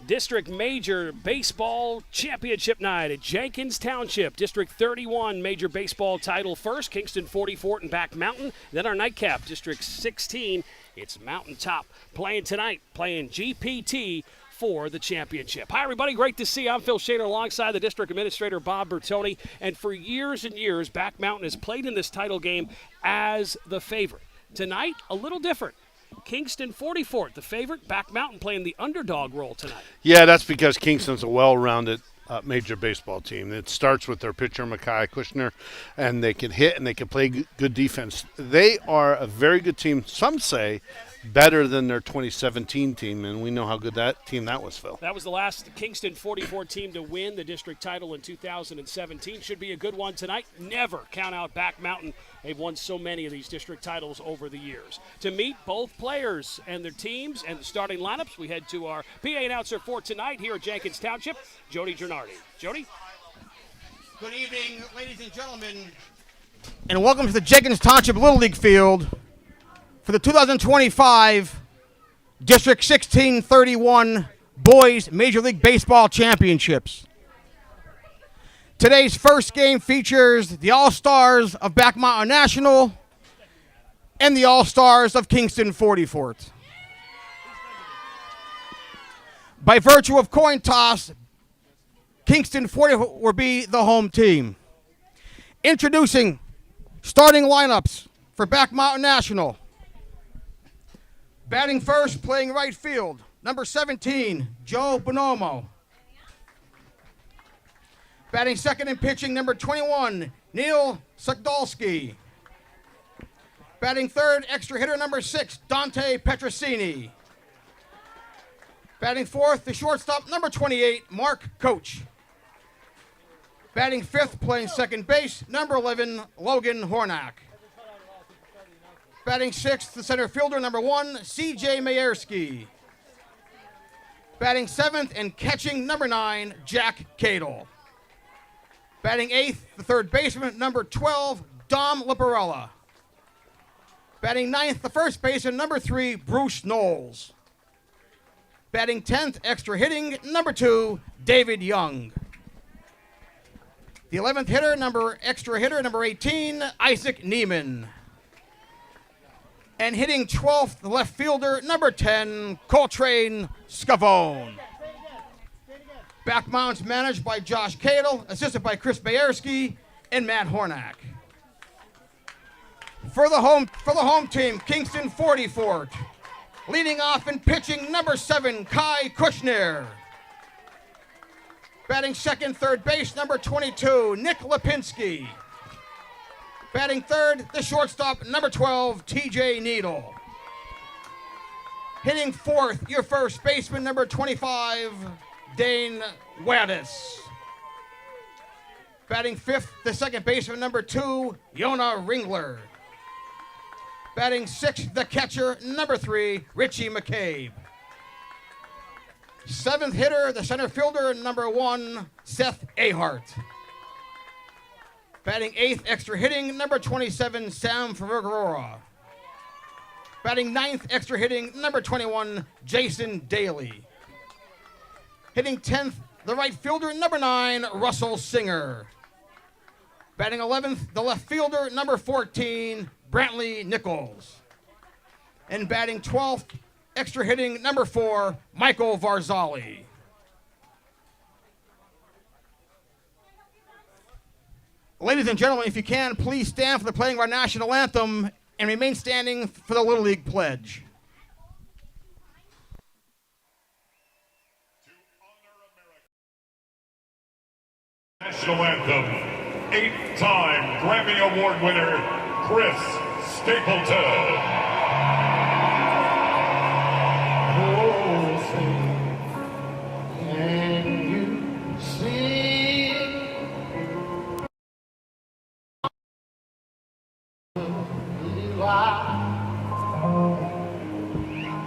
District Major Baseball Championship Night at Jenkins Township. District 31 Major Baseball title first, Kingston 44 and Back Mountain. Then our nightcap, District 16, it's Mountaintop playing tonight, playing GPT for the championship. Hi, everybody. Great to see you. I'm Phil Shaner alongside the District Administrator Bob Bertoni. And for years and years, Back Mountain has played in this title game as the favorite. Tonight, a little different. Kingston 44th, the favorite. Back Mountain playing the underdog role tonight. Yeah, that's because Kingston's a well-rounded major baseball team. It starts with their pitcher, Makai Kushner, and they can hit and they can play good defense. They are a very good team. Some say better than their 2017 team, and we know how good that was, Phil. That was the last Kingston 44 team to win the district title in 2017. Should be a good one tonight. Never count out Back Mountain. They've won so many of these district titles over the years. To meet both players and their teams and the starting lineups, we head to our PA announcer for tonight here at Jenkins Township, Jody Gennardi. Jody? Good evening, ladies and gentlemen, and welcome to the Jenkins Township Little League field for the 2025 District 1631 Boys Major League Baseball Championships. Today's first game features the All-Stars of Back Mountain National and the All-Stars of Kingston 44th. By virtue of coin toss, Kingston 44th will be the home team. Introducing starting lineups for Back Mountain National. Batting first, playing right field, number 17, Joe Bonomo. Batting second and pitching, number 21, Neil Sugdolski. Batting third, extra hitter number 6, Dante Petrosini. Batting fourth, the shortstop, number 28, Mark Coach. Batting fifth, playing second base, number 11, Logan Hornack. Batting sixth, the center fielder, number 1, C.J. Mayerski. Batting seventh and catching, number 9, Jack Cadle. Batting eighth, the third baseman, number 12, Dom Liparella. Batting ninth, the first baseman, number 3, Bruce Knowles. Batting 10th, extra hitting, number 2, David Young. The 11th hitter, extra hitter, number 18, Isaac Neiman. And hitting 12th, the left fielder, number 10, Coltrane Scavone. Back Mountain's managed by Josh Cadle, assisted by Chris Bayerski and Matt Hornack. For the home team, Kingston 44th. Leading off and pitching, number 7, Kai Kushner. Batting second, third base, number 22, Nick Lipinski. Batting third, the shortstop, number 12, TJ Needle. Hitting fourth, your first baseman, number 25, Dane Waddis. Batting fifth, the second baseman, number 2, Yona Ringler. Batting sixth, the catcher, number 3, Richie McCabe. Seventh hitter, the center fielder, number 1, Seth Ahart. Batting eighth, extra hitting, number 27, Sam Ferragora. Batting ninth, extra hitting, number 21, Jason Daly. Hitting 10th, the right fielder, number 9, Russell Singer. Batting 11th, the left fielder, number 14, Brantley Nichols. And batting 12th, extra hitting, number 4, Michael Varzali. Ladies and gentlemen, if you can, please stand for the playing of our national anthem and remain standing for the Little League pledge. National anthem, 8-time Grammy Award winner, Chris Stapleton.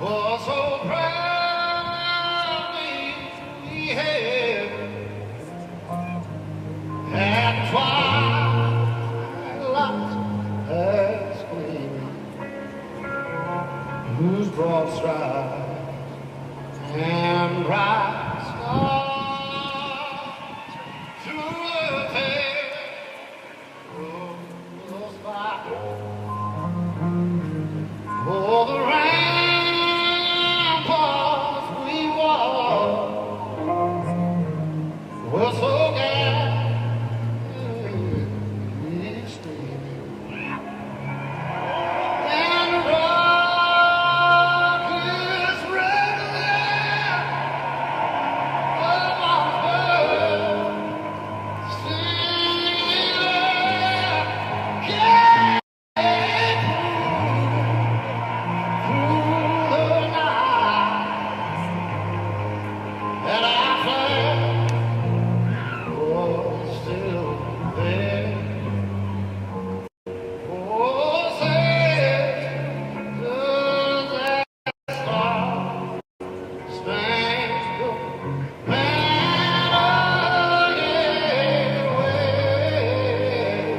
Oh, so proudly we hailed at twilight as gleaming, whose broad strides and bright Oh, the ramparts we walked were so gallantly streaming, and the rockets regular amongst birds still carried through the night that I found was still there. Oh, say, does that star-spangled banner yet wave?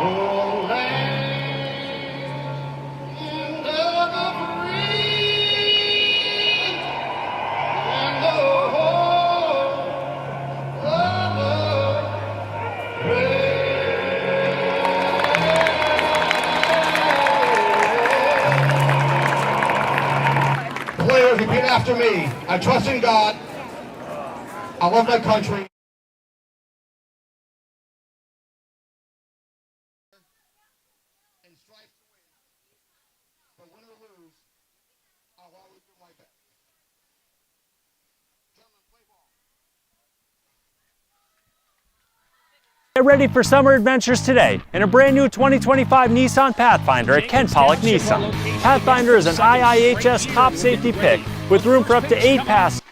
Oh, land of the free and the home of the brave. Players, repeat after me. I trust in God. I love my country. And strive to win. But win or lose, I'll always do my best. Gentlemen, play ball. Get ready for summer adventures today in a brand new 2025 Nissan Pathfinder at Ken Pollock Nissan. Pathfinder is an IIHS top safety pick with room for up to 8 passengers.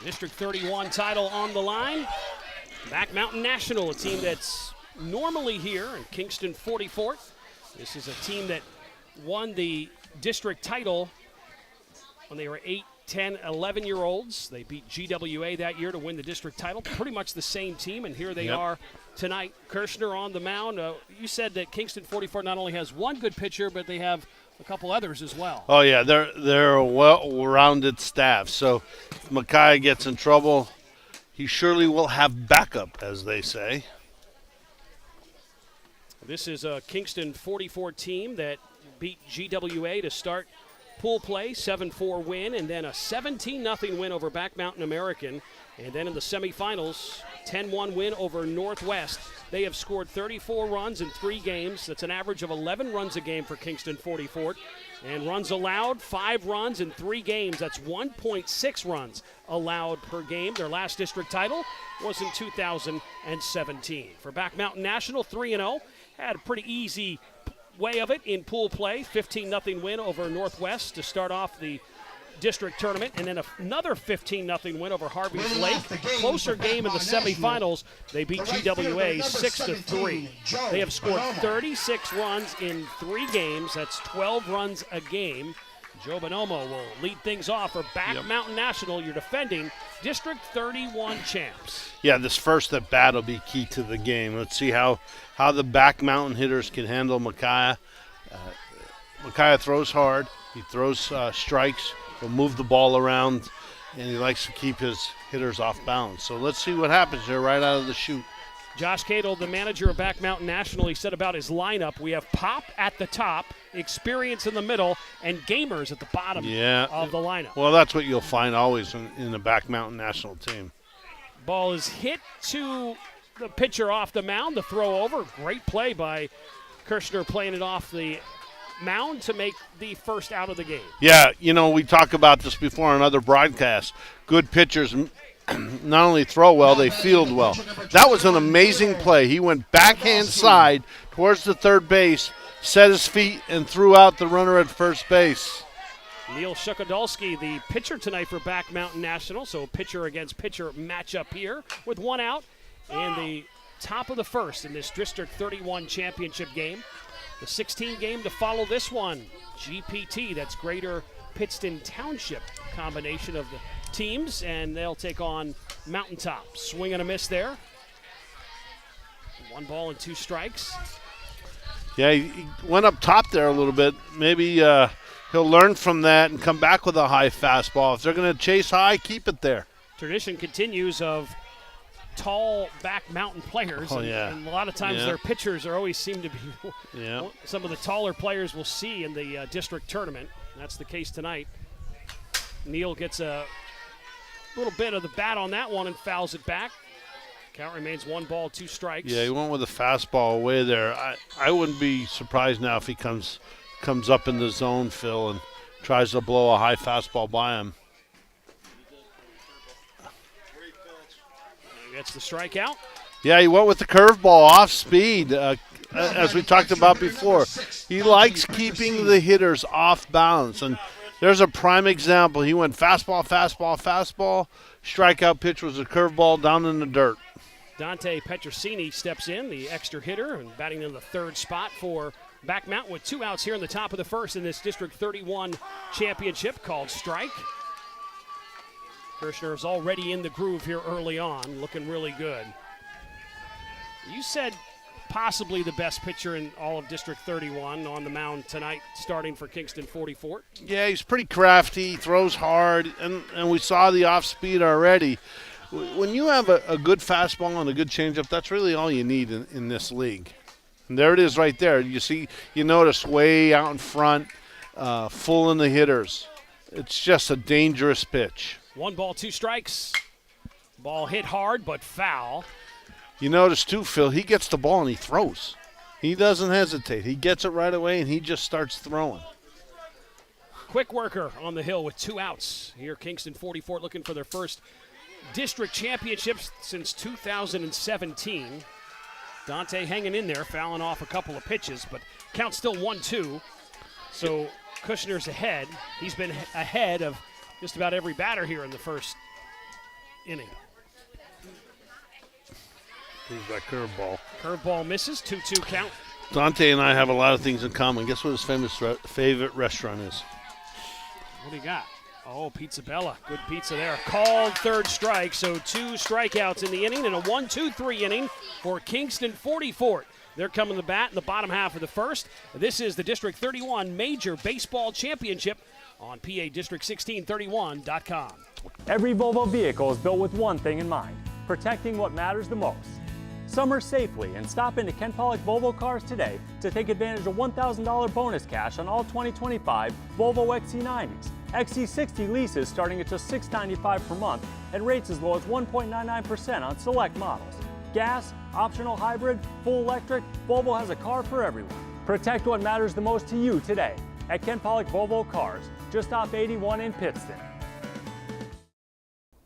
District 31 title on the line. Back Mountain National, a team that's normally here in Kingston 44th. This is a team that won the district title when they were 8, 10, 11-year-olds. They beat GWA that year to win the district title. Pretty much the same team, and here they are tonight. Kirshner on the mound. You said that Kingston 44 not only has one good pitcher, but they have a couple others as well. Oh yeah, they're a well-rounded staff. So if Mackay gets in trouble, he surely will have backup, as they say. This is a Kingston 44 team that beat GWA to start pool play, 7-4 win, and then a 17-0 win over Back Mountain American. And then in the semifinals, 10-1 win over Northwest. They have scored 34 runs in 3 games. That's an average of 11 runs a game for Kingston 44. And runs allowed, 5 runs in 3 games. That's 1.6 runs allowed per game. Their last district title was in 2017. For Back Mountain National, 3-0. Had a pretty easy way of it in pool play. 15-0 win over Northwest to start off the district tournament, and then another 15-0 win over Harvey's Lake. Closer game in the semifinals. They beat GWA 6-3. They have scored 36 runs in 3 games. That's 12 runs a game. Joe Bonomo will lead things off for Back Mountain National, your defending District 31 champs. Yeah, this first at bat will be key to the game. Let's see how the Back Mountain hitters can handle Micaiah. Micaiah throws hard. He throws strikes. He'll move the ball around, and he likes to keep his hitters off balance. So let's see what happens here right out of the chute. Josh Cadle, the manager of Back Mountain National, he said about his lineup, we have Pop at the top, Experience in the middle, and Gamers at the bottom of the lineup. Well, that's what you'll find always in the Back Mountain National team. Ball is hit to the pitcher off the mound, the throw over. Great play by Kirshner playing it off the mound to make the first out of the game. Yeah, we talk about this before on other broadcasts. Good pitchers not only throw well, they field well. That was an amazing play. He went backhand side towards the third base, set his feet, and threw out the runner at first base. Neil Shukadolski, the pitcher tonight for Back Mountain National. So pitcher against pitcher matchup here with 1 out in the top of the first in this District 31 championship game. The 16 game to follow this one. GPT, that's Greater Pittson Township combination of the teams, and they'll take on Mountaintop. Swing and a miss there. 1 ball and 2 strikes. Yeah, he went up top there a little bit. Maybe he'll learn from that and come back with a high fastball. If they're going to chase high, keep it there. Tradition continues of tall back mountain players. Oh, yeah. And a lot of times their pitchers always seem to be some of the taller players we'll see in the district tournament. That's the case tonight. Neal gets a little bit of the bat on that one and fouls it back. Count remains 1 ball, 2 strikes. Yeah, he went with a fastball away there. I wouldn't be surprised now if he comes up in the zone, Phil, and tries to blow a high fastball by him. Gets the strikeout. Yeah, he went with the curveball off speed, as we talked about before. He likes keeping the hitters off balance, and there's a prime example. He went fastball, fastball, fastball. Strikeout pitch was a curveball down in the dirt. Dante Petrosini steps in, the extra hitter, and batting in the 3rd spot for Back Mountain with 2 outs here in the top of the 1st in this District 31 championship called Strike. Kirshner is already in the groove here early on, looking really good. You said possibly the best pitcher in all of District 31 on the mound tonight, starting for Kingston 44. Yeah, he's pretty crafty, throws hard, and we saw the off speed already. When you have a good fastball and a good changeup, that's really all you need in this league. And there it is right there. You notice way out in front, full in the hitters. It's just a dangerous pitch. 1 ball, 2 strikes. Ball hit hard but foul. You notice too, Phil, he gets the ball and he throws. He doesn't hesitate. He gets it right away and he just starts throwing. Quick worker on the hill with 2 outs. Here Kingston 44 looking for their first district championships since 2017. Dante hanging in there, fouling off a couple of pitches, but count still 1-2. So Kushner's ahead. He's been ahead of just about every batter here in the first inning. Here's that curveball. Curveball misses, 2-2 count. Dante and I have a lot of things in common. Guess what his favorite restaurant is? What do you got? Oh, Pizza Bella. Good pizza there. Called 3rd strike, so 2 strikeouts in the inning and a 1-2-3 inning for Kingston 44. They're coming to bat in the bottom half of the 1st. This is the District 31 Major Baseball Championship on PADistrict1631.com. Every Volvo vehicle is built with one thing in mind, protecting what matters the most. Summer safely and stop into Ken Pollock Volvo Cars today to take advantage of $1,000 bonus cash on all 2025 Volvo XC90s. XC60 leases starting at just $695 per month and rates as low as 1.99% on select models. Gas, optional hybrid, full electric, Volvo has a car for everyone. Protect what matters the most to you today at Ken Pollock Volvo Cars, just off 81 in Pittson.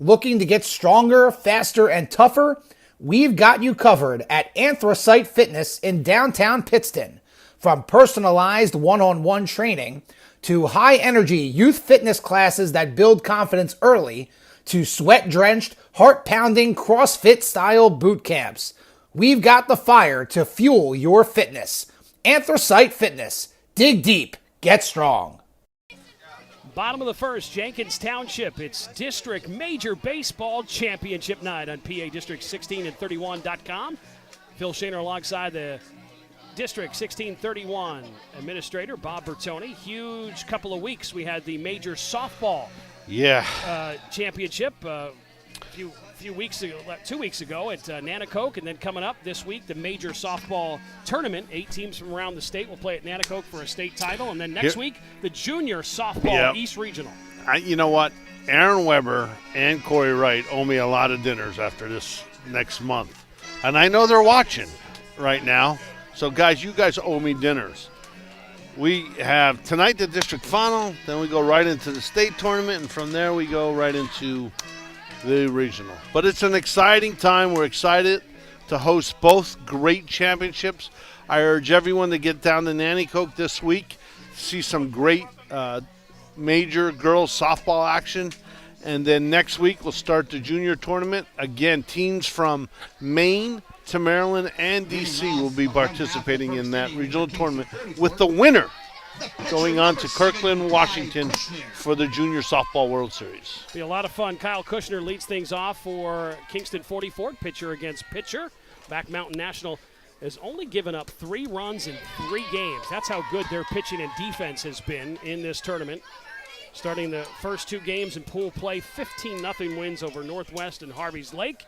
Looking to get stronger, faster, and tougher? We've got you covered at Anthracite Fitness in downtown Pittston. From personalized one-on-one training to high-energy youth fitness classes that build confidence early to sweat-drenched, heart-pounding CrossFit-style boot camps, we've got the fire to fuel your fitness. Anthracite Fitness. Dig deep. Get strong. Bottom of the 1st, Jenkins Township. It's District Major Baseball Championship night on PADistrict1631.com. Phil Shaner alongside the District 1631 Administrator Bob Bertoni. Huge couple of weeks. We had the Major Softball Championship few weeks ago, 2 weeks ago at Nanacoke, and then coming up this week, the Major Softball Tournament. 8 teams from around the state will play at Nanacoke for a state title, and then next week, the Junior Softball East Regional. You know what? Aaron Weber and Corey Wright owe me a lot of dinners after this next month, and I know they're watching right now. So, guys, you guys owe me dinners. We have tonight the district final, then we go right into the state tournament, and from there we go right into the regional. But it's an exciting time. We're excited to host both great championships. I urge everyone to get down to Nanacoke this week, see some great major girls softball action. And then next week we'll start the junior tournament. Again, teams from Maine to Maryland and D.C. will be participating in that regional tournament, with the winner going on to Kirkland, Washington for the Junior Softball World Series. Be a lot of fun. Kyle Kushner leads things off for Kingston 44, pitcher against pitcher. Back Mountain National has only given up 3 runs in 3 games. That's how good their pitching and defense has been in this tournament. Starting the first 2 games in pool play, 15-0 wins over Northwest and Harvey's Lake.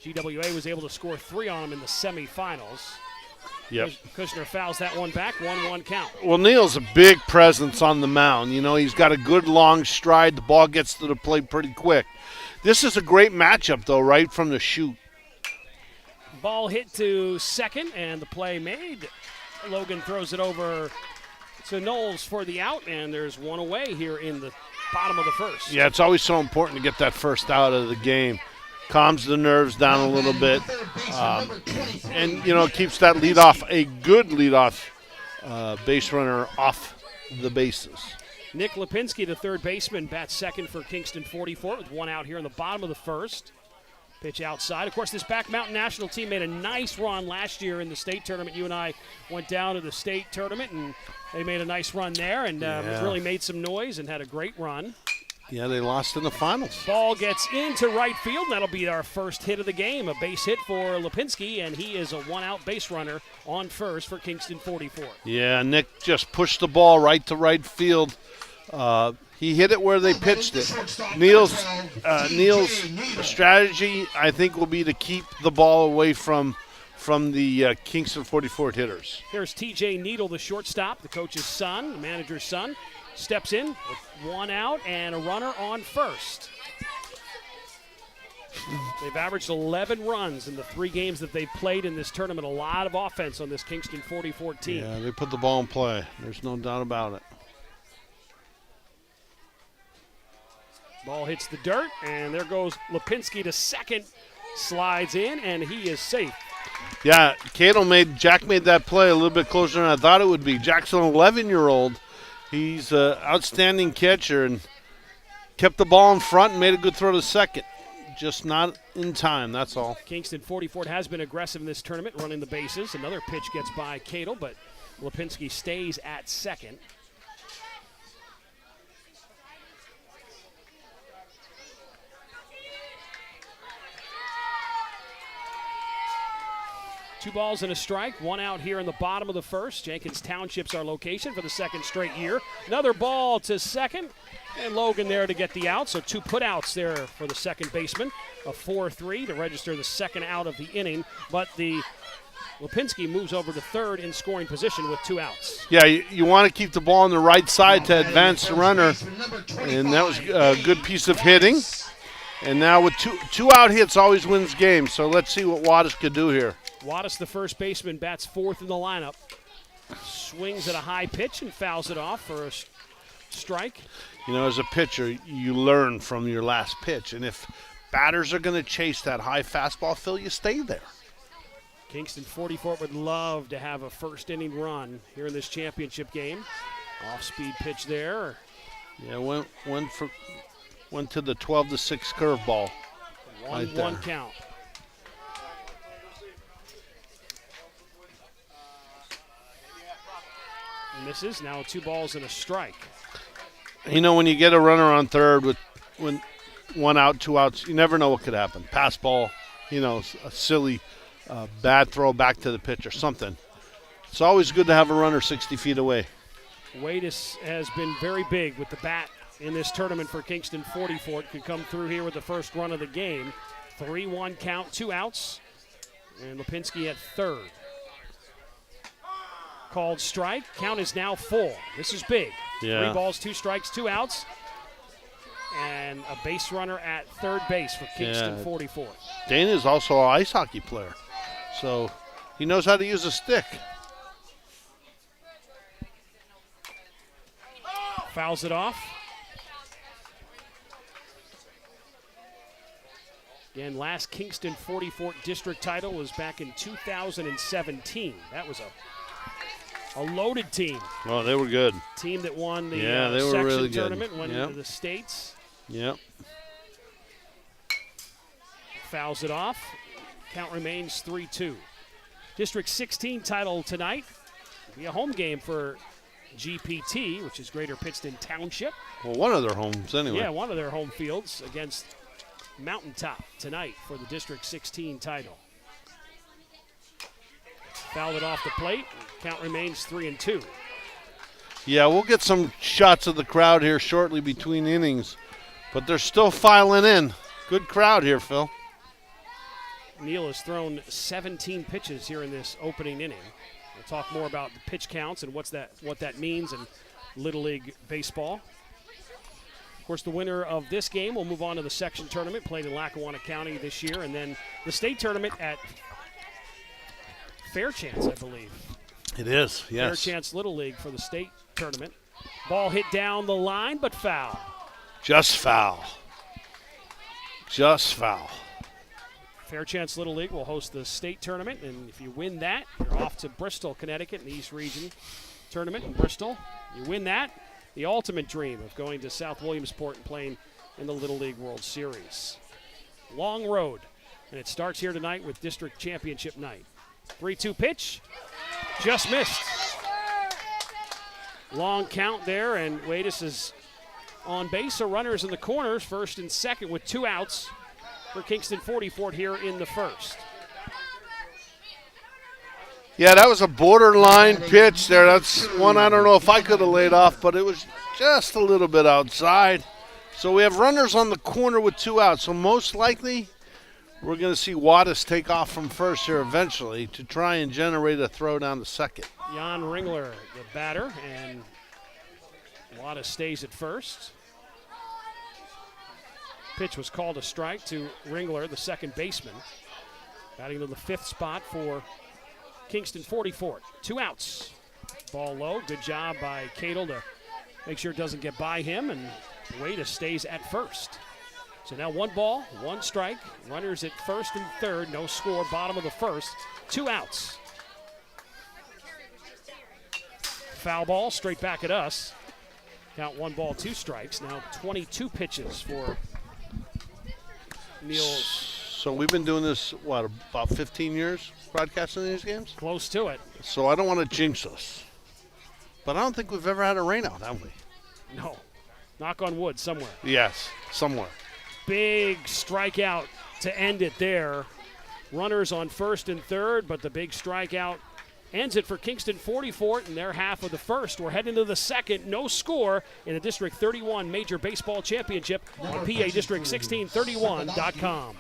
GWA was able to score 3 on him in the semifinals. Yep. Kushner fouls that one back, 1-1 count. Well, Neal's a big presence on the mound. You know, he's got a good long stride. The ball gets to the plate pretty quick. This is a great matchup, though, right from the shoot. Ball hit to second, and the play made. Logan throws it over to Knowles for the out, and there's one away here in the bottom of the first. Yeah, it's always so important to get that first out of the game. Calms the nerves down a little bit, and, you know, keeps that leadoff, a good leadoff base runner off the bases. Nick Lipinski, the third baseman, bats second for Kingston 44 with one out here in the bottom of the first. Pitch outside. Of course, this Back Mountain National team made a nice run last year in the state tournament. You and I went down to the state tournament, and they made a nice run there and really made some noise and had a great run. Yeah, they lost in the finals. Ball gets into right field, and that'll be our first hit of the game. A base hit for Lipinski, and he is a one-out base runner on first for Kingston 44. Yeah, Nick just pushed the ball right to right field. He hit it where they pitched it. Neal's strategy, I think, will be to keep the ball away from the Kingston 44 hitters. Here's TJ Needle, the shortstop, the coach's son, the manager's son. Steps in with one out and a runner on first. They've averaged 11 runs in the 3 games that they've played in this tournament. A lot of offense on this Kingston 44 team. Yeah, they put the ball in play. There's no doubt about it. Ball hits the dirt, and there goes Lipinski to second. Slides in, and he is safe. Yeah, Jack made that play a little bit closer than I thought it would be. Jack's an 11-year-old. He's an outstanding catcher and kept the ball in front and made a good throw to second. Just not in time, that's all. Kingston 44 has been aggressive in this tournament, running the bases. Another pitch gets by Cadle, but Lipinski stays at second. Two balls and a strike, one out here in the bottom of the first. Jenkins Township's our location for the second straight year. Another ball to second, and Logan there to get the out. So 2 putouts there for the second baseman. A 4-3 to register the second out of the inning. But the Lipinski moves over to third in scoring position with 2 outs. Yeah, you want to keep the ball on the right side to advance the runner, and that was a good piece of hitting. And now with two out hits always wins games, so let's see what Wattis could do here. Wattis, the first baseman, bats fourth in the lineup. Swings at a high pitch and fouls it off for a strike. You know, as a pitcher, you learn from your last pitch, and if batters are going to chase that high fastball, Phil, you stay there. Kingston 44 would love to have a first inning run here in this championship game. Off-speed pitch there. Yeah, went to the 12-6 curveball. 1-1 count. Misses. Now 2 balls and a strike. You know, when you get a runner on third with 1 out, 2 outs, you never know what could happen. Pass ball, you know, a silly bad throw back to the pitch or something. It's always good to have a runner 60 feet away. Wattis has been very big with the bat in this tournament for Kingston 44. It could come through here with the first run of the game. 3-1 count, 2 outs, and Lipinski at third. Called strike. Count is now full. This is big. Yeah. 3 balls, 2 strikes, 2 outs, and a base runner at third base for Kingston 44. Dana is also an ice hockey player, so he knows how to use a stick. Fouls it off. Again, last Kingston 44 district title was back in 2017. That was a loaded team. Oh, they were good. Team that won the they were section really good. tournament, went into the states. Yep. Fouls it off. Count remains 3-2. District 16 title tonight. It'll be a home game for GPT, which is Greater Pittson Township. Well, one of their homes anyway. Yeah, one of their home fields against Mountaintop tonight for the District 16 title. Fouled it off the plate. Count remains 3-2. Yeah, we'll get some shots of the crowd here shortly between innings, but they're still filing in. Good crowd here, Phil. Neal has thrown 17 pitches here in this opening inning. We'll talk more about the pitch counts and what that means in Little League baseball. Of course, the winner of this game will move on to the section tournament played in Lackawanna County this year, and then the state tournament at Fairchance, I believe. It is, yes. Fairchance Little League for the state tournament. Ball hit down the line, but foul. Just foul. Just foul. Fairchance Little League will host the state tournament, and if you win that, you're off to Bristol, Connecticut in the East Region tournament in Bristol. You win that, the ultimate dream of going to South Williamsport and playing in the Little League World Series. Long road, and it starts here tonight with district championship night. 3-2 pitch, just missed. Long count there, and Wadis is on base, so runners in the corners, first and second with 2 outs for Kingston 44 here in the first. Yeah, that was a borderline pitch there. That's one I don't know if I could have laid off, but it was just a little bit outside. So we have runners on the corner with 2 outs. So most likely we're going to see Wattis take off from first here eventually to try and generate a throw down to second. Jan Ringler, the batter, and Wattis stays at first. Pitch was called a strike to Ringler, the second baseman. Batting to the 5th spot for Kingston 44. 2 outs. Ball low. Good job by Cadle to make sure it doesn't get by him, and Wadis stays at first. So now 1 ball, 1 strike. Runners at first and third. No score. Bottom of the first. 2 outs. Foul ball straight back at us. Count 1 ball, 2 strikes. Now 22 pitches for Neal. So we've been doing this, what, about 15 years broadcasting these games? Close to it. So I don't want to jinx us. But I don't think we've ever had a rainout, have we? No. Knock on wood somewhere. Yes, somewhere. Big strikeout to end it there. Runners on first and third, but the big strikeout ends it for Kingston 44 in their half of the first. We're heading to the second. No score in the District 31 Major Baseball Championship on PADistrict1631.com.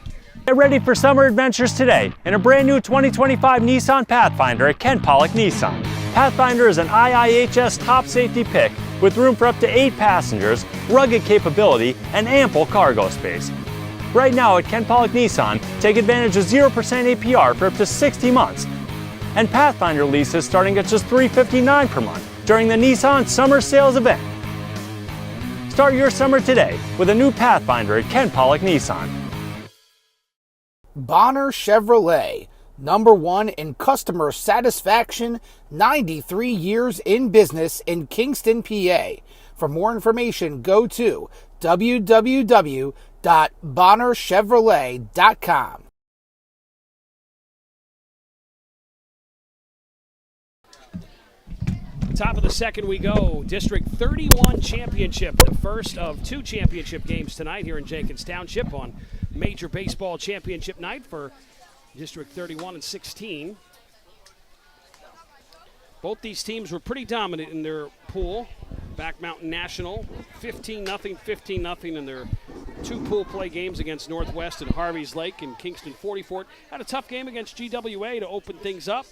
Get ready for summer adventures today in a brand new 2025 Nissan Pathfinder at Ken Pollock Nissan. Pathfinder is an IIHS top safety pick with room for up to 8 passengers, rugged capability, and ample cargo space. Right now at Ken Pollock Nissan, take advantage of 0% APR for up to 60 months. And Pathfinder leases starting at just $359 per month during the Nissan Summer Sales event. Start your summer today with a new Pathfinder at Ken Pollock Nissan. Bonner Chevrolet, #1 in customer satisfaction, 93 years in business in Kingston, PA. For more information, go to www.bonnerchevrolet.com. Top of the second we go. District 31 Championship, the first of 2 championship games tonight here in Jenkins Township on Major Baseball Championship night for District 31 and 16. Both these teams were pretty dominant in their pool. Back Mountain National, 15-0, 15-0 in their 2 pool play games against Northwest and Harvey's Lake, and Kingston 44 had a tough game against GWA to open things up.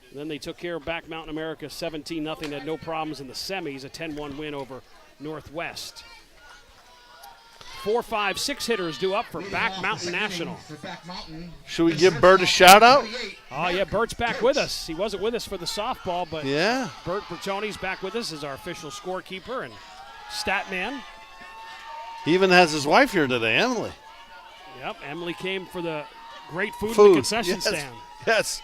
And then they took care of Back Mountain America 17-0, had no problems in the semis, a 10-1 win over Northwest. 4, 5, 6 hitters due up for Back Mountain National. Should we give Bert a shout out? Oh yeah, Bert's back with us. He wasn't with us for the softball, but yeah, Bert Bertoni's back with us as our official scorekeeper and stat man. He even has his wife here today, Emily. Yep, Emily came for the great food in the concession yes. stand. Yes.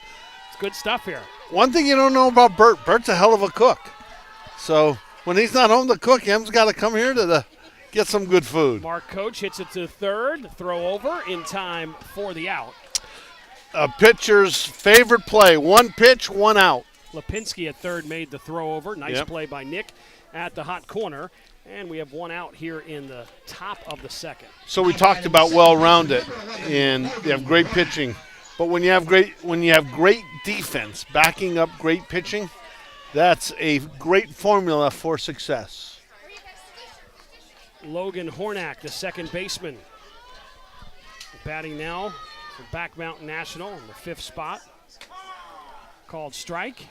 It's good stuff here. One thing you don't know about Bert, Bert's a hell of a cook. So when he's not home to cook, Em's got to come here to get some good food. Mark Coach hits it to third, throw over in time for the out. A pitcher's favorite play, 1 pitch, 1 out. Lipinski at third made the throw over. Nice play by Nick at the hot corner. And we have 1 out here in the top of the second. So we talked about well-rounded, and they have great pitching. But when you have great defense backing up great pitching, that's a great formula for success. Logan Hornack, the second baseman, batting now for Back Mountain National in the 5th spot. Called strike.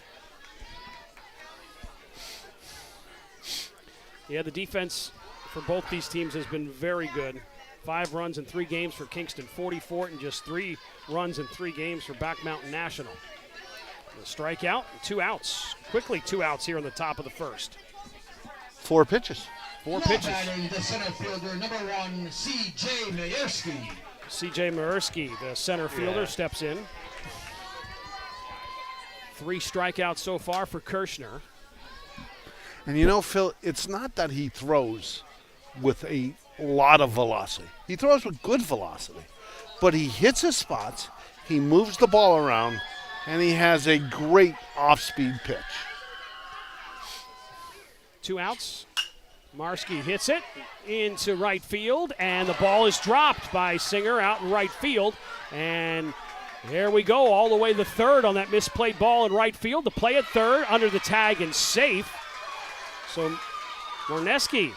Yeah, the defense for both these teams has been very good. 5 runs in 3 games for Kingston, 44, and just 3 runs in 3 games for Back Mountain National. The strikeout, 2 outs. Quickly 2 outs here on the top of the 1st. 4 pitches. 4 pitches. Batting the center fielder, number 1, C.J. Mayersky. C.J. Mayersky, the center fielder, steps in. 3 strikeouts so far for Kirshner. And you know, Phil, it's not that he throws with a lot of velocity. He throws with good velocity. But he hits his spots, he moves the ball around, and he has a great off-speed pitch. 2 outs. Marsky hits it into right field, and the ball is dropped by Singer out in right field. And there we go, all the way to the 3rd on that misplayed ball in right field. The play at 3rd, under the tag and safe. So Morneski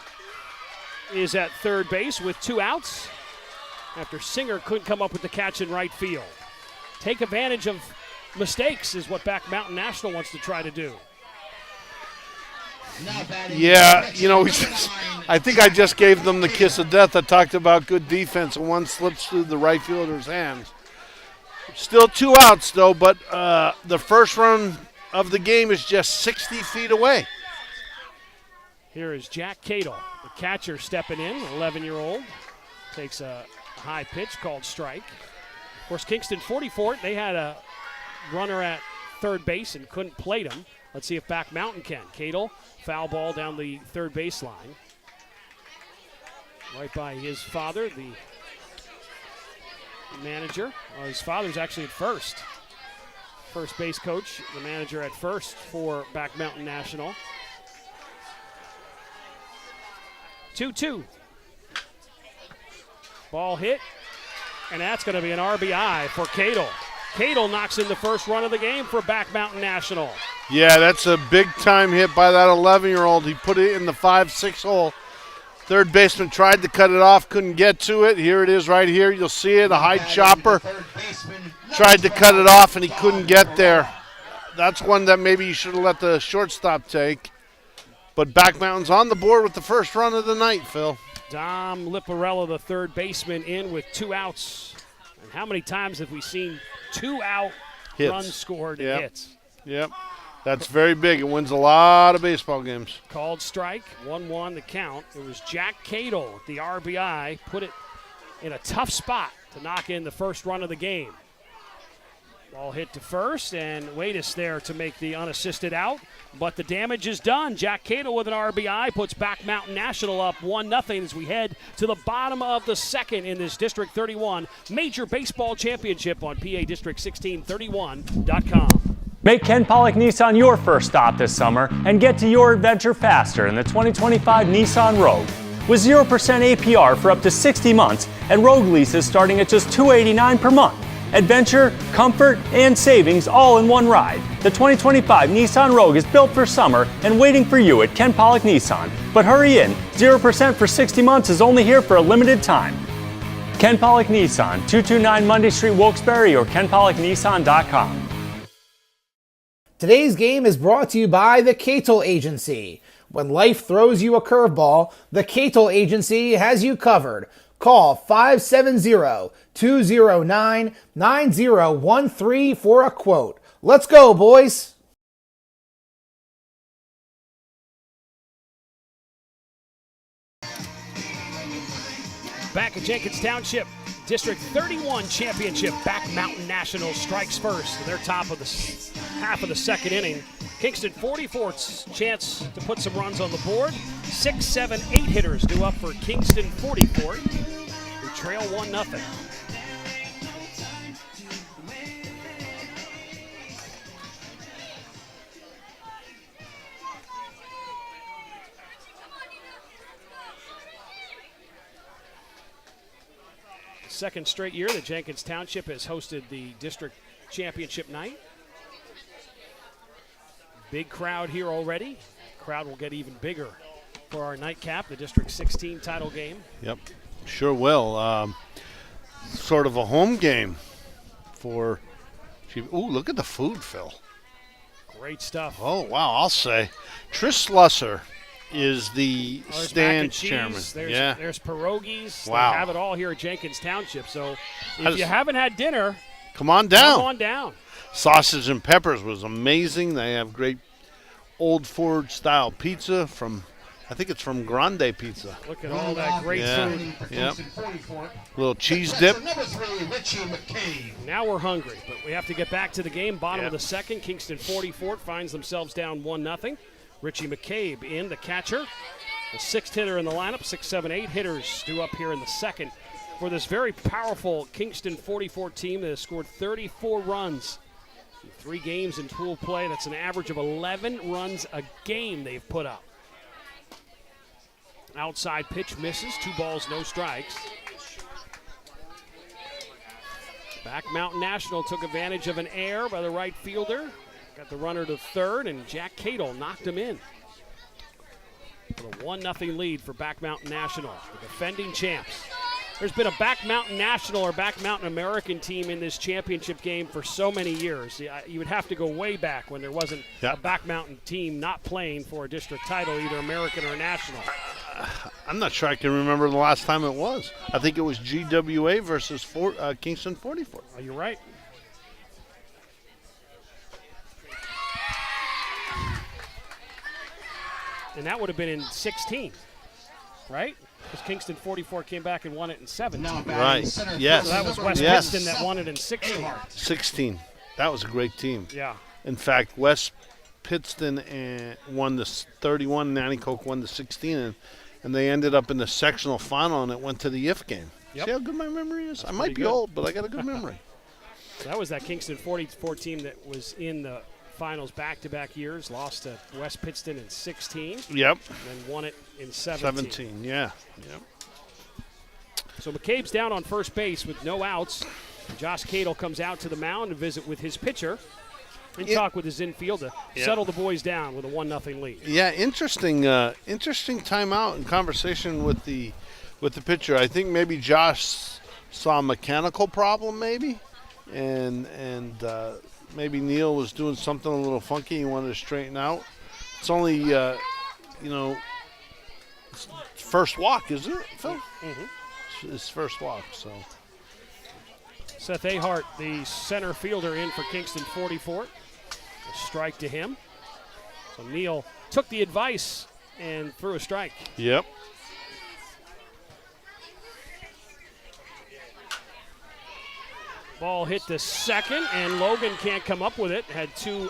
is at 3rd base with 2 outs after Singer couldn't come up with the catch in right field. Take advantage of mistakes is what Back Mountain National wants to try to do. Yeah, you know, I think I just gave them the kiss of death. I talked about good defense, and one slips through the right fielder's hands. Still 2 outs, though, but the first run of the game is just 60 feet away. Here is Jack Cadle, the catcher, stepping in, 11-year-old. Takes a high pitch called strike. Of course, Kingston 44, they had a runner at 3rd base and couldn't plate him. Let's see if Back Mountain can. Cadle, foul ball down the 3rd base line. Right by his father, the manager. Well, his father's actually at first. First base coach, the manager at first for Back Mountain National. 2-2. Ball hit, and that's going to be an RBI for Cadle. Cadle knocks in the first run of the game for Back Mountain National. Yeah, that's a big-time hit by that 11-year-old. He put it in the 5-6 hole. 3rd baseman tried to cut it off, couldn't get to it. Here it is right here. You'll see it, a high chopper. Tried to cut it off, and he couldn't get there. That's one that maybe you should have let the shortstop take. But Back Mountain's on the board with the first run of the night, Phil. Dom Liparella, the 3rd baseman, in with 2 outs. And how many times have we seen 2-out runs scored and hits? Yep. That's very big. It wins a lot of baseball games. Called strike, 1-1 the count. It was Jack Cadle, the RBI, put it in a tough spot to knock in the first run of the game. Ball hit to first, and Waiters there to make the unassisted out. But the damage is done. Jack Cadle with an RBI puts Back Mountain National up 1-0 as we head to the bottom of the 2nd in this District 31 Major Baseball Championship on PADistrict1631.com. Make Ken Pollock Nissan your first stop this summer and get to your adventure faster in the 2025 Nissan Rogue. With 0% APR for up to 60 months and Rogue leases starting at just $289 per month. Adventure, comfort, and savings all in one ride. The 2025 Nissan Rogue is built for summer and waiting for you at Ken Pollock Nissan. But hurry in, 0% for 60 months is only here for a limited time. Ken Pollock Nissan, 229 Monday Street, Wilkes-Barre, or kenpollocknissan.com. Today's game is brought to you by the Catel Agency. When life throws you a curveball, the Catel Agency has you covered. Call 570-209-9013 for a quote. Let's go, boys. Back at Jenkins Township, District 31 Championship, Back Mountain National strikes first. They're top of the half of the 2nd inning. Kingston 44's chance to put some runs on the board. 6, 7, 8 hitters due up for Kingston 44. Who trail 1-0. Second straight year that Jenkins Township has hosted the district championship night. Big crowd here already. Crowd will get even bigger for our nightcap, the District 16 title game. Yep, sure will. Sort of a home game for. Ooh, look at the food, Phil. Great stuff. Oh, wow, I'll say. Tris Slusser is the There's stand mac and cheese, chairman. There's pierogies. Wow. They have it all here at Jenkins Township. So if just- you haven't had dinner, Come on down. come on down. Sausage and peppers was amazing. They have great Old Ford style pizza from, I think it's from Grande Pizza. Look at all that great Yeah. food. Yep. 44. Little cheese dip. Number 3, Richie McCabe. Now we're hungry, but we have to get back to the game. Bottom of Yep. the second, Kingston 44 finds themselves down 1-0. Richie McCabe in, the catcher. The sixth hitter in the lineup, 6, 7, 8 hitters due up here in the second for this very powerful Kingston 44 team that has scored 34 runs in 3 games in pool play. That's an average of 11 runs a game they've put up. Outside pitch misses, 2 balls, no strikes. Back Mountain National took advantage of an error by the right fielder. Got the runner to third, and Jack Cadle knocked him in. With a 1-0 lead for Back Mountain National, the defending champs. There's been a Back Mountain National or Back Mountain American team in this championship game for so many years. You would have to go way back when there wasn't a Back Mountain team not playing for a district title, either American or national. I'm not sure I can remember the last time it was. I think it was GWA versus Kingston 44. Oh, you're right. And that would have been in 16, right? Because Kingston 44 came back and won it in 17. Now batting Right. center Yes. So that was West Yes. Pittson that won it in 16. 16. That was a great team. Yeah. In fact, West Pittson won the 31, Nanticoke won the 16, and they ended up in the sectional final, and it went to the IF game. Yep. See how good my memory is? I might pretty be good. old, but I got a good memory. So that was that Kingston 44 team that was in the finals back-to-back years, lost to West Pittston in 16, Yep. and then won it in 17. 17, yeah. Yep. So McCabe's down on first base with no outs. Josh Cadle comes out to the mound to visit with his pitcher and talk with his infield to settle the boys down with a 1-0 lead. Yeah, interesting timeout and conversation with the pitcher. I think maybe Josh saw a mechanical problem, maybe, and maybe Neil was doing something a little funky. He wanted to straighten out. It's only it's first walk, isn't it, Phil? Mm-hmm. It's his first walk, so. Seth Ahart, the center fielder, in for Kingston 44. A strike to him. So Neil took the advice and threw a strike. Yep. Ball hit to second, and Logan can't come up with it. Had 2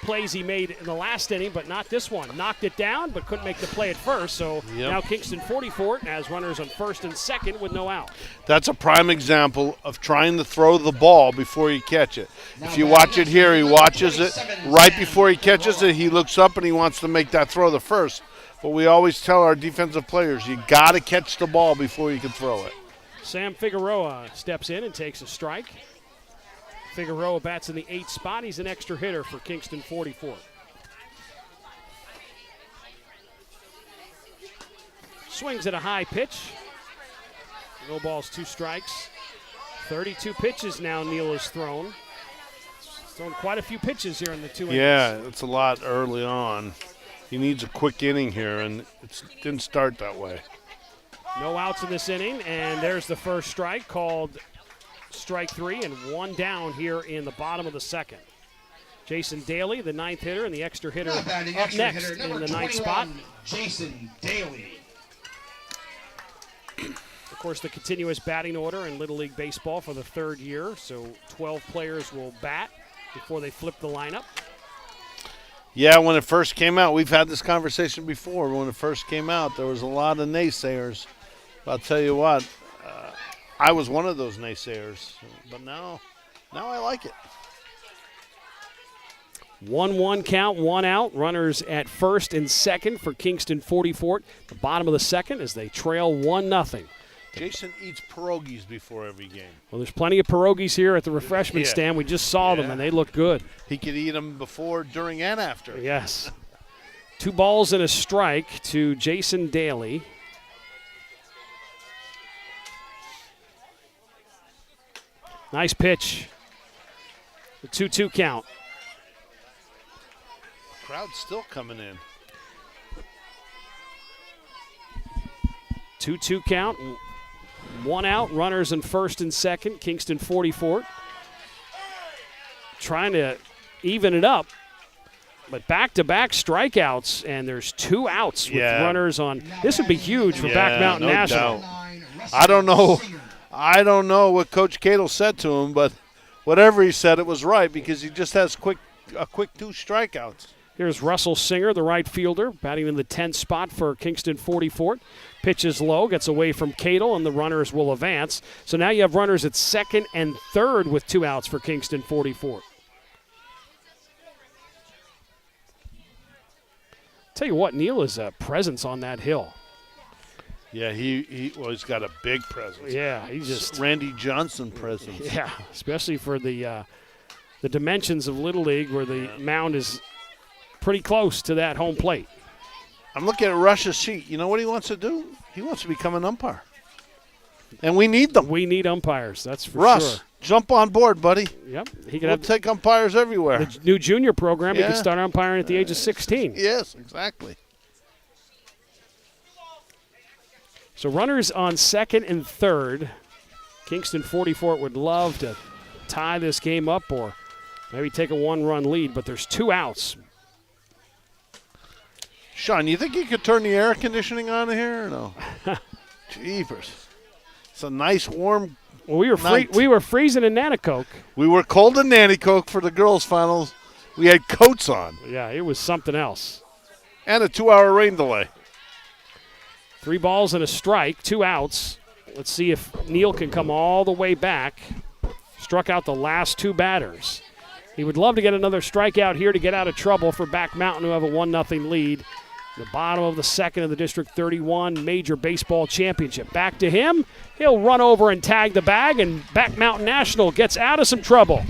plays he made in the last inning, but not this one. Knocked it down, but couldn't make the play at first. So now Kingston 44 has runners on first and second with no out. That's a prime example of trying to throw the ball before you catch it. If you watch it here, he watches it right before he catches it. He looks up and he wants to make that throw the first. But we always tell our defensive players, you got to catch the ball before you can throw it. Sam Figueroa steps in and takes a strike. Figueroa bats in the 8th spot. He's an extra hitter for Kingston 44. Swings at a high pitch. No balls, 2 strikes. 32 pitches now Neil has thrown. He's thrown quite a few pitches here in the 2 innings. Yeah, it's a lot early on. He needs a quick inning here, and it didn't start that way. No outs in this inning, and there's the first strike, called strike 3, and 1 down here in the bottom of the second. Jason Daly, the 9th hitter, and the extra hitter Now batting up extra next hitter, in number the 9th spot. 21, Jason Daly. Of course, the continuous batting order in Little League Baseball for the 3rd year, so 12 players will bat before they flip the lineup. Yeah, when it first came out, we've had this conversation before. When it first came out, there was a lot of naysayers. But I'll tell you what, I was one of those naysayers. But now I like it. 1-1 count, 1 out. Runners at first and second for Kingston 44. The bottom of the second as they trail 1-0. Jason eats pierogies before every game. Well, there's plenty of pierogies here at the refreshment Yeah. stand. We just saw them, and they look good. He could eat them before, during, and after. Yes. 2 balls and a strike to Jason Daly. Nice pitch. The 2-2 count. Crowd's still coming in. 2-2 count. 1 out. Runners in first and second. Kingston 44. Trying to even it up. But back-to-back strikeouts, and there's 2 outs with runners on. This would be huge for Back Mountain National. Doubt. I don't know what Coach Cato said to him, but whatever he said, it was right because he just has a quick 2 strikeouts. Here's Russell Singer, the right fielder, batting in the 10th spot for Kingston 44. Pitches low, gets away from Cato, and the runners will advance. So now you have runners at second and third with 2 outs for Kingston 44. Tell you what, Neil is a presence on that hill. Yeah, he's got a big presence. Yeah, he's just Randy Johnson presence. Yeah, especially for the dimensions of Little League, where the mound is pretty close to that home plate. I'm looking at Rush's sheet. You know what he wants to do? He wants to become an umpire, and we need them. We need umpires. That's for Russ, sure. jump on board, buddy. Yep, We'll take umpires everywhere. The new junior program. He can start umpiring at the age of 16. Yes, exactly. So runners on second and third. Kingston 44 would love to tie this game up or maybe take a 1-run lead, but there's 2 outs. Sean, you think you could turn the air conditioning on here or no? Jeepers. It's a nice warm Well, we were freezing in Nanticoke. We were cold in Nanticoke for the girls' finals. We had coats on. Yeah, it was something else. And a 2-hour rain delay. 3 balls and a strike, 2 outs. Let's see if Neal can come all the way back. Struck out the last 2 batters. He would love to get another strikeout here to get out of trouble for Back Mountain, who have a 1-0 lead. The bottom of the second of the District 31 Major Baseball Championship. Back to him. He'll run over and tag the bag, and Back Mountain National gets out of some trouble.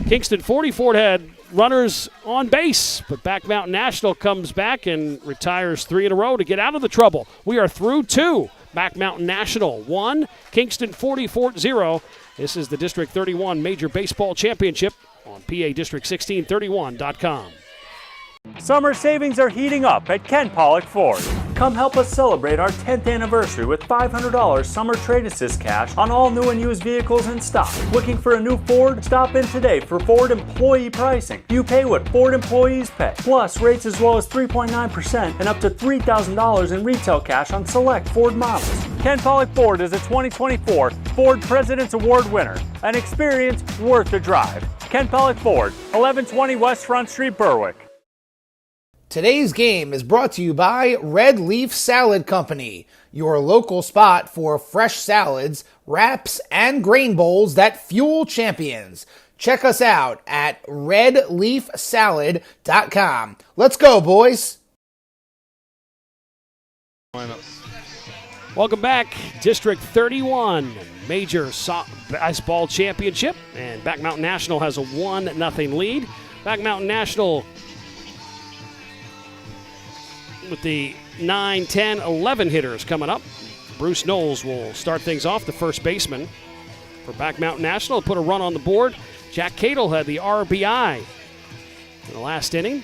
Kingston 44 had runners on base, but Back Mountain National comes back and retires 3 in a row to get out of the trouble. We are through 2. Back Mountain National 1, Kingston 44 0. This is the District 31 Major Baseball Championship on PA District1631.com. Summer savings are heating up at Ken Pollock Ford. Come help us celebrate our 10th anniversary with $500 summer trade assist cash on all new and used vehicles in stock. Looking for a new Ford? Stop in today for Ford employee pricing. You pay what Ford employees pay, plus rates as low as 3.9% and up to $3,000 in retail cash on select Ford models. Ken Pollock Ford is a 2024 Ford President's Award winner, an experience worth the drive. Ken Pollock Ford, 1120 West Front Street, Berwick. Today's game is brought to you by Red Leaf Salad Company, your local spot for fresh salads, wraps, and grain bowls that fuel champions. Check us out at redleafsalad.com. Let's go, boys. Welcome back. District 31 Major Baseball Championship, and Back Mountain National has a 1-0 lead. Back Mountain National with the 9, 10, 11 hitters coming up. Bruce Knowles will start things off, the first baseman for Back Mountain National. Put a run on the board. Jack Cadle had the RBI in the last inning.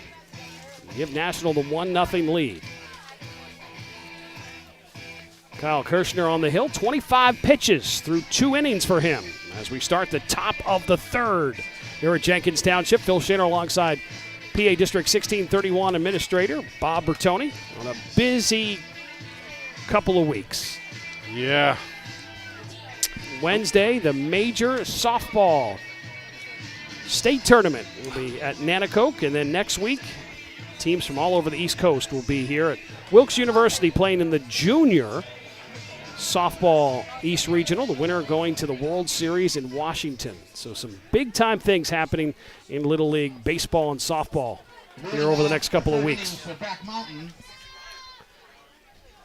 Give National the 1-0 lead. Kyle Kirshner on the hill, 25 pitches through 2 innings for him as we start the top of the third. Here at Jenkins Township, Phil Shanner alongside PA District 1631 Administrator Bob Bertoni on a busy couple of weeks. Yeah. Wednesday, the major softball state tournament will be at Nanticoke, and then next week, teams from all over the East Coast will be here at Wilkes University playing in the junior softball East Regional, the winner going to the World Series in Washington. So some big-time things happening in Little League baseball and softball here over the next couple of weeks. For Back Mountain,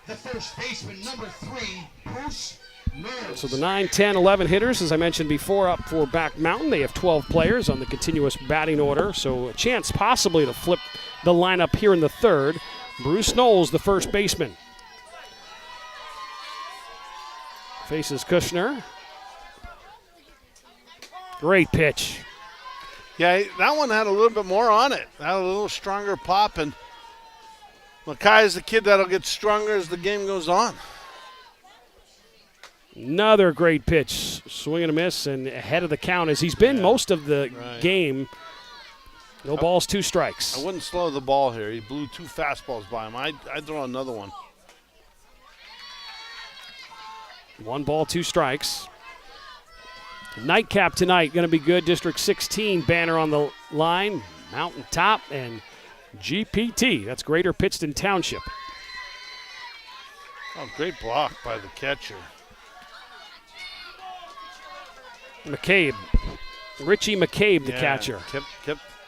the first baseman, number 3, Bruce Knowles. So the 9, 10, 11 hitters, as I mentioned before, up for Back Mountain. They have 12 players on the continuous batting order, so a chance possibly to flip the lineup here in the third. Bruce Knowles, the first baseman. Faces Kushner. Great pitch. Yeah, that one had a little bit more on it. Had a little stronger pop, and Mackay is the kid that'll get stronger as the game goes on. Another great pitch. Swing and a miss and ahead of the count as he's been most of the game. No balls, 2 strikes. I wouldn't slow the ball here. He blew 2 fastballs by him. I'd throw another one. 1 ball, 2 strikes. Nightcap tonight going to be good. District 16 banner on the line. Mountaintop and GPT. That's Greater Pittson Township. Oh, great block by the catcher. McCabe. Richie McCabe, the catcher.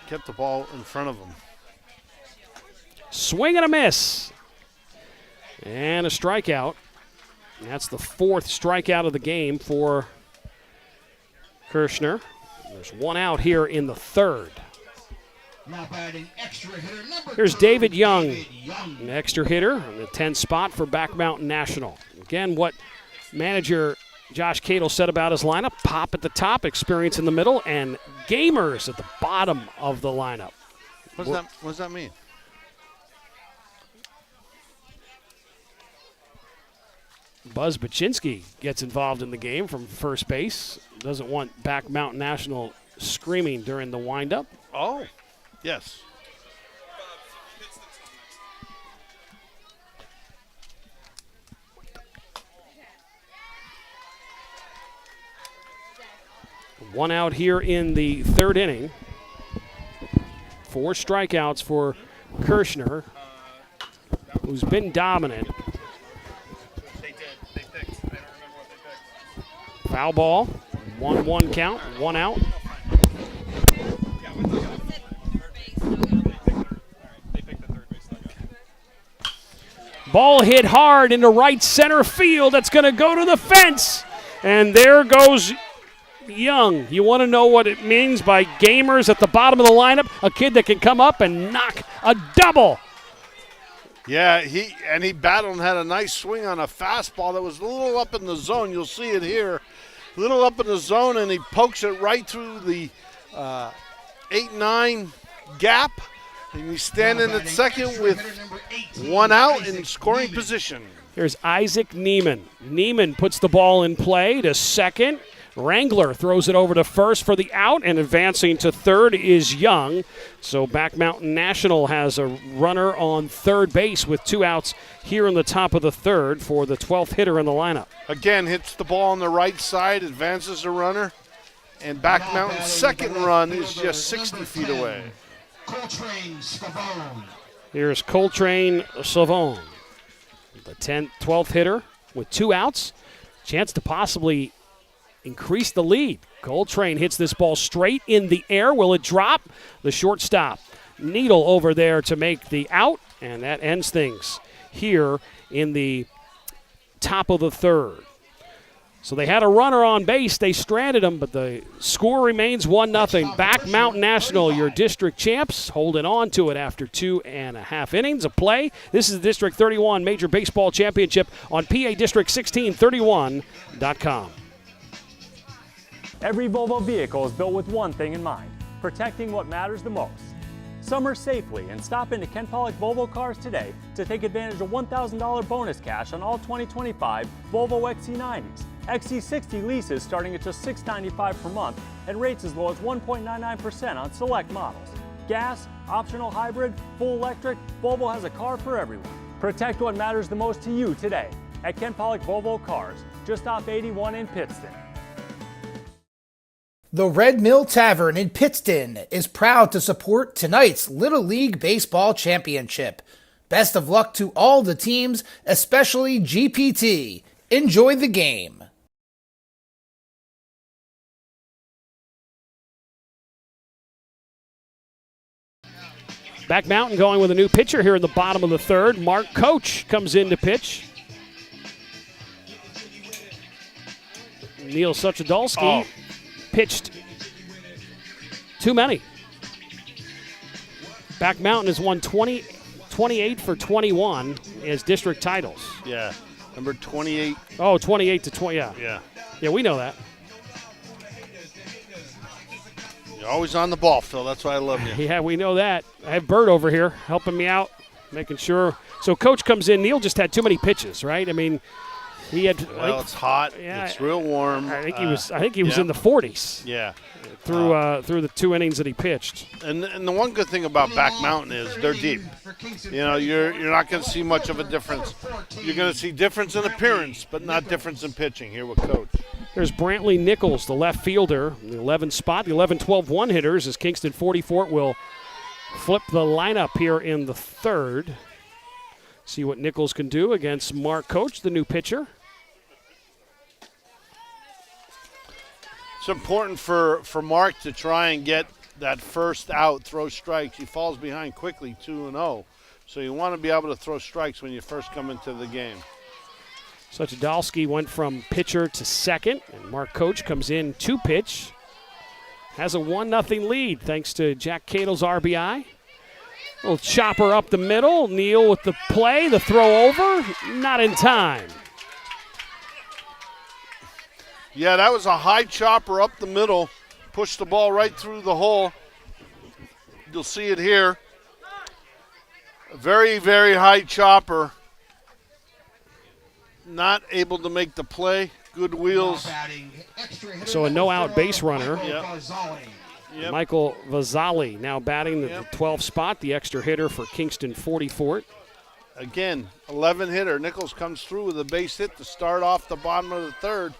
Kept the ball in front of him. Swing and a miss. And a strikeout. That's the 4th strikeout of the game for Kirshner. There's 1 out here in the 3rd. Now batting extra hitter number Here's 2, David Young, David Young. an extra hitter in the 10th spot for Back Mountain National. Again, what manager Josh Cadle said about his lineup: pop at the top, experience in the middle, and gamers at the bottom of the lineup. What does that mean? Buzz Baczynski gets involved in the game from first base. Doesn't want Back Mountain National screaming during the windup. Oh, yes. One out here in the 3rd inning. 4 strikeouts for Kirshner, who's been dominant. Foul ball, 1-1 count, 1 out. Ball hit hard into right center field. That's going to go to the fence. And there goes Young. You want to know what it means by gamers at the bottom of the lineup? A kid that can come up and knock a double. Yeah, he battled and had a nice swing on a fastball that was a little up in the zone. You'll see it here. A little up in the zone, and he pokes it right through the 8-9 gap. And he's standing at second with 1 out in scoring position. Here's Isaac Neiman. Neiman puts the ball in play to second. Wrangler throws it over to first for the out, and advancing to third is Young. So Back Mountain National has a runner on third base with 2 outs here in the top of the 3rd for the 12th hitter in the lineup. Again, hits the ball on the right side, advances the runner, and Back Mountain's second run is just 60 feet away. Coltrane Scavone. Here's Coltrane Savon, the 12th hitter with 2 outs. Chance to possibly increase the lead. Coltrane hits this ball straight in the air. Will it drop? The shortstop, Needle, over there to make the out, and that ends things here in the top of the 3rd. So they had a runner on base. They stranded him, but the score remains 1-0. Back Mountain National, your district champs, holding on to it after 2.5 innings of play. This is the District 31 Major Baseball Championship on PADistrict1631.com. Every Volvo vehicle is built with one thing in mind: protecting what matters the most. Summer safely and stop into Ken Pollock Volvo Cars today to take advantage of $1,000 bonus cash on all 2025 Volvo XC90s. XC60 leases starting at just $695 per month and rates as low as 1.99% on select models. Gas, optional hybrid, full electric, Volvo has a car for everyone. Protect what matters the most to you today at Ken Pollock Volvo Cars, just off 81 in Pittston. The Red Mill Tavern in Pittston is proud to support tonight's Little League Baseball Championship. Best of luck to all the teams, especially GPT. Enjoy the game. Back Mountain going with a new pitcher here in the bottom of the 3rd. Mark Coach comes in to pitch. Neil Suchadolski pitched too many. Back Mountain has won 28 for 21 as district titles. Yeah, number 28. Oh, 28 to 20, yeah. Yeah. Yeah, we know that. Always on the ball, Phil. That's why I love you. Yeah, we know that. I have Bert over here helping me out, making sure. So Coach comes in. Neil just had too many pitches, right? I mean, he had. Well, it's hot. Yeah, it's real warm. I think he was. I think he was in the 40s. Yeah. Through the 2 innings that he pitched. And the one good thing about Back Mountain is they're deep. You know, you're not going to see much of a difference. You're going to see difference in appearance, but not difference in pitching here with Coach. There's Brantley Nichols, the left fielder, the 11 spot. The 11-12 one-hitters as Kingston 44 will flip the lineup here in the third. See what Nichols can do against Mark Coach, the new pitcher. It's important for Mark to try and get that first out, throw strikes. He falls behind quickly, 2-0. So you want to be able to throw strikes when you first come into the game. Suchodolski went from pitcher to second, and Mark Coach comes in to pitch. Has a 1-0 lead thanks to Jack Cadle's RBI. Little chopper up the middle. Neal with the play, the throw over, not in time. Yeah, that was a high chopper up the middle. Pushed the ball right through the hole. You'll see it here. A very, very high chopper. Not able to make the play. Good wheels. So a no-out base runner. Yep. Michael Vazzali now batting the 12 spot, the extra hitter for Kingston 44. Again, 11 hitter. Nichols comes through with a base hit to start off the bottom of the third.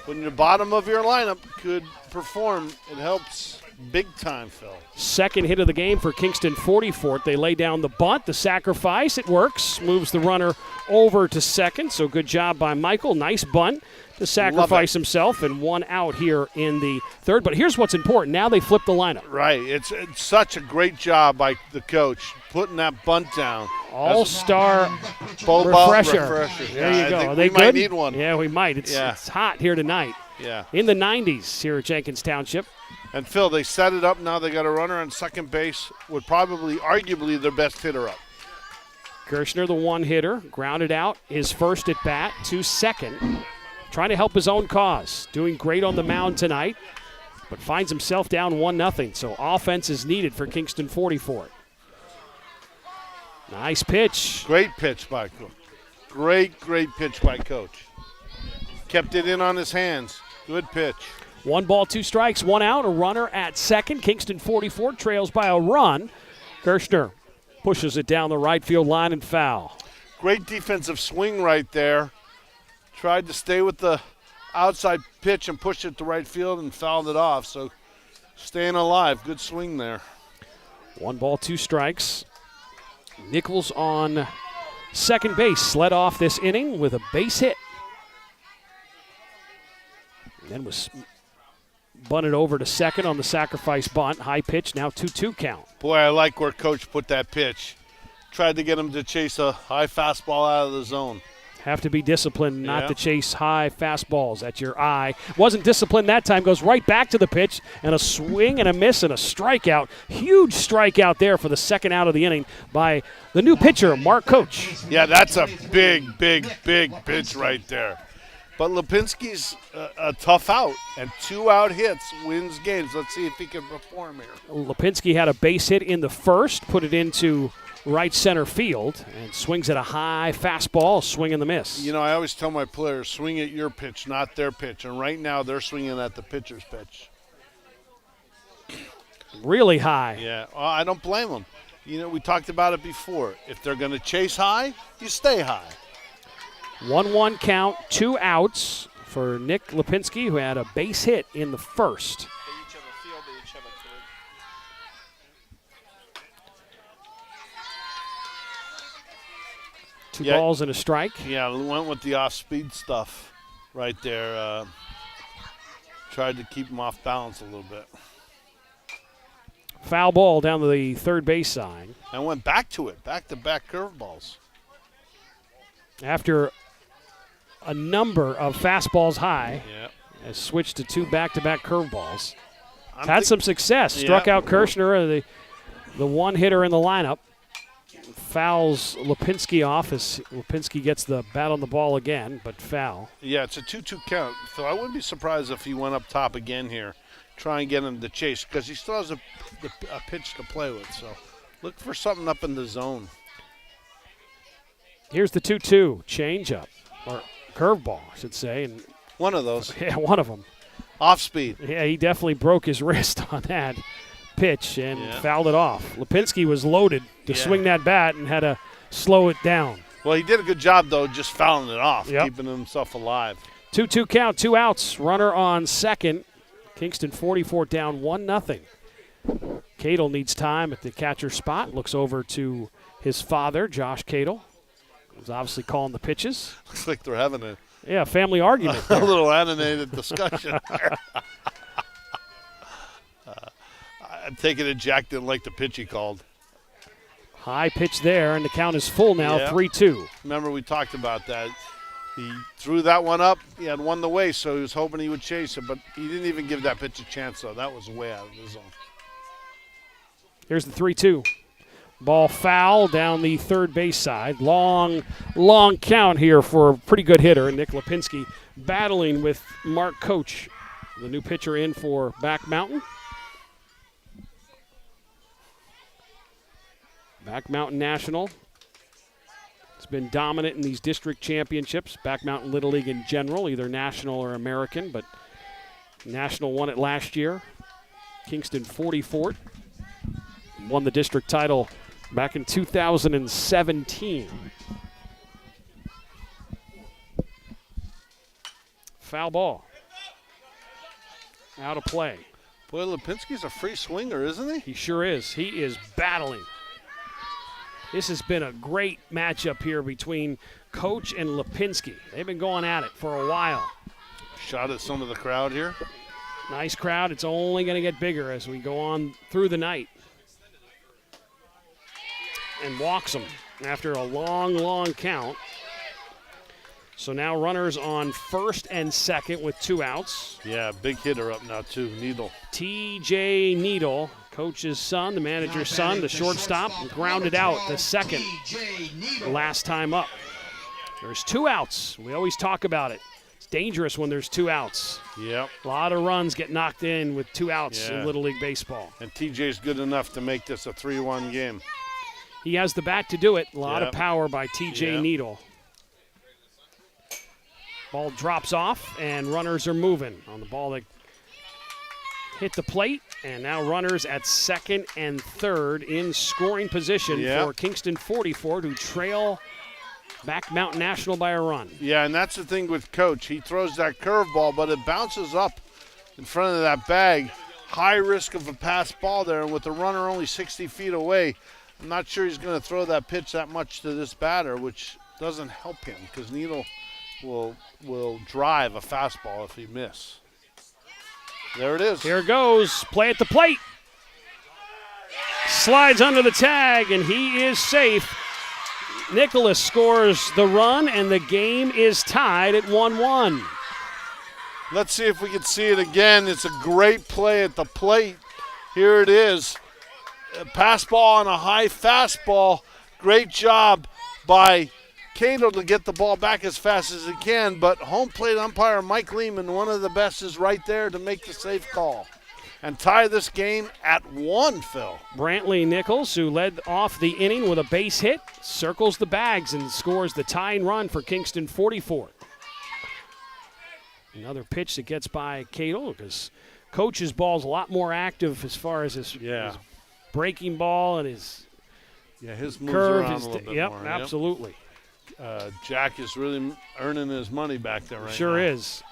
When the bottom of your lineup could perform, it helps big time, Phil. Second hit of the game for Kingston 44. They lay down the bunt, the sacrifice. It works. Moves the runner over to second. So good job by Michael. Nice bunt to sacrifice himself, and 1 out here in the third. But here's what's important. Now they flip the lineup. Right. It's such a great job by the coach putting that bunt down. All-star Boba refresher. There you go. Are they we good? might need one. Yeah, we might. It's hot here tonight. Yeah. In the 90s here at Jenkins Township. And Phil, they set it up. Now they got a runner on second base with arguably their best hitter up. Kirshner, the one hitter, grounded out his first at bat to second. Trying to help his own cause. Doing great on the mound tonight, but finds himself down 1-0. So offense is needed for Kingston 44. Nice pitch. Great pitch by Coach. Great pitch by Coach. Kept it in on his hands. Good pitch. 1 ball, 2 strikes, 1 out. A runner at second. Kingston 44 trails by a run. Kirshner pushes it down the right field line and foul. Great defensive swing right there. Tried to stay with the outside pitch and push it to right field and fouled it off. So staying alive. Good swing there. 1 ball, 2 strikes. Nichols on second base led off this inning with a base hit. And then was bunted over to second on the sacrifice bunt. High pitch, now 2-2 count. Boy, I like where Coach put that pitch. Tried to get him to chase a high fastball out of the zone. Have to be disciplined not to chase high fastballs at your eye. Wasn't disciplined that time. Goes right back to the pitch, and a swing and a miss and a strikeout. Huge strikeout there for the second out of the inning by the new pitcher, Mark Coach. Yeah, that's a big pitch right there. But Lipinski's a tough out, and 2 out hits wins games. Let's see if he can perform here. Lipinski had a base hit in the first, put it into right center field, and swings at a high fastball, swing and the miss. You know, I always tell my players, swing at your pitch, not their pitch. And right now they're swinging at the pitcher's pitch. Really high. Yeah, well, I don't blame them. You know, we talked about it before. If they're going to chase high, you stay high. 1-1 count, 2 outs for Nick Lipinski, who had a base hit in the first. Two balls and a strike. Yeah, went with the off-speed stuff right there. Tried to keep him off balance a little bit. Foul ball down to the third base side. And went back to it, back-to-back curveballs. After a number of fastballs high, has switched to 2 back-to-back curveballs. Had some success. Struck out Kirshner, the one hitter in the lineup. Fouls Lipinski off as Lipinski gets the bat on the ball again, but foul. Yeah, it's a 2-2 count. So I wouldn't be surprised if he went up top again here. try and get him to chase because he still has a pitch to play with. So look for something up in the zone. Here's the 2-2 changeup, or curveball, I should say. And one of those. Yeah, one of them. Off speed. Yeah, he definitely broke his wrist on that pitch and fouled it off. Lipinski was loaded to swing that bat and had to slow it down. Well, he did a good job, though, just fouling it off, keeping himself alive. 2-2 count, 2 outs. Runner on second. Kingston 44 down 1-0. Cadle needs time at the catcher spot. Looks over to his father, Josh Cadle, who's obviously calling the pitches. Looks like they're having a family argument. a little animated discussion there. I'm taking it Jack didn't like the pitch he called. High pitch there, and the count is full now, 3-2. Remember, we talked about that. He threw that one up. He had one the way, so he was hoping he would chase it, but he didn't even give that pitch a chance, though. That was way out of his zone. Here's the 3-2. Ball foul down the third base side. Long count here for a pretty good hitter. Nick Lipinski battling with Mark Coach, the new pitcher in for Back Mountain. Back Mountain National has been dominant in these district championships. Back Mountain Little League in general, either national or American, but National won it last year. Kingston 44 won the district title back in 2017. Foul ball. Out of play. Boy, Lipinski's a free swinger, isn't he? He sure is. He is battling. This has been a great matchup here between Coach and Lipinski. They've been going at it for a while. Shot at some of the crowd here. Nice crowd. It's only going to get bigger as we go on through the night. And walks them after a long count. So now runners on first and second with 2 outs. Yeah, big hitter up now too, Needle. TJ Needle, coach's son, the manager's son, the shortstop, grounded out the second last time up. There's 2 outs. We always talk about it. It's dangerous when there's 2 outs. Yep. A lot of runs get knocked in with 2 outs in Little League Baseball. And TJ's good enough to make this a 3-1 game. He has the bat to do it. A lot of power by TJ Needle. Ball drops off, and runners are moving on the ball that hit the plate. And now runners at second and third in scoring position for Kingston 44 to trail Back Mountain National by a run. Yeah, and that's the thing with Coach. He throws that curveball, but it bounces up in front of that bag. High risk of a pass ball there, and with the runner only 60 feet away, I'm not sure he's going to throw that pitch that much to this batter, which doesn't help him because Needle will drive a fastball if he miss. There it is. Here it goes. Play at the plate. Slides under the tag, and he is safe. Nicholas scores the run, and the game is tied at 1-1. Let's see if we can see it again. It's a great play at the plate. Here it is. A pass ball on a high fastball. Great job by Cadle to get the ball back as fast as he can, but home plate umpire Mike Lehman, one of the best, is right there to make the safe call and tie this game at 1, Phil. Brantley Nichols, who led off the inning with a base hit, circles the bags and scores the tying run for Kingston 44. Another pitch that gets by Cadle because Coach's ball is a lot more active as far as his breaking ball and his his moves curve. around a little bit more. Yep, absolutely. Jack is really earning his money back there right now. Sure is.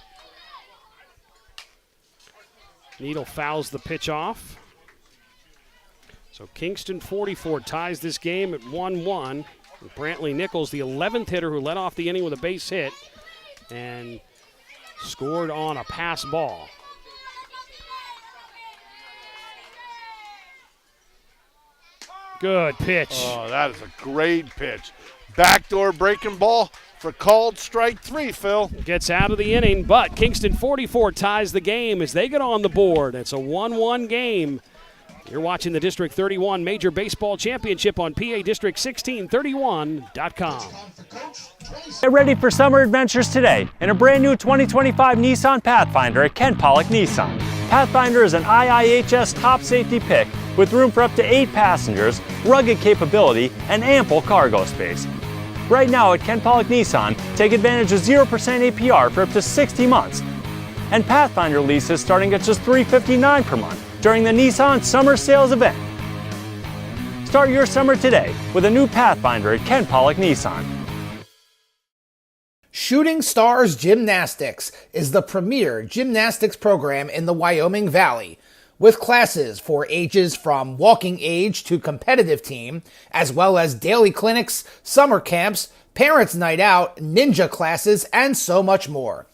Needle fouls the pitch off. So Kingston 44 ties this game at 1-1. Brantley Nichols, the 11th hitter who led off the inning with a base hit and scored on a pass ball. Good pitch. Oh, that is a great pitch. Backdoor breaking ball for called strike 3, Phil. Gets out of the inning, but Kingston 44 ties the game as they get on the board. It's a 1-1 game. You're watching the District 31 Major Baseball Championship on PADistrict1631.com. Get ready for summer adventures today in a brand new 2025 Nissan Pathfinder at Ken Pollock Nissan. Pathfinder is an IIHS top safety pick with room for up to 8 passengers, rugged capability, and ample cargo space. Right now at Ken Pollock Nissan, take advantage of 0% APR for up to 60 months. And Pathfinder leases starting at just $359 per month during the Nissan Summer Sales event. Start your summer today with a new Pathfinder at Ken Pollock Nissan. Shooting Stars Gymnastics is the premier gymnastics program in the Wyoming Valley, with classes for ages from walking age to competitive team, as well as daily clinics, summer camps, parents' night out, ninja classes, and so much more.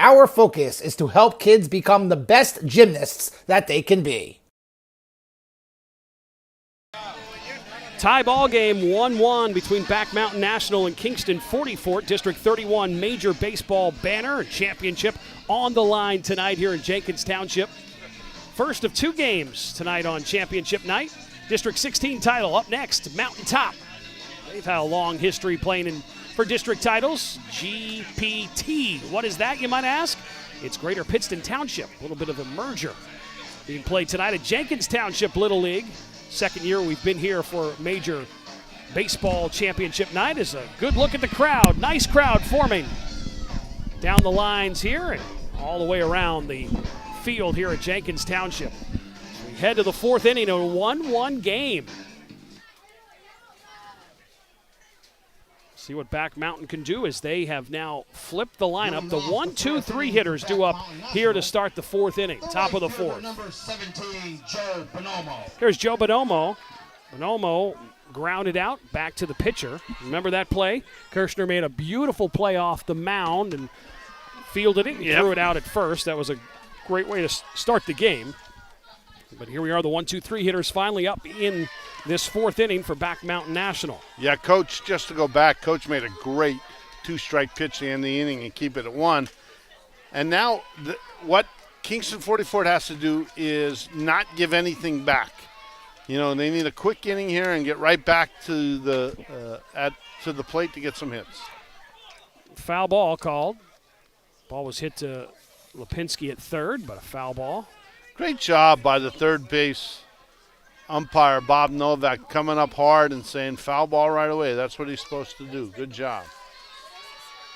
Our focus is to help kids become the best gymnasts that they can be. Tie ball game 1-1 between Back Mountain National and Kingston 44. District 31 major baseball banner and championship on the line tonight here in Jenkins Township. First of 2 games tonight on championship night. District 16 title up next, Mountain Top. They've had a long history playing for district titles. GPT. What is that, you might ask? It's Greater Pittson Township. A little bit of a merger being played tonight at Jenkins Township Little League. Second year we've been here for major baseball championship night. Is a good look at the crowd. Nice crowd forming down the lines here and all the way around the field here at Jenkins Township. We head to the 4th inning, a 1-1 game. See what Back Mountain can do as they have now flipped the lineup. The 1-2-3 hitters due up here to start the 4th inning, top of the 4th. Number 17, Joe Bonomo. Here's Joe Bonomo. Bonomo grounded out back to the pitcher. Remember that play? Kirshner made a beautiful play off the mound and fielded it and threw it out at first. That was a great way to start the game. But here we are, the 1-2-3 hitters finally up in this 4th inning for Back Mountain National. Yeah, Coach, just to go back, Coach made a great 2-strike pitch to end the inning and keep it at 1. And now what Kingston 44 has to do is not give anything back. You know, they need a quick inning here and get right back to the plate to get some hits. Foul ball called. Ball was hit to Lipinski at third, but a foul ball. Great job by the third base umpire, Bob Novak, coming up hard and saying foul ball right away. That's what he's supposed to do. Good job.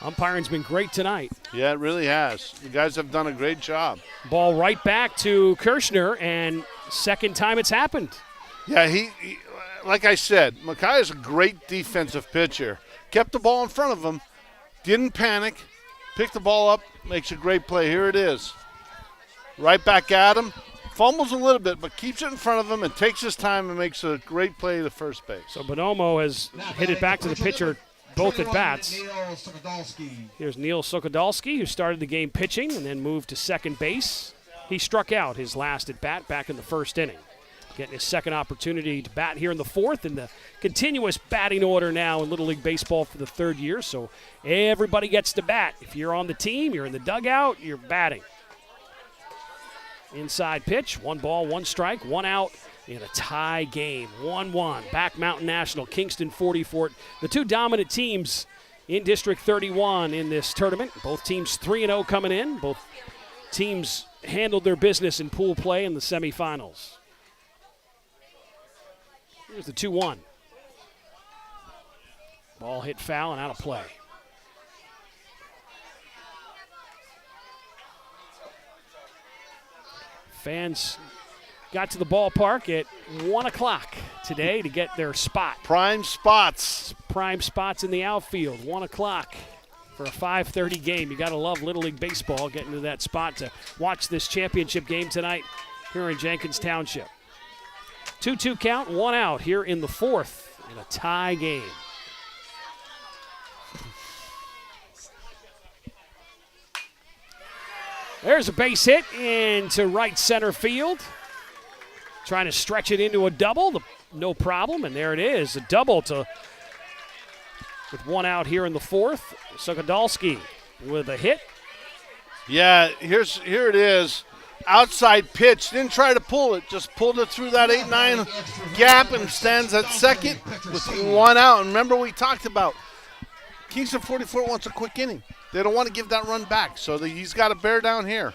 Umpiring's been great tonight. Yeah, it really has. The guys have done a great job. Ball right back to Kirshner, and second time it's happened. Yeah, he like I said, Mackay is a great defensive pitcher. Kept the ball in front of him, didn't panic, picked the ball up, makes a great play. Here it is. Right back at him. Fumbles a little bit, but keeps it in front of him and takes his time and makes a great play to first base. So Bonomo has hit it back to the pitcher both at bats. Here's Neil Sokodolski, who started the game pitching and then moved to second base. He struck out his last at bat back in the 1st inning. Getting his second opportunity to bat here in the 4th, and the continuous batting order now in Little League Baseball for the 3rd year. So everybody gets to bat. If you're on the team, you're in the dugout, you're batting. Inside pitch, 1 ball, 1 strike, 1 out in a tie game. 1-1. Back Mountain National, Kingston 44. The 2 dominant teams in District 31 in this tournament. Both teams 3-0 coming in. Both teams handled their business in pool play in the semifinals. Here's the 2-1. Ball hit foul and out of play. Fans got to the ballpark at 1 o'clock today to get their spot. Prime spots. Prime spots in the outfield, 1 o'clock for a 5:30 game. You got to love Little League Baseball getting to that spot to watch this championship game tonight here in Jenkins Township. 2-2 count, 1 out here in the 4th in a tie game. There's a base hit into right center field. Trying to stretch it into a double. No problem, and there it is. A double with 1 out here in the 4th. Sokodolski with a hit. Yeah, here it is. Outside pitch. Didn't try to pull it. Just pulled it through that 8-9 gap and stands at second with 1 out. And remember we talked about Kingston 44 wants a quick inning. They don't want to give that run back, so he's got to bear down here.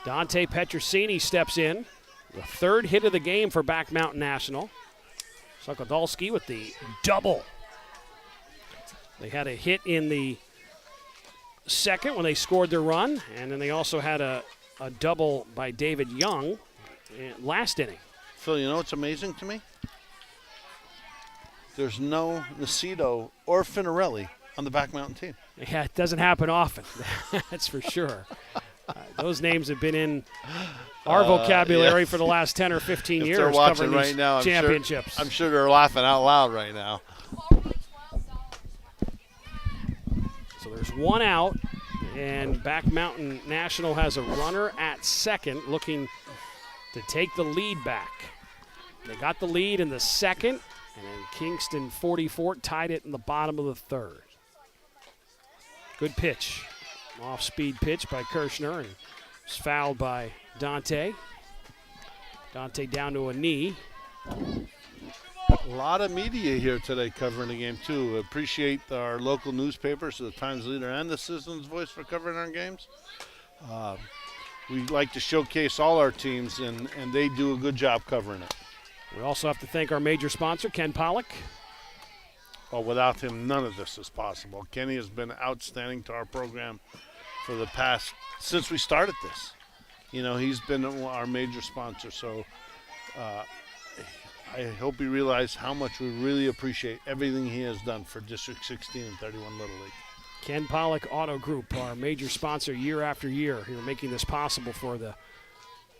Dante Petrosini steps in. The third hit of the game for Back Mountain National. Sokodolski with the double. They had a hit in the second when they scored their run, and then they also had a double by David Young last inning. Phil, you know what's amazing to me? There's no Nacito or Finarelli on the Back Mountain team. Yeah, it doesn't happen often. That's for sure. Those names have been in our vocabulary for the last 10 or 15 years. They're watching covering right these now. championships. I'm sure they're laughing out loud right now. So there's one out, and Back Mountain National has a runner at second looking to take the lead back. They got the lead in the second, and then Kingston 44 tied it in the bottom of the third. Good pitch. Off-speed pitch by Kirshner, and was fouled by Dante. Dante down to a knee. A lot of media here today covering the game, too. Appreciate our local newspapers, the Times Leader and the Citizens Voice, for covering our games. We like to showcase all our teams, and they do a good job covering it. We also have to thank our major sponsor, Ken Pollock. Well, without him, none of this is possible. Kenny has been outstanding to our program for the past, since we started this. You know, he's been our major sponsor, so I hope you realize how much we really appreciate everything he has done for District 16 and 31 Little League. Ken Pollock Auto Group, our major sponsor year after year, here making this possible for the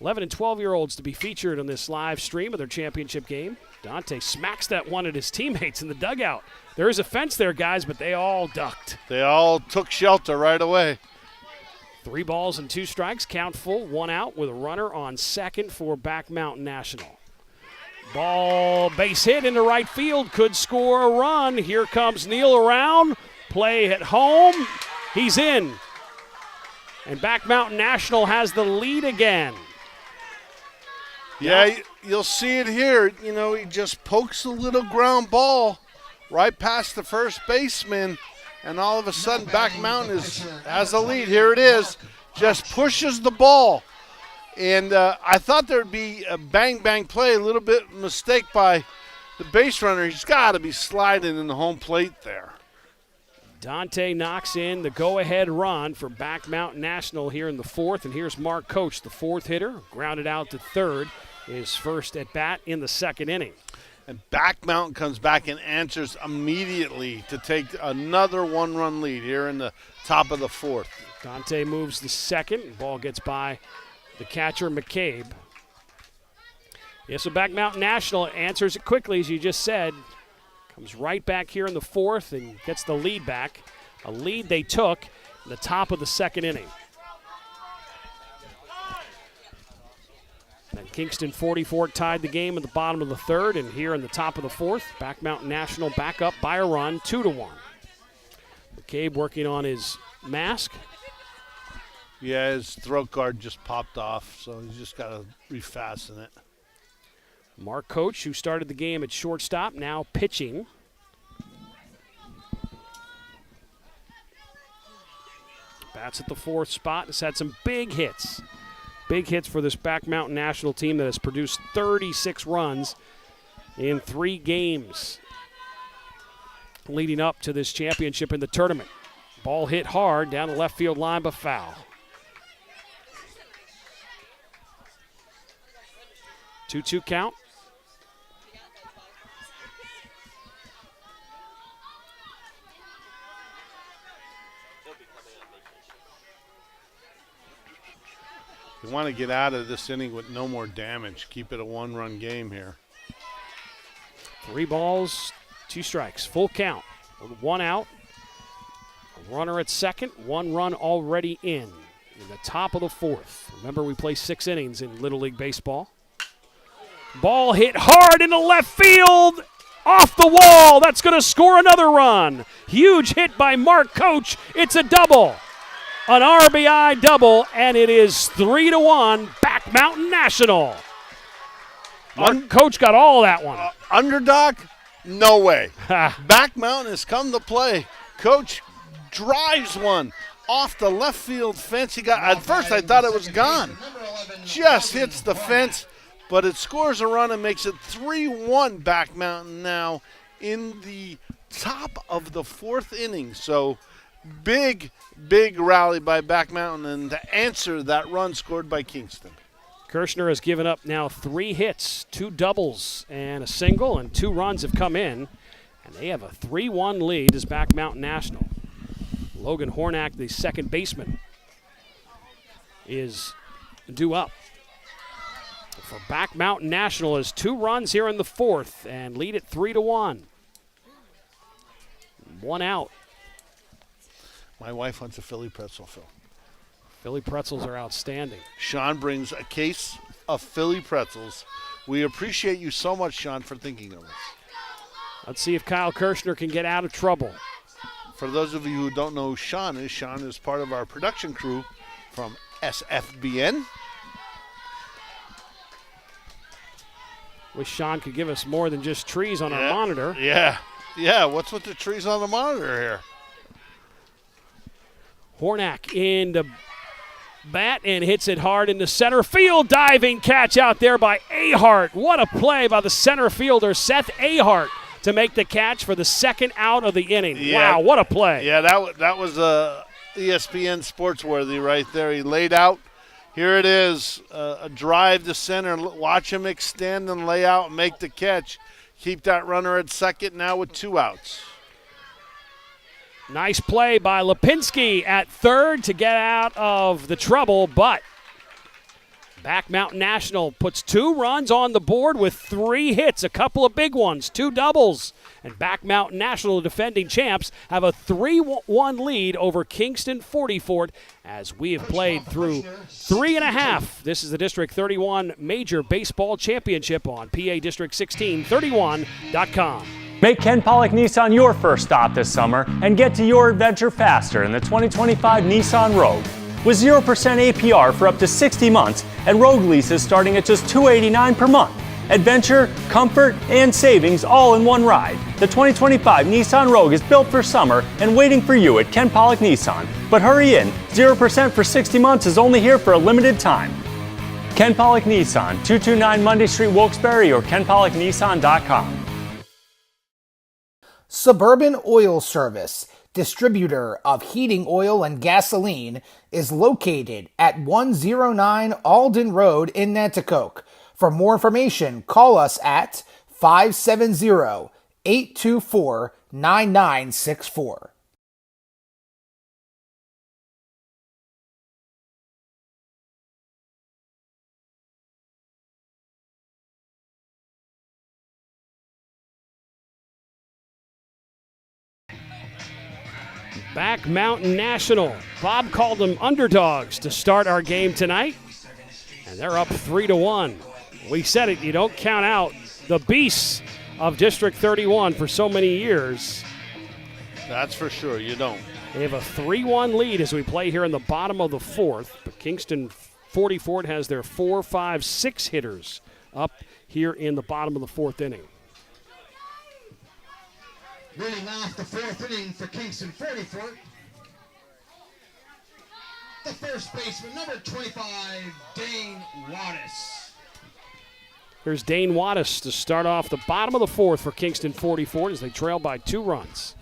11 and 12-year-olds to be featured on this live stream of their championship game. Dante smacks that one at his teammates in the dugout. There is a fence there, guys, but they all ducked. They all took shelter right away. 3 balls and 2 strikes, count full, 1 out with a runner on second for Back Mountain National. Ball base hit into right field, could score a run. Here comes Neal around, play at home, he's in. And Back Mountain National has the lead again. Yeah, you'll see it here. You know, he just pokes a little ground ball right past the first baseman, and all of a sudden Back Mountain has the lead. Here it is. Just pushes the ball. And I thought there would be a bang-bang play, a little bit mistake by the base runner. He's got to be sliding in the home plate there. Dante knocks in the go-ahead run for Back Mountain National here in the fourth, and here's Mark Coach, the fourth hitter, grounded out to third, his first at bat in the second inning. And Back Mountain comes back and answers immediately to take another one-run lead here in the top of the fourth. Dante moves the second, ball gets by the catcher McCabe. Yeah, so Back Mountain National answers it quickly, as you just said. Comes right back here in the fourth and gets the lead back. A lead they took in the top of the second inning. And Kingston 44 tied the game at the bottom of the third, and here in the top of the fourth, Back Mountain National back up by a run, 2-1. McCabe working on his mask. Yeah, his throat guard just popped off, so he's just got to refasten it. Mark Coach, who started the game at shortstop, now pitching. Bats at the fourth spot. Has had some big hits. Big hits for this Back Mountain National team that has produced 36 runs in 3 games leading up to this championship in the tournament. Ball hit hard down the left field line, but foul. 2-2 count. You want to get out of this inning with no more damage. Keep it a one-run game here. 3 balls, 2 strikes. Full count. 1 out. A runner at second. 1 run already in the top of the fourth. Remember, we play 6 innings in Little League Baseball. Ball hit hard into left field. Off the wall. That's going to score another run. Huge hit by Mark Coach. It's a double. An RBI double, and it is 3-1, Back Mountain National. Mark Coach got all that one. Underdog? No way. Back Mountain has come to play. Coach drives one off the left field fence. He got. At first, I thought it was gone. Just hits the fence, but it scores a run and makes it 3-1 Back Mountain now in the top of the 4th inning. So big rally by Back Mountain and to answer that run scored by Kingston. Kirshner has given up now 3 hits, 2 doubles and a single, and 2 runs have come in. And they have a 3-1 lead as Back Mountain National. Logan Hornack, the second baseman, is due up. For Back Mountain National is 2 runs here in the 4th and lead it 3-1. 1 out. My wife wants a Philly pretzel, Phil. Philly pretzels are outstanding. Sean brings a case of Philly pretzels. We appreciate you so much, Sean, for thinking of us. Let's see if Kyle Kirshner can get out of trouble. For those of you who don't know who Sean is part of our production crew from SFBN. Wish Sean could give us more than just trees on our monitor. Yeah, what's with the trees on the monitor here? Hornack in the bat and hits it hard into center field. Diving catch out there by Ahart. What a play by the center fielder, Seth Ahart, to make the catch for the 2nd out of the inning. Yeah. Wow, what a play. Yeah, that was ESPN Sportsworthy right there. He laid out. Here it is, a drive to center. Watch him extend and lay out and make the catch. Keep that runner at second now with 2 outs. Nice play by Lipinski at third to get out of the trouble, but Back Mountain National puts 2 runs on the board with 3 hits, a couple of big ones, 2 doubles. And Back Mountain National, defending champs, have a 3-1 lead over Kingston 40 Fort as we have played through 3.5. This is the District 31 Major Baseball Championship on PA District 1631.com. Make Ken Pollock Nissan your first stop this summer and get to your adventure faster in the 2025 Nissan Rogue. With 0% APR for up to 60 months and Rogue leases starting at just $289 per month. Adventure, comfort, and savings all in one ride. The 2025 Nissan Rogue is built for summer and waiting for you at Ken Pollock Nissan. But hurry in, 0% for 60 months is only here for a limited time. Ken Pollock Nissan, 229 Monday Street, Wilkes-Barre, or kenpollocknissan.com. Suburban Oil Service, distributor of heating oil and gasoline, is located at 109 Alden Road in Nanticoke. For more information, call us at 570-824-9964. Back Mountain National. Bob called them underdogs to start our game tonight, and they're up 3-1. We said it, you don't count out the beasts of District 31 for so many years. That's for sure, you don't. They have a 3-1 lead as we play here in the bottom of the 4th, but Kingston 40 Fort has their 4, 5, 6 hitters up here in the bottom of the 4th inning. Leading off the 4th inning for Kingston 40 Fort, the first baseman, number 25, Dane Wattis. Here's Dane Wattis to start off the bottom of the 4th for Kingston 40 Fort as they trail by 2 runs.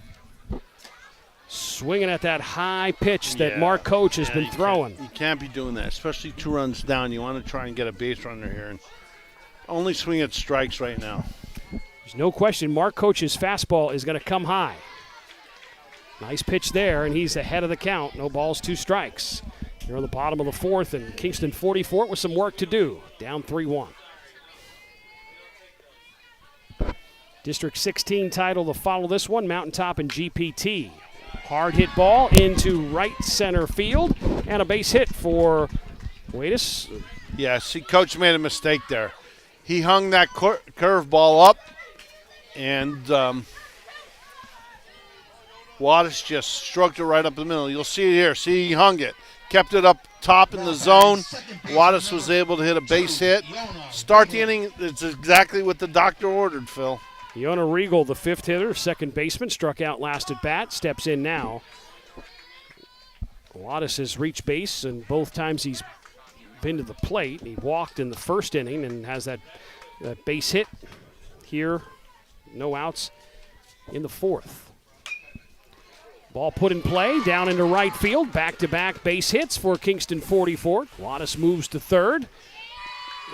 Swinging at that high pitch that Mark Coach has been throwing. You can't be doing that, especially 2 runs down. You want to try and get a base runner here. And only swing at strikes right now. There's no question Mark Coach's fastball is going to come high. Nice pitch there, and he's ahead of the count. No balls, 2 strikes. Here on the bottom of the 4th, and Kingston 40 Fort with some work to do. Down 3-1. District 16 title to follow this one, Mountaintop and GPT. Hard hit ball into right center field, and a base hit for Waiters. Yeah, see, Coach made a mistake there. He hung that curveball up, and Wattis just stroked it right up the middle. You'll see it here. See, he hung it. Kept it up top in the zone. Wattis was able to hit a base hit. Start the inning. It's exactly what the doctor ordered, Phil. Yona Regal, the 5th hitter, second baseman, struck out last at bat, steps in now. Wattis has reached base, and both times he's been to the plate. He walked in the first inning and has that base hit here. No outs in the fourth. Ball put in play, down into right field. Back-to-back base hits for Kingston 44. Wattis moves to third.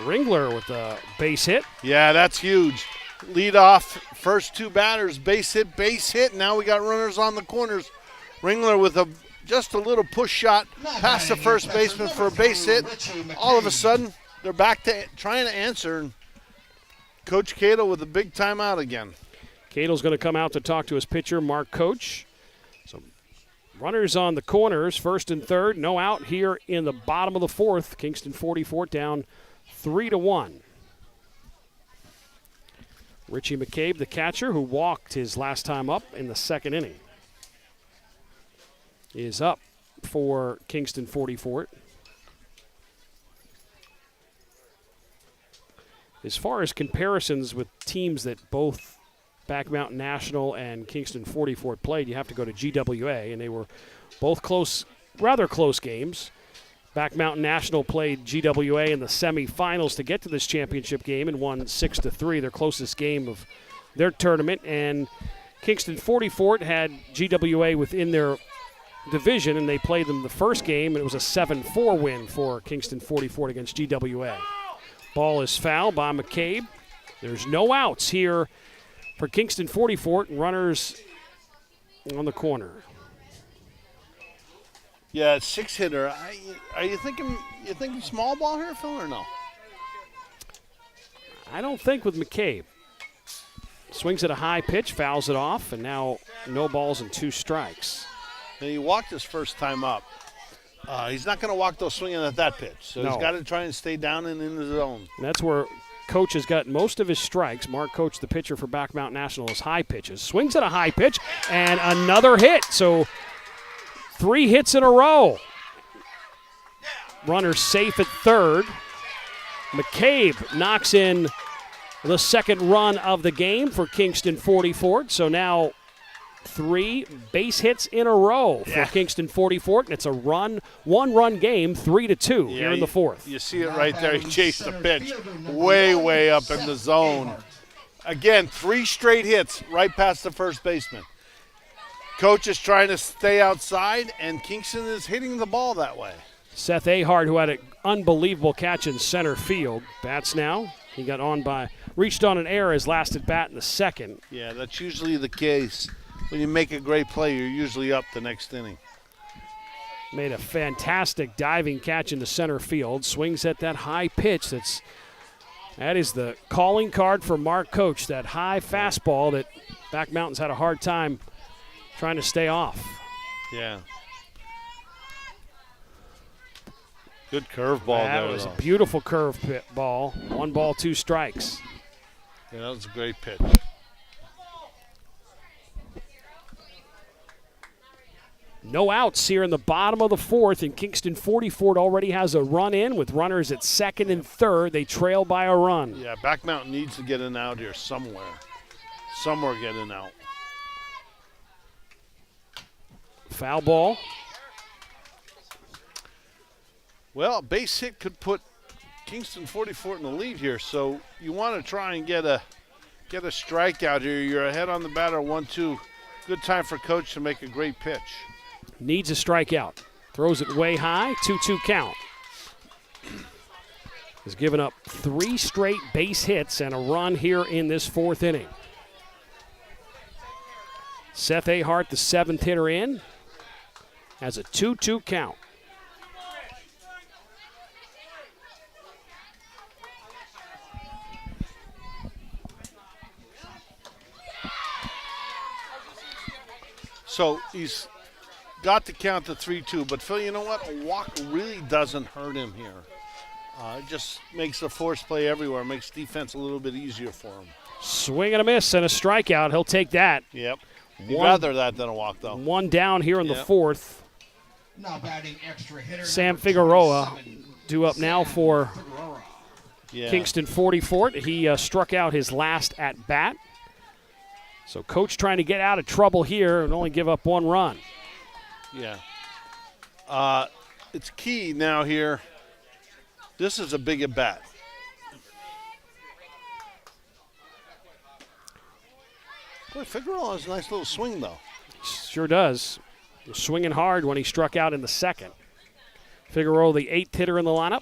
Ringler with a base hit. Yeah, that's huge. Lead off, first two batters, base hit. Now we got runners on the corners. Ringler with just a little push shot past the first baseman for a base hit. All of a sudden, they're back to trying to answer. And Coach Cato with a big timeout again. Cato's going to come out to talk to his pitcher, Mark Coach. So runners on the corners, first and third. No out here in the bottom of the fourth. Kingston 44 down 3-1. Richie McCabe, the catcher, who walked his last time up in the second inning, is up for Kingston 44. As far as comparisons with teams that both Back Mountain National and Kingston 44 played, you have to go to GWA, and they were both close, rather close games. Back Mountain National played GWA in the semifinals to get to this championship game and won 6-3, their closest game of their tournament. And Kingston 44 had GWA within their division, and they played them the first game, and it was a 7-4 win for Kingston 44 against GWA. Ball is fouled by McCabe. There's no outs here for Kingston 44, runners on the corner. Yeah, six-hitter. Are you thinking small ball here, Phil, or no? I don't think with McCabe. Swings at a high pitch, fouls it off, and now no balls and 2 strikes. And he walked his first time up. He's not going to walk those swinging at that pitch, so he's got to try and stay down and in the zone. And that's where Coach has got most of his strikes. Mark Coach, the pitcher for Back Mountain National, is high pitches. Swings at a high pitch, and another hit. So 3 hits in a row. Runner safe at third. McCabe knocks in the second run of the game for Kingston 44. So now 3 base hits in a row for Kingston 44. And it's a one-run game, 3-2 here in the fourth. You see it right there. He chased the pitch way up in the zone. Again, 3 straight hits right past the first baseman. Coach is trying to stay outside, and Kingston is hitting the ball that way. Seth Ahart, who had an unbelievable catch in center field, bats now. He got reached on an error his last at bat in the second. Yeah, that's usually the case. When you make a great play, you're usually up the next inning. Made a fantastic diving catch into center field. Swings at that high pitch. That is the calling card for Mark Coach, that high fastball that Back Mountain's had a hard time trying to stay off. Yeah. Good curveball there. That was a beautiful curve ball. 1 ball, 2 strikes. Yeah, that was a great pitch. No outs here in the bottom of the fourth, and Kingston 44 already has a run in with runners at second and third. They trail by a run. Yeah, Back Mountain needs to get an out here somewhere. Somewhere get an out. Foul ball. Well, a base hit could put Kingston 44 in the lead here, so you want to try and get a strikeout here. You're ahead on the batter, 1-2. Good time for Coach to make a great pitch. Needs a strikeout. Throws it way high, 2-2 count. Has given up 3 straight base hits and a run here in this fourth inning. Seth Ahart, the 7th hitter in, has a 2-2 count. So he's got to count the 3-2, but Phil, you know what? A walk really doesn't hurt him here. It just makes a force play everywhere, makes defense a little bit easier for him. Swing and a miss and a strikeout. He'll take that. Yep. He'd rather that than a walk, though. 1 down here in the fourth. Now batting extra hitter Sam Figueroa due up now for Kingston 44. He struck out his last at bat. So Coach trying to get out of trouble here and only give up 1 run. Yeah. It's key now here. This is a big at bat. Boy, Figueroa has a nice little swing, though. Sure does. Swinging hard when he struck out in the second. Figueroa, the 8th hitter in the lineup.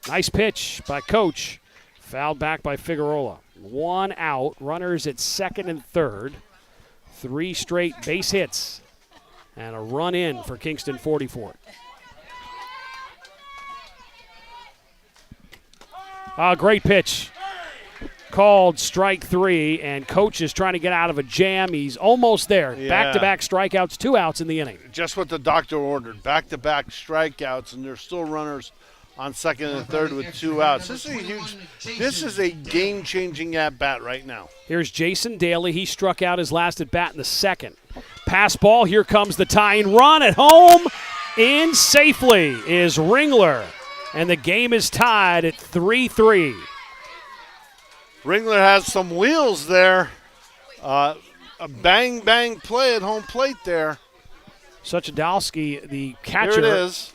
Nice pitch by Coach. Fouled back by Figueroa. 1 out. Runners at second and third. 3 straight base hits. And a run in for Kingston 44. Great pitch. Called strike 3, and Coach is trying to get out of a jam. He's almost there. Yeah. Back-to-back strikeouts, 2 outs in the inning. Just what the doctor ordered. Back-to-back strikeouts, and there's still runners on second and third with 2 outs. This is a game-changing at-bat right now. Here's Jason Daly. He struck out his last at-bat in the second. Pass ball. Here comes the tying run at home. In safely is Ringler, and the game is tied at 3-3. Ringler has some wheels there. A bang play at home plate there. Suchodolski, the catcher. Here it is.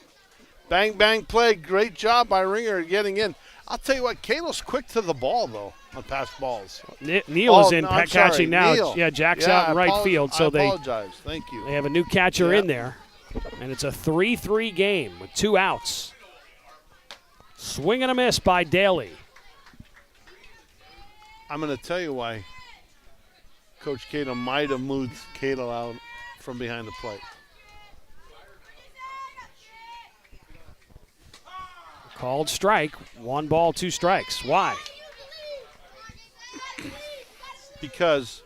Bang play. Great job by Ringler getting in. I'll tell you what, Cato's quick to the ball, though, on pass balls. Neal is in I'm catching sorry, now. Neal. Yeah, Jack's out in right field. So I apologize. Thank you. They have a new catcher in there. And it's a 3-3 game with 2 outs. Swing and a miss by Daly. I'm going to tell you why Coach Cato might have moved Cato out from behind the plate. Called strike. 1 ball, 2 strikes. Why? Because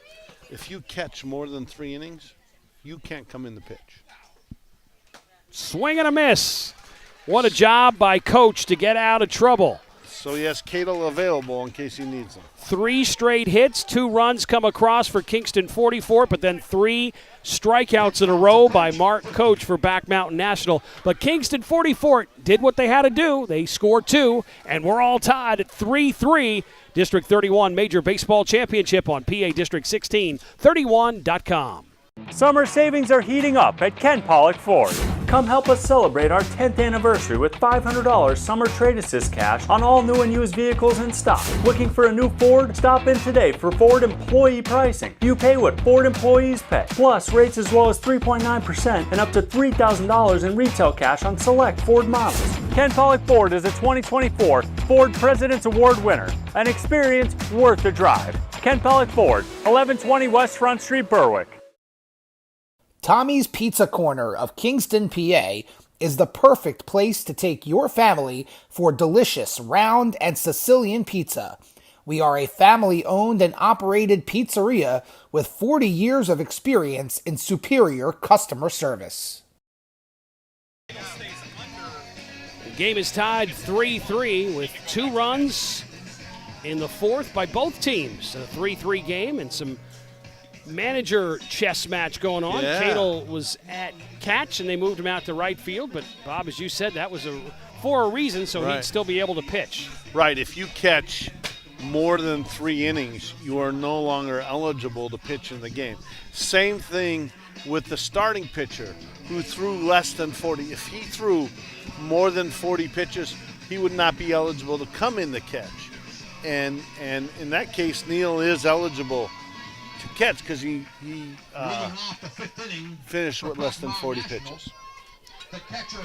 if you catch more than 3 innings, you can't come in the pitch. Swing and a miss. What a job by Coach to get out of trouble. So he has Cato available in case he needs them. 3 straight hits, 2 runs come across for Kingston 44, but then 3 strikeouts in a row by Mark Coach for Back Mountain National. But Kingston 44 did what they had to do. They scored 2, and we're all tied at 3-3. District 31 Major Baseball Championship on PA District 16, 31.com. Summer savings are heating up at Ken Pollock Ford. Come help us celebrate our 10th anniversary with $500 summer trade assist cash on all new and used vehicles in stock. Looking for a new Ford? Stop in today for Ford employee pricing. You pay what Ford employees pay, plus rates as low as 3.9% and up to $3,000 in retail cash on select Ford models. Ken Pollock Ford is a 2024 Ford President's Award winner, an experience worth the drive. Ken Pollock Ford, 1120 West Front Street, Berwick. Tommy's Pizza Corner of Kingston, PA is the perfect place to take your family for delicious round and Sicilian pizza. We are a family-owned and operated pizzeria with 40 years of experience in superior customer service. The game is tied 3-3 with 2 runs in the 4th by both teams. A 3-3 game and some manager chess match going on. Yeah. Cato was at catch, and they moved him out to right field. But, Bob, as you said, that was for a reason, so Right. he'd still be able to pitch. Right. If you catch more than 3 innings, you are no longer eligible to pitch in the game. Same thing with the starting pitcher who threw less than 40. If he threw more than 40 pitches, he would not be eligible to come in the catch. And in that case, Neal is eligible to catch because he finished with less than 40 pitches.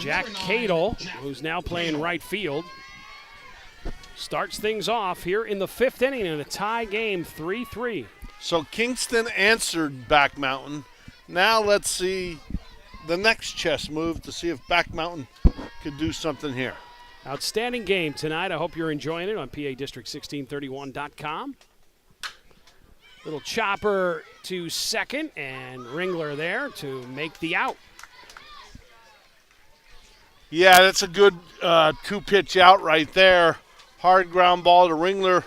Jack Cato, who's now playing right field, starts things off here in the 5th inning in a tie game, 3-3. So Kingston answered Back Mountain. Now let's see the next chess move to see if Back Mountain could do something here. Outstanding game tonight. I hope you're enjoying it on PADistrict1631.com. Little chopper to second, and Ringler there to make the out. Yeah, that's a good 2-pitch out right there. Hard ground ball to Ringler.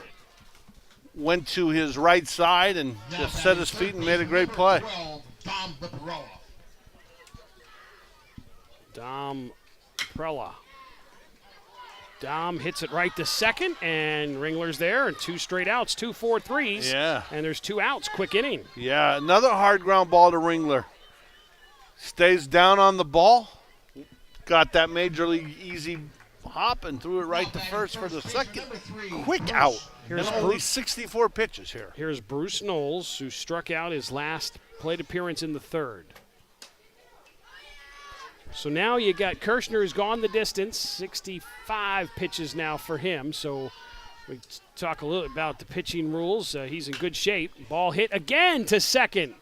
Went to his right side and just set his feet and made a great play. Dom Prella. Dom hits it right to second, and Ringler's there, and 2 straight outs, 2 4-3s. Yeah. And there's 2 outs, quick inning. Yeah, another hard ground ball to Ringler. Stays down on the ball. Got that major league easy hop and threw it right to first for the second. Quick out. Here's And only Bruce. 64 pitches here. Here's Bruce Knowles, who struck out his last plate appearance in the third. So now you got Kirshner, who's gone the distance. 65 pitches now for him. So we talk a little about the pitching rules. He's in good shape. Ball hit again to second.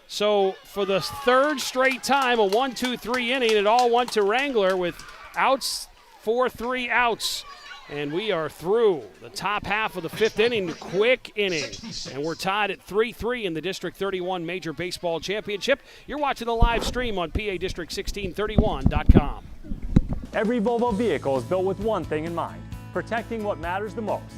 So for the third straight time, a 1-2-3 inning, it all went to Wrangler with outs, 4-3 outs. And we are through the top half of the fifth inning, quick inning. And we're tied at 3-3 in the District 31 Major Baseball Championship. You're watching the live stream on PADistrict1631.com. Every Volvo vehicle is built with one thing in mind, protecting what matters the most.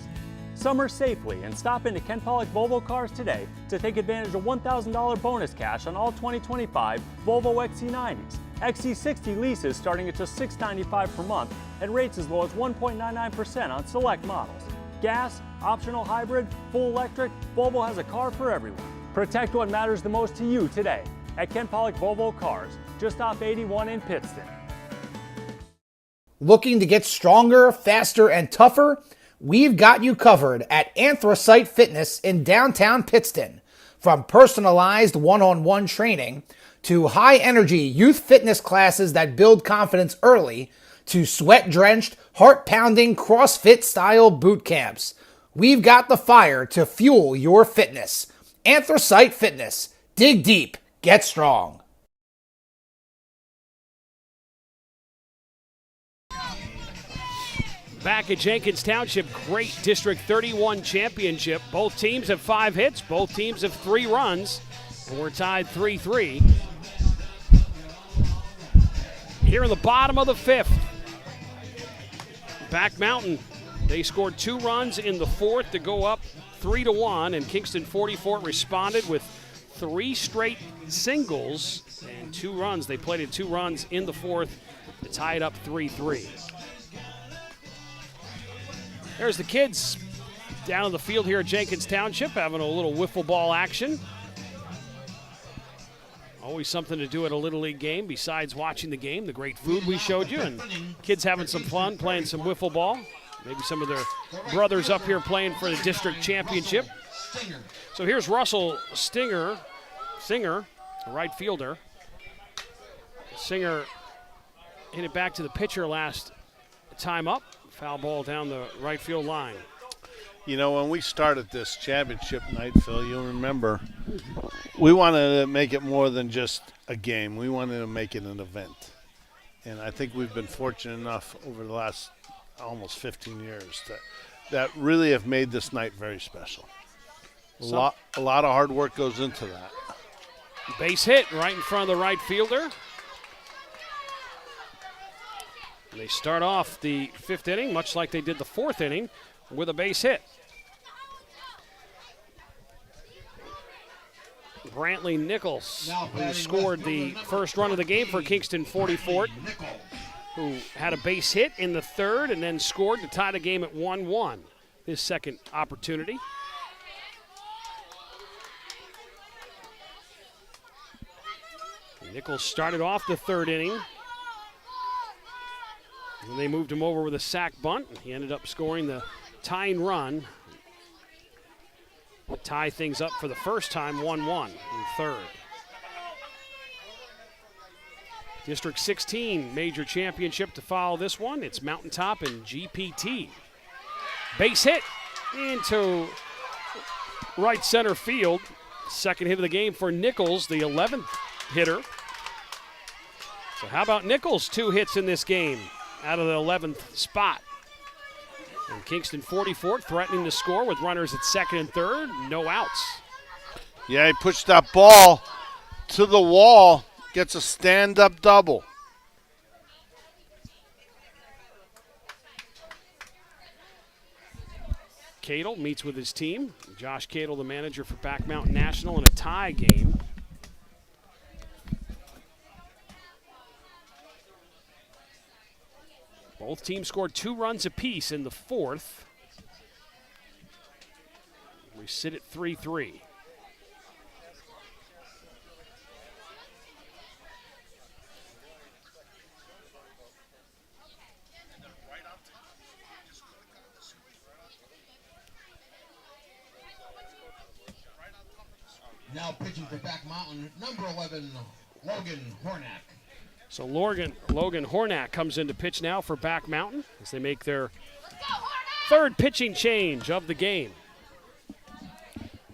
Summer safely and stop into Ken Pollock Volvo Cars today to take advantage of $1,000 bonus cash on all 2025 Volvo XC90s. XC60 leases starting at just $695 per month and rates as low as 1.99% on select models. Gas, optional hybrid, full electric, Volvo has a car for everyone. Protect what matters the most to you today at Ken Pollock Volvo Cars, just off 81 in Pittston. Looking to get stronger, faster, and tougher? We've got you covered at Anthracite Fitness in downtown Pittston. From personalized one-on-one training to high-energy youth fitness classes that build confidence early to sweat-drenched, heart-pounding CrossFit-style boot camps, we've got the fire to fuel your fitness. Anthracite Fitness. Dig deep. Get strong. Back at Jenkins Township, great District 31 championship. Both teams have 5 hits. Both teams have 3 runs. And we're tied 3-3. Here in the bottom of the 5th, Back Mountain, they scored 2 runs in the 4th to go up 3-1. And Kingston 44 responded with 3 straight singles and 2 runs. They plated 2 runs in the 4th to tie it up 3-3. There's the kids down on the field here at Jenkins Township having a little wiffle ball action. Always something to do at a Little League game besides watching the game, the great food we showed you, and kids having some fun playing some wiffle ball. Maybe some of their brothers up here playing for the district championship. So here's Russell Singer, the right fielder. Singer hit it back to the pitcher last time up. Foul ball down the right field line. You know, when we started this championship night, Phil, you'll remember, we wanted to make it more than just a game. We wanted to make it an event. And I think we've been fortunate enough over the last almost 15 years that really have made this night very special. A lot of hard work goes into that. Base hit right in front of the right fielder. And they start off the 5th inning, much like they did the 4th inning, with a base hit. Brantley Nichols, who scored the first run of the game for Kingston 44, who had a base hit in the 3rd and then scored to tie the game at 1-1. His second opportunity. Nichols started off the 3rd inning. And they moved him over with a sac bunt. He ended up scoring the tying run to tie things up for the first time, 1-1 in 3rd. District 16 major championship to follow this one. It's Mountaintop and GPT. Base hit into right center field. Second hit of the game for Nichols, the 11th hitter. So how about Nichols? 2 hits in this game out of the 11th spot. And Kingston 44 threatening to score with runners at 2nd and 3rd. No outs. Yeah, he pushed that ball to the wall. Gets a stand-up double. Cadle meets with his team. Josh Cadle, the manager for Back Mountain National, in a tie game. Both teams scored 2 runs apiece in the 4th. We sit at 3-3. Now pitching for Back Mountain, number 11, Logan Hornack. So Logan Hornack comes in to pitch now for Back Mountain as they make their third pitching change of the game.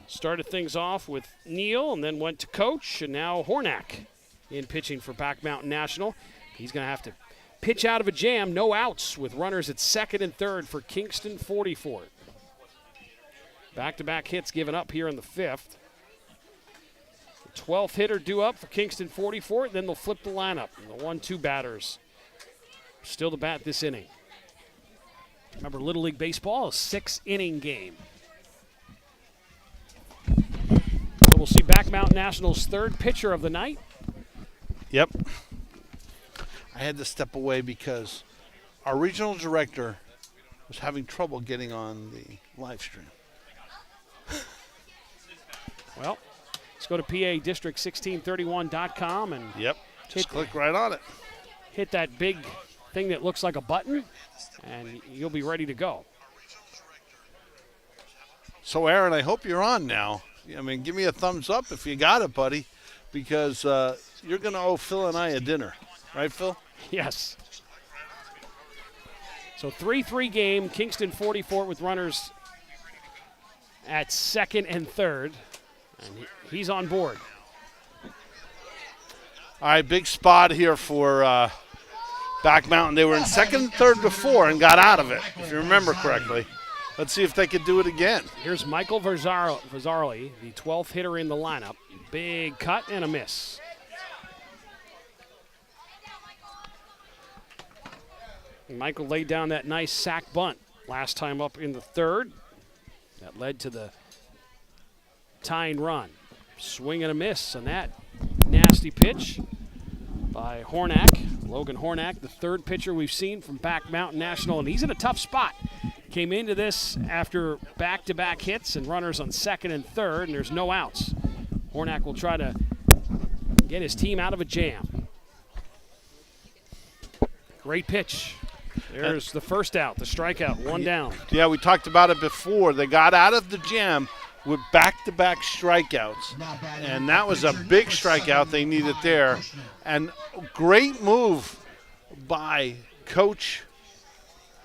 Started things off with Neal and then went to Coach, and now Hornack in pitching for Back Mountain National. He's going to have to pitch out of a jam, no outs, with runners at second and third for Kingston 44. Back-to-back hits given up here in the fifth. The 12th hitter due up for Kingston 44, then they'll flip the lineup. And the 1-2 batters still to bat this inning. Remember, Little League Baseball, a 6-inning game. So we'll see Back Mountain National's third pitcher of the night. Yep. I had to step away because our regional director was having trouble getting on the live stream. Well, let's go to PADistrict1631.com and Yep. Just click right on it. hit that big thing that looks like a button, and you'll be ready to go. So, Aaron, I hope you're on now. I mean, give me a thumbs up if you got it, buddy, because you're going to owe Phil and I a dinner. Right, Phil? Yes. So 3-3 game, Kingston 44 with runners at second and third. And he's on board. All right, big spot here for Back Mountain. They were in second and third before and got out of it, if you remember correctly. Let's see if they could do it again. Here's Michael Vazzarli, the 12th hitter in the lineup. Big cut and a miss. And Michael laid down that nice sack bunt last time up in the third. That led to the tying run. Swing and a miss on that nasty pitch by Hornack. Logan Hornack, the third pitcher we've seen from Back Mountain National, and he's in a tough spot. Came into this after back-to-back hits and runners on second and third, and there's no outs. Hornack will try to get his team out of a jam. Great pitch. There's the first out, the strikeout, one down. Yeah, we talked about it before. They got out of the jam with back-to-back strikeouts, and that was a big strikeout they needed there. And great move by Coach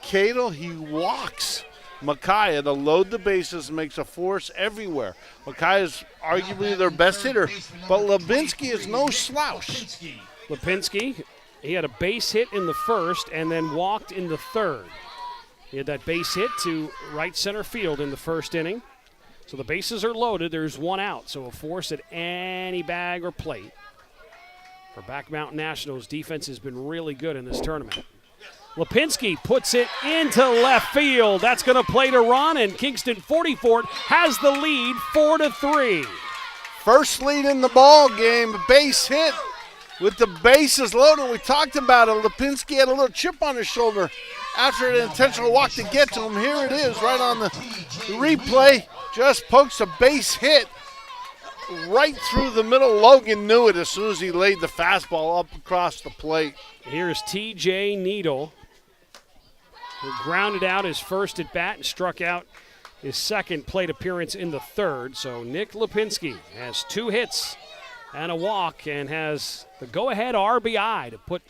Cadle. He walks Micaiah to load the bases and makes a force everywhere. Micaiah is arguably their best hitter, but Lubinski is no slouch. Lipinski, he had a base hit in the first and then walked in the third. He had that base hit to right center field in the first inning. So the bases are loaded. There's one out. So a force at any bag or plate. For Back Mountain Nationals, defense has been really good in this tournament. Lipinski puts it into left field. That's going to play to run, and Kingston 44 has the lead 4-3. First lead in the ball game, base hit with the bases loaded. We talked about it. Lipinski had a little chip on his shoulder after an intentional walk to get to him. Here it is right on the replay. Just pokes a base hit right through the middle. Logan knew it as soon as he laid the fastball up across the plate. Here's T.J. Needle, who grounded out his first at bat and struck out his second plate appearance in the third. So Nick Lipinski has 2 hits and a walk and has the go-ahead RBI to put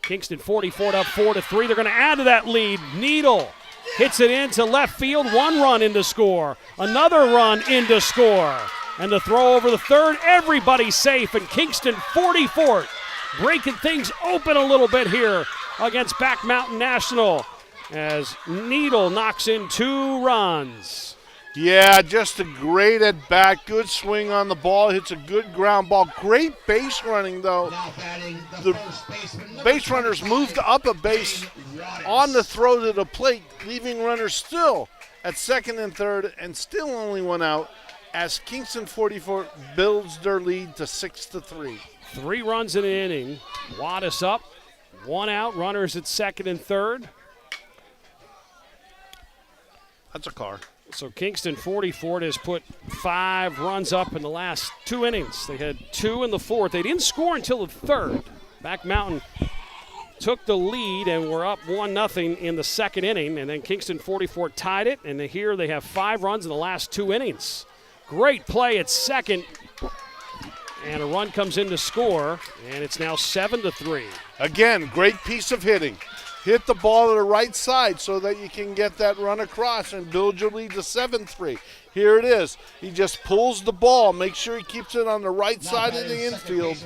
Kingston 44 up 4-3. They're going to add to that lead. Needle hits it into left field. 1 run in to score. Another run in to score. And the throw over the third. Everybody's safe. And Kingston 44 breaking things open a little bit here against Back Mountain National as Needle knocks in 2 runs. Yeah, just a great at bat. Good swing on the ball. Hits a good ground ball. Great base running, though. The base runners moved up a base on the throw to the plate, leaving runners still at second and third, and still only 1 out as Kingston 44 builds their lead to 6-3. 3 runs in an inning. Wadis up, 1 out. Runners at second and third. That's a car. So Kingston 44 has put 5 runs up in the last 2 innings. They had 2 in the fourth. They didn't score until the third. Back Mountain took the lead and were up 1-0 in the second inning. And then Kingston 44 tied it. And here they have 5 runs in the last 2 innings. Great play at second. And a run comes in to score, and it's now 7-3. Again, great piece of hitting. Hit the ball to the right side so that you can get that run across and build your lead to 7-3. Here it is. He just pulls the ball, makes sure he keeps it on the right side of the infield.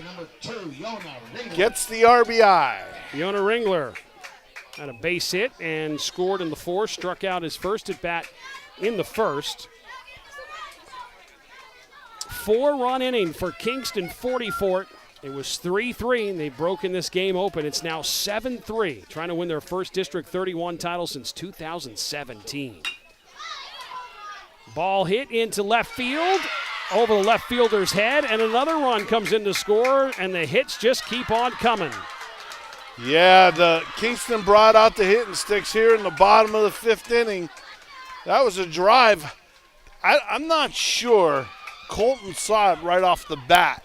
Gets the RBI. Yona Ringler had a base hit and scored in the fourth, struck out his first at bat in the first. 4-run inning for Kingston 44. It was 3-3, and they've broken this game open. It's now 7-3, trying to win their first District 31 title since 2017. Ball hit into left field, over the left fielder's head, and another run comes in to score, and the hits just keep on coming. Yeah, the Kingston brought out the hitting sticks here in the bottom of the fifth inning. That was a drive. I'm not sure Colton saw it right off the bat.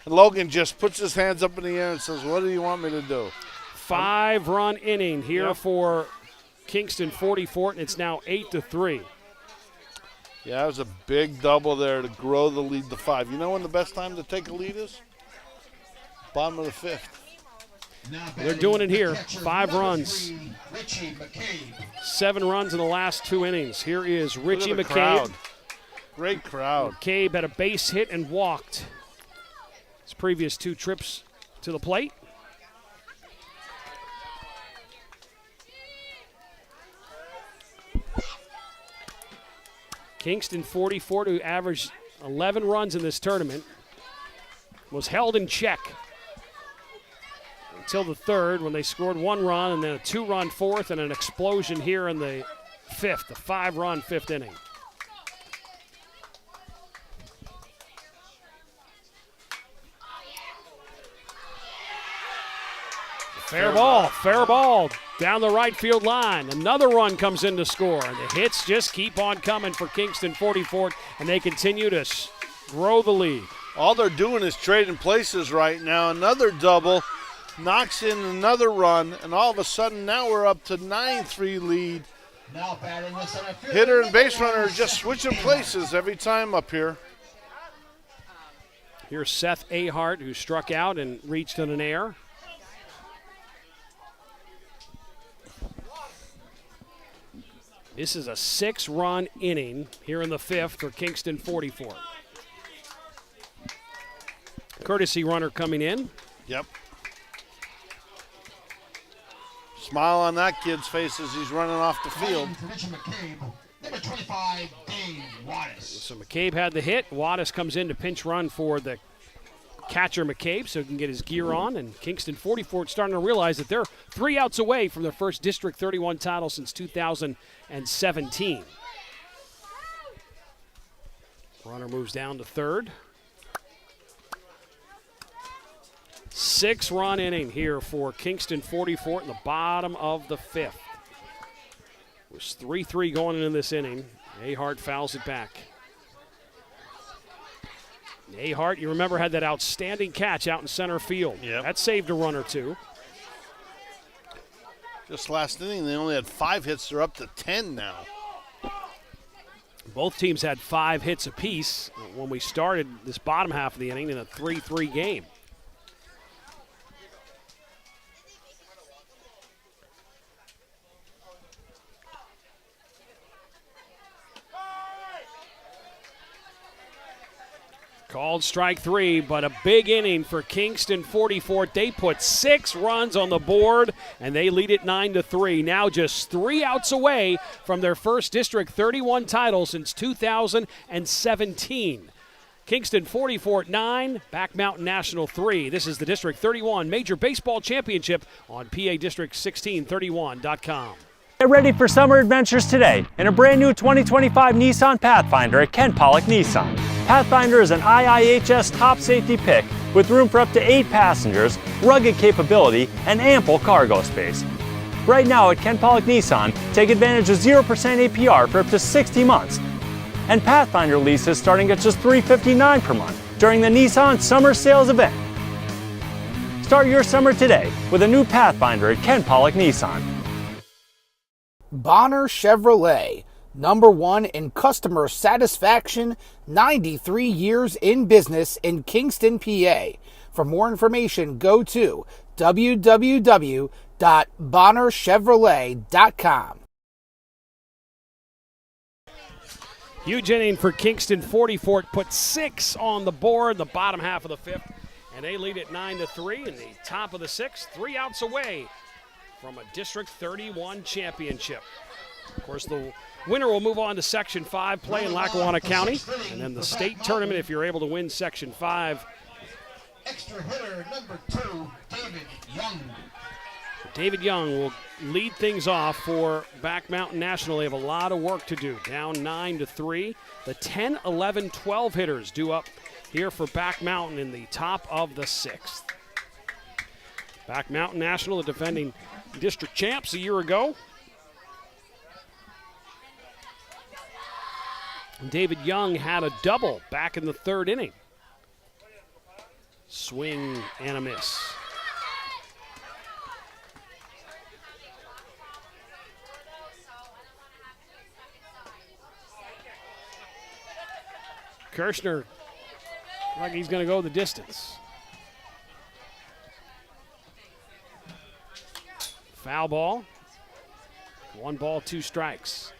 Logan just puts his hands up in the air and says, what do you want me to do? 5-run inning here for Kingston 44, and it's now 8-3. Yeah, it was a big double there to grow the lead to 5. You know when the best time to take a lead is? Bottom of the fifth. They're doing it here. 5 runs. 7 runs in the last 2 innings. Here is Richie McCabe. Crowd. Great crowd. McCabe had a base hit and walked his previous 2 trips to the plate. Kingston 44, to average 11 runs in this tournament, was held in check until the third, when they scored 1 run and then a 2-run fourth and an explosion here in the fifth, a 5-run fifth inning. Fair ball down the right field line. Another run comes in to score, and the hits just keep on coming for Kingston 44, and they continue to grow the lead. All they're doing is trading places right now. Another double knocks in another run, and all of a sudden now we're up to 9-3 lead. Now batting the center field. Hitter and base runner are just switching places every time up here. Here's Seth Ahart, who struck out and reached on an error. This is a 6-run inning here in the fifth for Kingston 44. Courtesy runner coming in. Yep. Smile on that kid's face as he's running off the field. Number 25, Dave Wattis. So McCabe had the hit. Wattis comes in to pinch run for the catcher McCabe so he can get his gear on. And Kingston 44 is starting to realize that they're 3 outs away from their first District 31 title since 2017. Runner moves down to third. 6-run inning here for Kingston 44 in the bottom of the fifth. It was 3-3 going into this inning. Ahart fouls it back. Ahart, you remember, had that outstanding catch out in center field. Yep. That saved a run or 2. Just last inning, they only had 5 hits. They're up to 10 now. Both teams had 5 hits apiece when we started this bottom half of the inning in a 3-3 game. Called strike 3, but a big inning for Kingston 44. They put 6 runs on the board, and they lead it 9-3. Now just 3 outs away from their first District 31 title since 2017. Kingston 44 at 9, Back Mountain National 3. This is the District 31 Major Baseball Championship on PA District1631.com. Get ready for summer adventures today in a brand new 2025 Nissan Pathfinder at Ken Pollock Nissan. Pathfinder is an IIHS top safety pick with room for up to 8 passengers, rugged capability, and ample cargo space. Right now at Ken Pollock Nissan, take advantage of 0% APR for up to 60 months. And Pathfinder leases starting at just $359 per month during the Nissan Summer Sales event. Start your summer today with a new Pathfinder at Ken Pollock Nissan. Bonner Chevrolet, #1 in customer satisfaction, 93 years in business in Kingston, PA. For more information, go to www.bonnerchevrolet.com. Huge inning for Kingston. 44 put 6 on the board, the bottom half of the 5th, and they lead it 9-3 in the top of the 6th, 3 outs away from a District 31 championship. Of course, the winner will move on to Section 5 play in Lackawanna County, and then the state tournament if you're able to win Section 5. Extra hitter #2, David Young. David Young will lead things off for Back Mountain National. They have a lot of work to do. Down 9-3. The 10, 11, 12 hitters due up here for Back Mountain in the top of the 6th. Back Mountain National, the defending district champs a year ago. David Young had a double back in the 3rd inning. Swing and a miss. Kirshner, like he's going to go the distance. Foul ball. 1 ball, 2 strikes.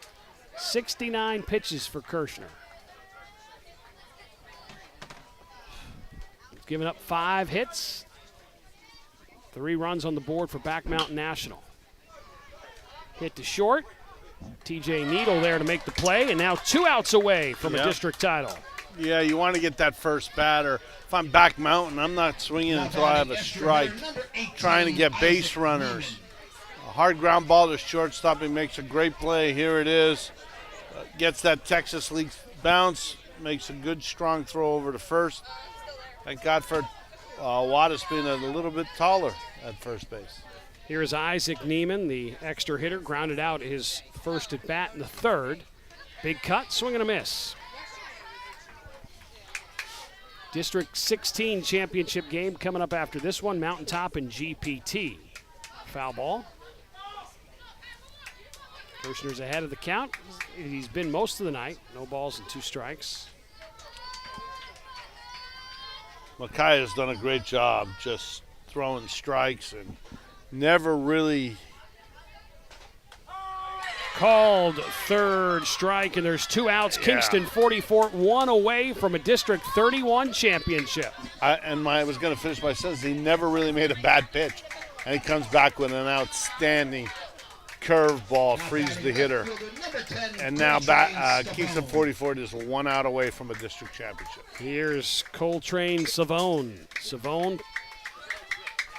69 pitches for Kirshner. He's given up 5 hits. 3 runs on the board for Back Mountain National. Hit to short. TJ Needle there to make the play, and now 2 outs away from a district title. Yeah, you want to get that first batter. If I'm Back Mountain, I'm not swinging until I have a strike. Trying to get base runners. A hard ground ball to shortstop. He makes a great play. Here it is. Gets that Texas League bounce. Makes a good, strong throw over to first. Thank God for Wattis being a little bit taller at first base. Here's Isaac Neiman, the extra hitter, grounded out his first at bat in the 3rd. Big cut, swing and a miss. District 16 championship game coming up after this one, Mountaintop and GPT. Foul ball. Kirshner's ahead of the count. He's been most of the night. No balls and 2 strikes. Mackay has done a great job just throwing strikes and never really Called 3rd strike, and there's 2 outs. Kingston 44, 1 away from a District 31 championship. I was going to finish my sentence. He never really made a bad pitch, and he comes back with an outstanding curveball, frees the hitter. And now Kingston 44 is 1 out away from a district championship. Here's Coltrane Savone. Savone,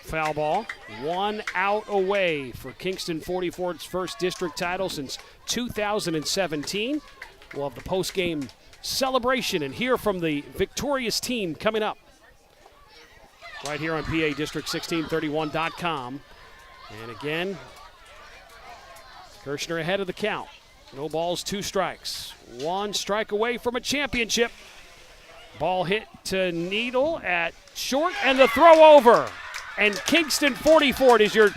foul ball. 1 out away for Kingston 44's first district title since 2017. We'll have the post-game celebration and hear from the victorious team coming up right here on PA District 1631.com. And again, Kirshner ahead of the count. No balls, 2 strikes. 1 strike away from a championship. Ball hit to Needle at short, and the throw over. And Kingston 44 is your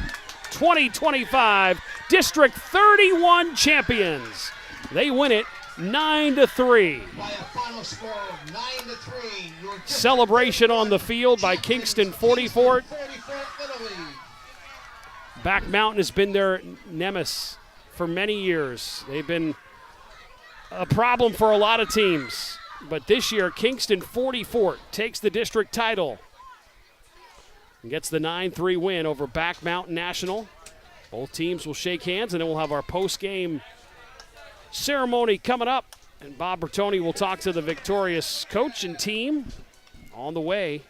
2025 District 31 champions. They win it 9-3. By a final score of 9-3. Celebration on the field by Kingston 44. Back Mountain has been their nemesis for many years. They've been a problem for a lot of teams. But this year, Kingston 44 takes the district title and gets the 9-3 win over Back Mountain National. Both teams will shake hands, and then we'll have our post-game ceremony coming up. And Bob Bertoni will talk to the victorious coach and team on the way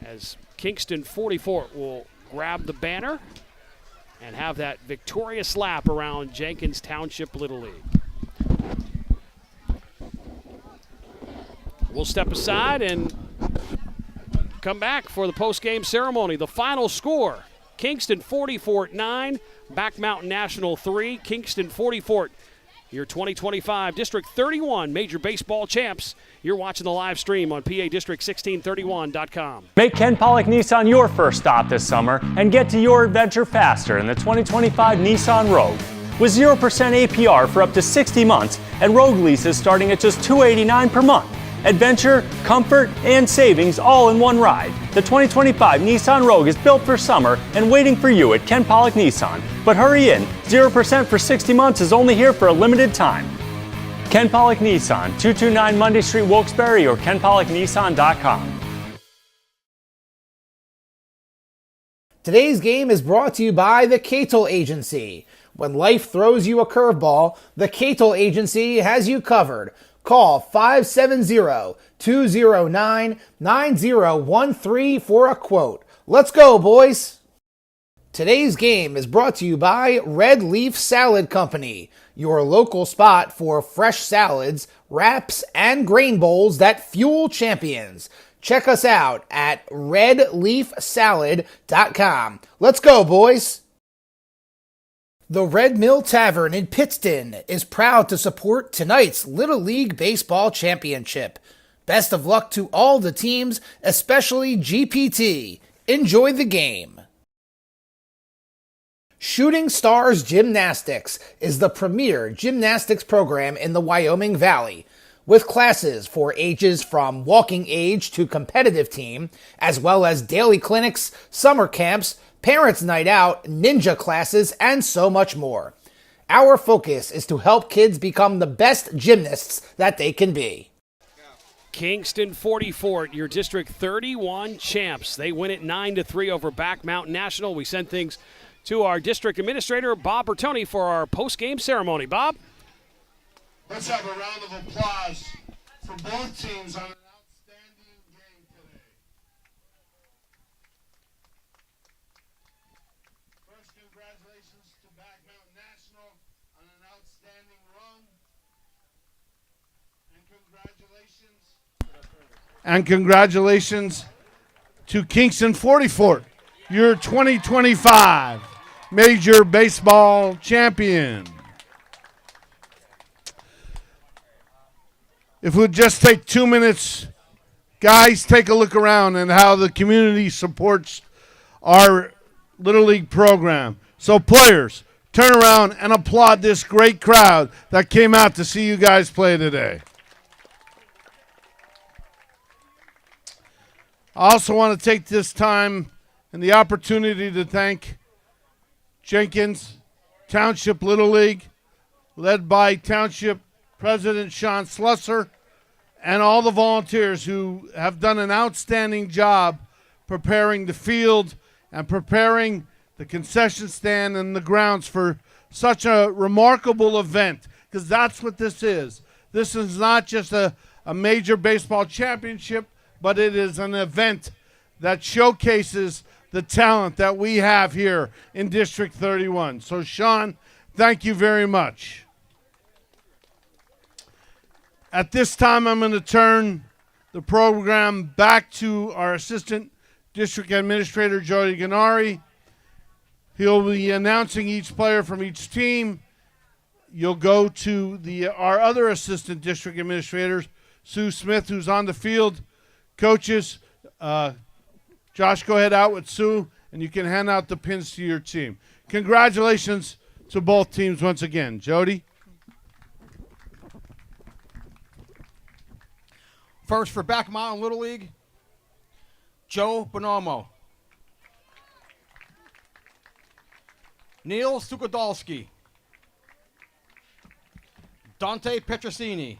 as Kingston 44 will grab the banner and have that victorious lap around Jenkins Township Little League. We'll step aside and come back for the post-game ceremony. The final score, Kingston 44-9, Back Mountain National 3. Kingston 44, your 2025 District 31 Major Baseball champs. You're watching the live stream on PA District 1631.com. Make Ken Pollock Nissan your first stop this summer and get to your adventure faster in the 2025 Nissan Rogue. with 0% APR for up to 60 months and road leases starting at just $289 per month. Adventure, comfort, and savings all in one ride. The 2025 Nissan Rogue is built for summer and waiting for you at Ken Pollock Nissan. But hurry in, 0% for 60 months is only here for a limited time. Ken Pollock Nissan, 229 Monday Street, Wilkes-Barre, or kenpollocknissan.com. Today's game is brought to you by the Catel Agency. When life throws you a curveball, the Catel Agency has you covered. Call 570-209-9013 for a quote. Let's go, boys! Today's game is brought to you by Red Leaf Salad Company, your local spot for fresh salads, wraps, and grain bowls that fuel champions. Check us out at redleafsalad.com. Let's go, boys! The Red Mill Tavern in Pittston is proud to support tonight's Little League Baseball Championship. Best of luck to all the teams, especially GPT. Enjoy the game. Shooting Stars Gymnastics is the premier gymnastics program in the Wyoming Valley, with classes for ages from walking age to competitive team, as well as daily clinics, summer camps, parents' night out, ninja classes, and so much more. Our focus is to help kids become the best gymnasts that they can be. Kingston 44, your District 31 champs. They win it 9-3 over Back Mountain National. We send things to our district administrator, Bob Bertoni, for our post-game ceremony. Bob? Let's have a round of applause for both teams on an outstanding game today. First, congratulations to Back Mountain National on an outstanding run. And congratulations to Kingston 44, your 2025 Major Baseball Champion. If we'd just take 2 minutes, guys, take a look around and how the community supports our Little League program. So players, turn around and applaud this great crowd that came out to see you guys play today. I also want to take this time and the opportunity to thank Jenkins Township Little League, led by Township President Sean Slusser, and all the volunteers who have done an outstanding job preparing the field and preparing the concession stand and the grounds for such a remarkable event, because that's what this is. This is not just a major baseball championship, but it is an event that showcases the talent that we have here in District 31. So, Sean, thank you very much. At this time, I'm going to turn the program back to our Assistant District Administrator, Jody Gennari. He'll be announcing each player from each team. You'll go to our other Assistant District Administrators, Sue Smith, who's on the field. Coaches, Josh, go ahead out with Sue, and you can hand out the pins to your team. Congratulations to both teams once again. Jody? First for Back Mountain Little League, Joe Bonomo. Neil Sukadolski. Dante Petrosini.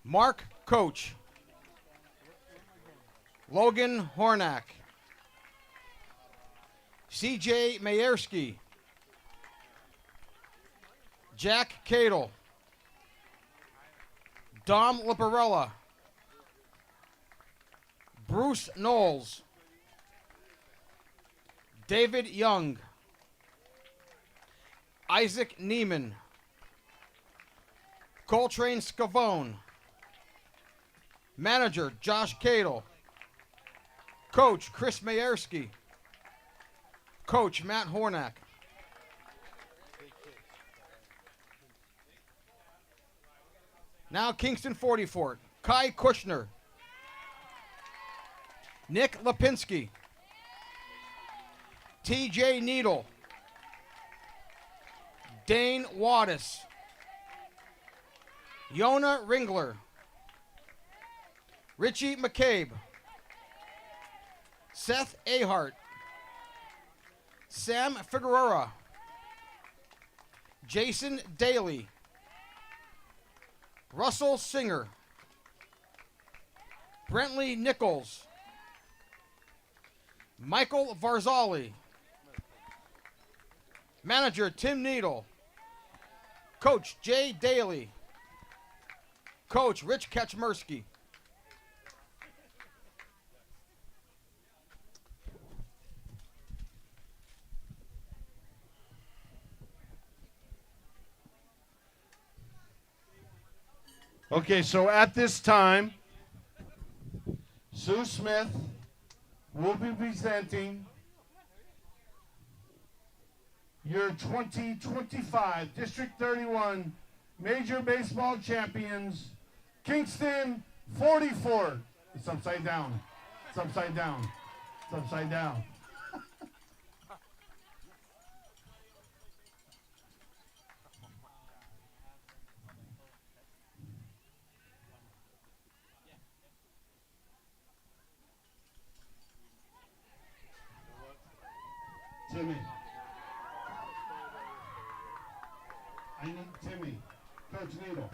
Mark Coach. Logan Hornack. CJ Mayerski. Jack Cadle. Dom Liparella. Bruce Knowles. David Young. Isaac Neiman. Coltrane Scavone. Manager Josh Cadle. Coach Chris Mayerski. Coach Matt Hornack. Now Kingston 44. Kai Kushner. Nick Lipinski. TJ Needle. Dane Waddis. Yona Ringler. Richie McCabe. Seth Ahart. Sam Figueroa. Jason Daly. Russell Singer. Brentley Nichols. Michael Varzali. Manager Tim Needle. Coach Jay Daly. Coach Rich Kaczmarski. Okay, so at this time, Sue Smith will be presenting your 2025 District 31 Major Baseball Champions, Kingston 44. It's upside down. It's upside down. It's upside down. Timmy. I need Timmy. Coach Needle.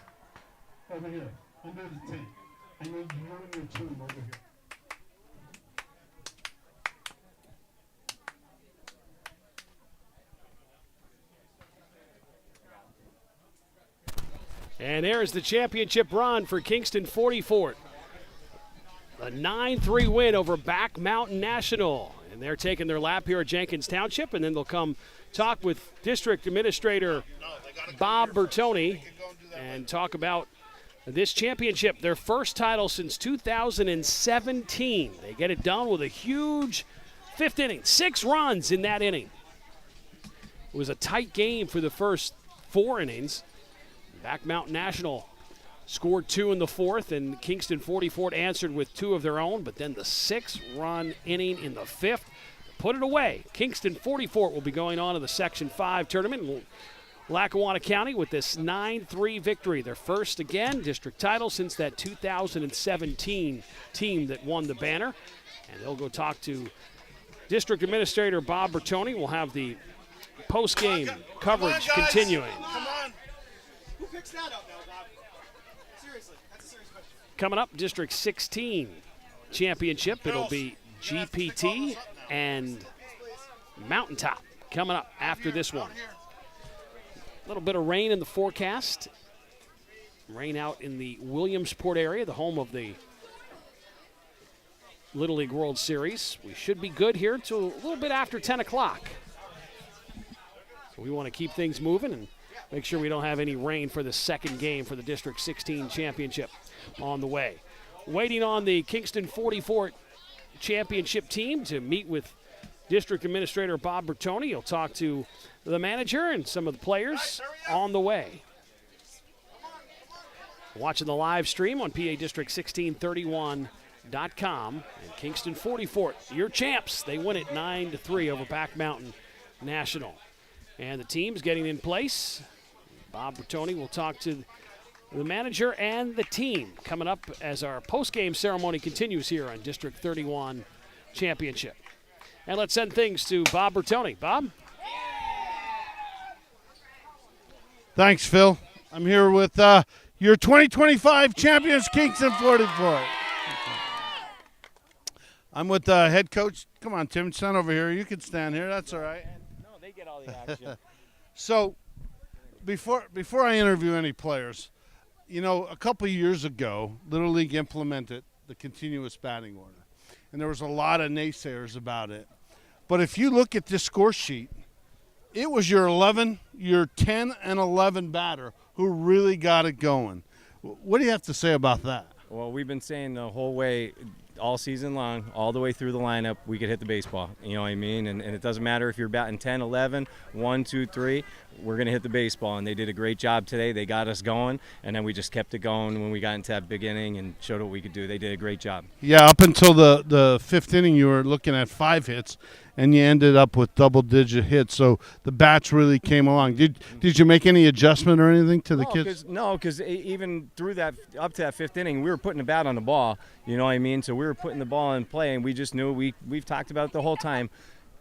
Over here. Under the tank. I need you and your team over here. And there's the championship run for Kingston 44. A 9-3 win over Back Mountain National. And they're taking their lap here at Jenkins Township, and then they'll come talk with District Administrator Bob Bertoni and talk about this championship, their first title since 2017. They get it done with a huge fifth inning, 6 runs in that inning. It was a tight game for the first 4 innings. Back Mountain National scored 2 in the 4th, and Kingston 44 answered with 2 of their own, but then the 6-run inning in the 5th put it away. Kingston 44 will be going on to the Section 5 tournament in Lackawanna County with this 9-3 victory. Their first, again, district title since that 2017 team that won the banner. And they'll go talk to District Administrator Bob Bertoni. We'll have the post-game coverage continuing. Come on. Who picks that up now, Bob? Seriously, that's a serious question. Coming up, District 16 championship. It'll be GPT and Mountaintop coming up after this one. A little bit of rain in the forecast. Rain out in the Williamsport area, the home of the Little League World Series. We should be good here till a little bit after 10 o'clock. So we want to keep things moving and make sure we don't have any rain for the second game for the District 16 championship on the way. Waiting on the Kingston 44 championship team to meet with District Administrator Bob Bertoni. He'll talk to the manager and some of the players on the way. Watching the live stream on PADistrict1631.com. And Kingston 44, your champs. They win it 9-3 over Back Mountain National. And the team's getting in place. Bob Bertoni will talk to the manager and the team coming up as our post-game ceremony continues here on District 31 Championship. And let's send things to Bob Bertoni. Bob? Thanks, Phil. I'm here with your 2025 champions, Kingston 44. I'm with head coach. Come on, Tim, stand over here. You can stand here. That's all right. No, they get all the action. So, before I interview any players, you know, a couple of years ago, Little League implemented the continuous batting order, and there was a lot of naysayers about it. But if you look at this score sheet, it was your 10 and 11 batter who really got it going. What do you have to say about that? Well, we've been saying the whole way all season long, all the way through the lineup, we could hit the baseball. You know what I mean? And it doesn't matter if you're batting 10, 11, 1, 2, 3, we're going to hit the baseball. And they did a great job today. They got us going, and then we just kept it going when we got into that beginning and showed what we could do. They did a great job. Yeah, up until the fifth inning, you were looking at 5 hits, and you ended up with double-digit hits. So the bats really came along. Did you make any adjustment or anything to the kids? No, because even through that, up to that 5th inning, we were putting the bat on the ball. You know what I mean? So we were putting the ball in play, and we just knew we've talked about it the whole time.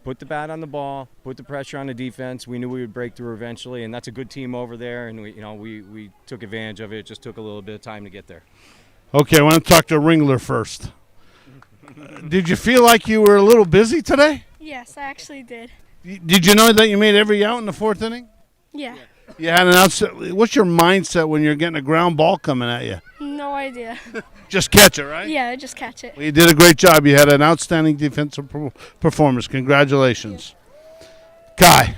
Put the bat on the ball, put the pressure on the defense. We knew we would break through eventually, and that's a good team over there. And we took advantage of it. It just took a little bit of time to get there. Okay, I want to talk to Ringler first. Did you feel like you were a little busy today? Yes, I actually did. Did you know that you made every out in the 4th inning? Yeah. You had an outset. What's your mindset when you're getting a ground ball coming at you? No idea. Just catch it, right? Yeah, just catch it. Well, you did a great job. You had an outstanding defensive performance. Congratulations. Kai,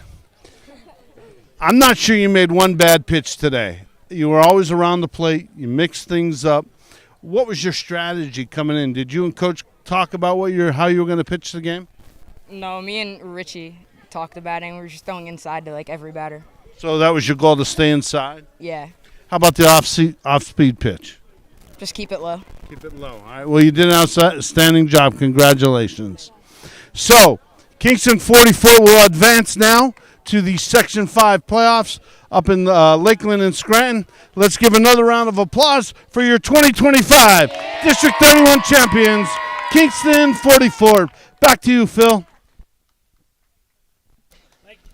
I'm not sure you made one bad pitch today. You were always around the plate. You mixed things up. What was your strategy coming in? Did you and Coach talk about how you were going to pitch the game? No, me and Richie talked about it, and we were just throwing inside to, every batter. So that was your goal, to stay inside? Yeah. How about the off-speed pitch? Just keep it low. Keep it low. All right. Well, you did an outstanding job. Congratulations. So, Kingston 44 will advance now to the Section 5 playoffs up in Lakeland and Scranton. Let's give another round of applause for your 2025 District 31 champions, Kingston 44. Back to you, Phil.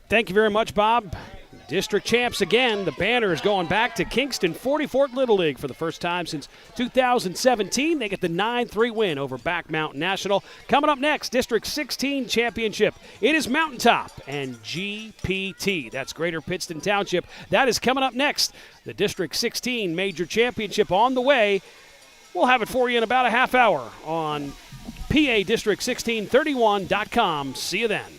Thank you very much, Bob. District champs again. The banner is going back to Kingston 44 Little League for the first time since 2017. They get the 9-3 win over Back Mountain National. Coming up next, District 16 championship. It is Mountaintop and GPT. That's Greater Pittson Township. That is coming up next. The District 16 major championship on the way. We'll have it for you in about a half hour on PA District1631.com. See you then.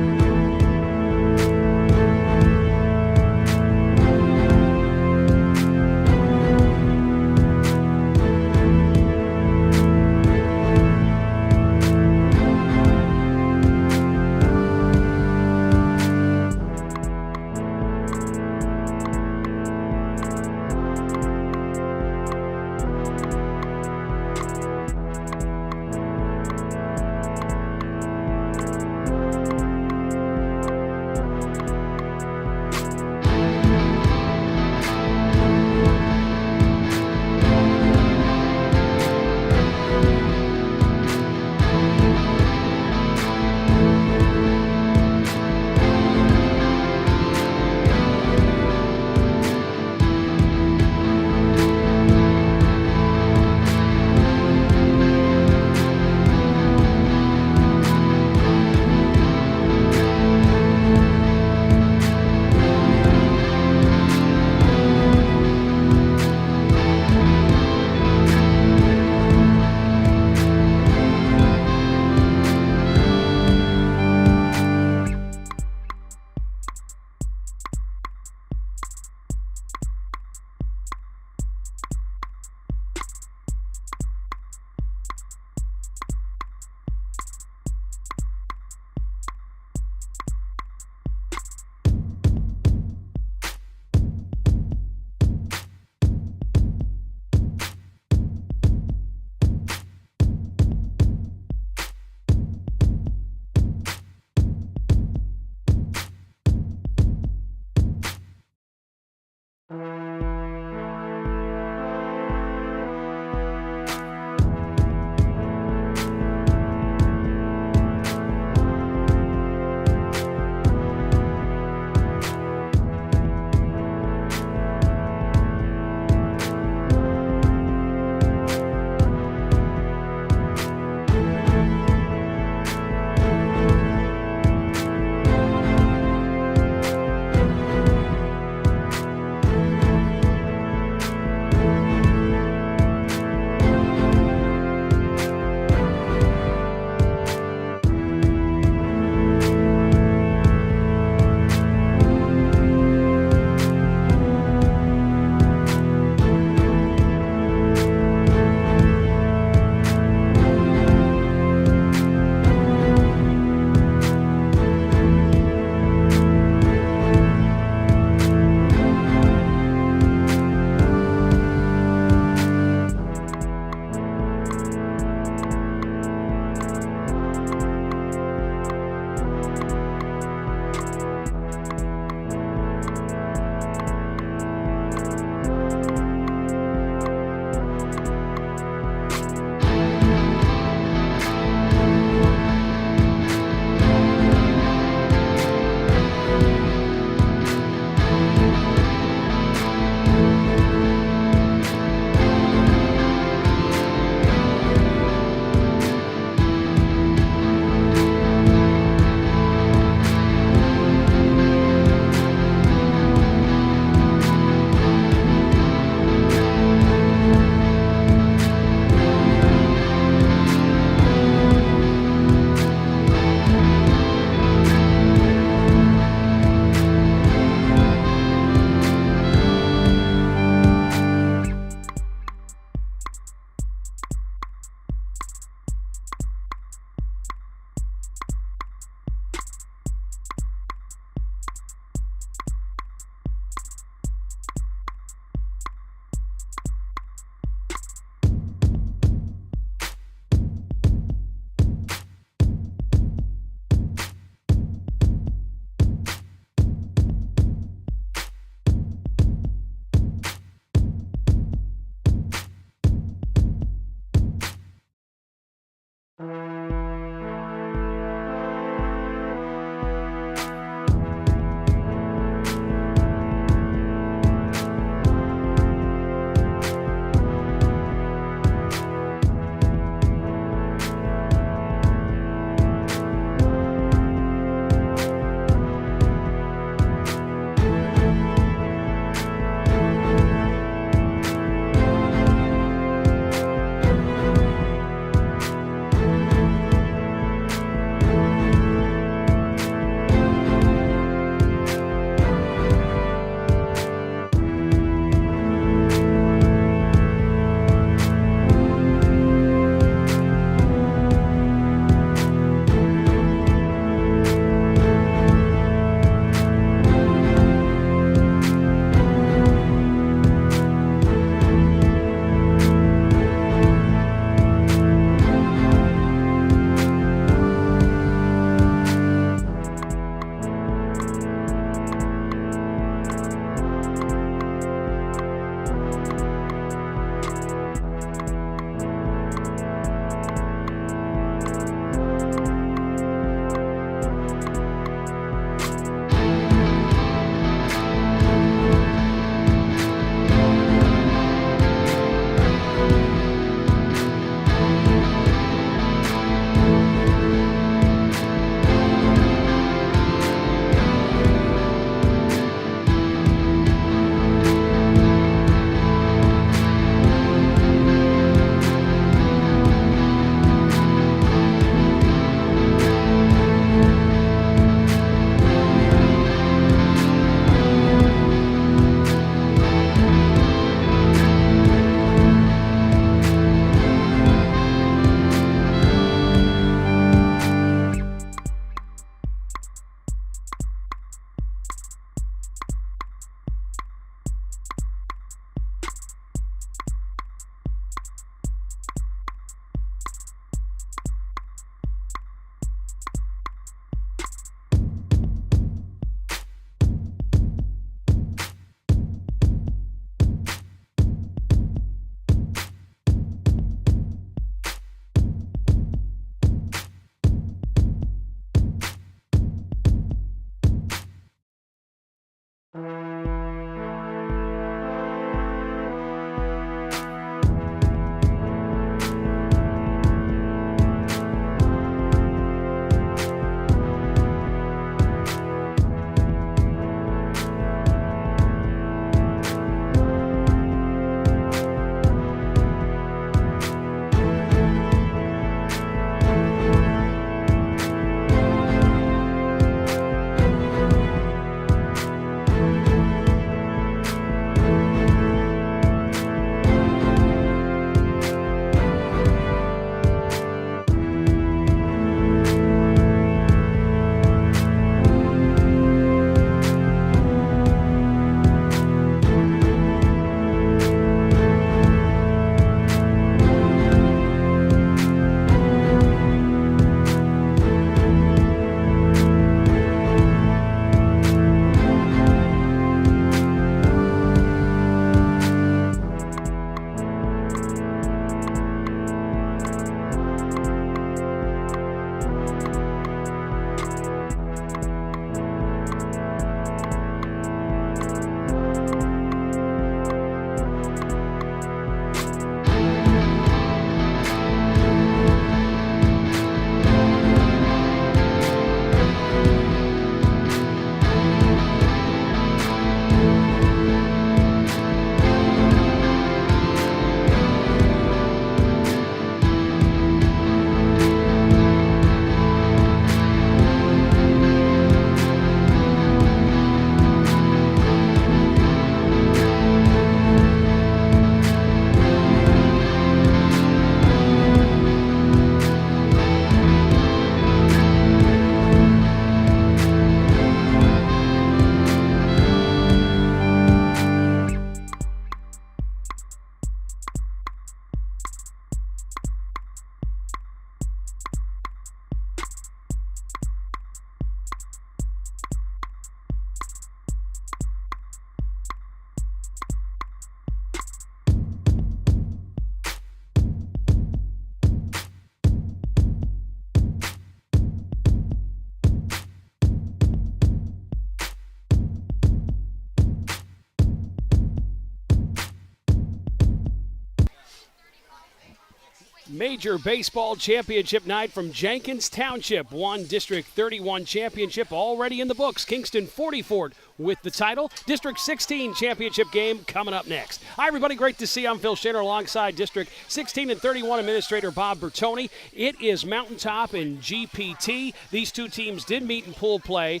Major Baseball Championship night from Jenkins Township. Won District 31 championship already in the books. Kingston 44 with the title. District 16 championship game coming up next. Hi, everybody. Great to see you. I'm Phil Shanner alongside District 16 and 31 Administrator Bob Bertoni. It is Mountaintop and GPT. These two teams did meet in pool play.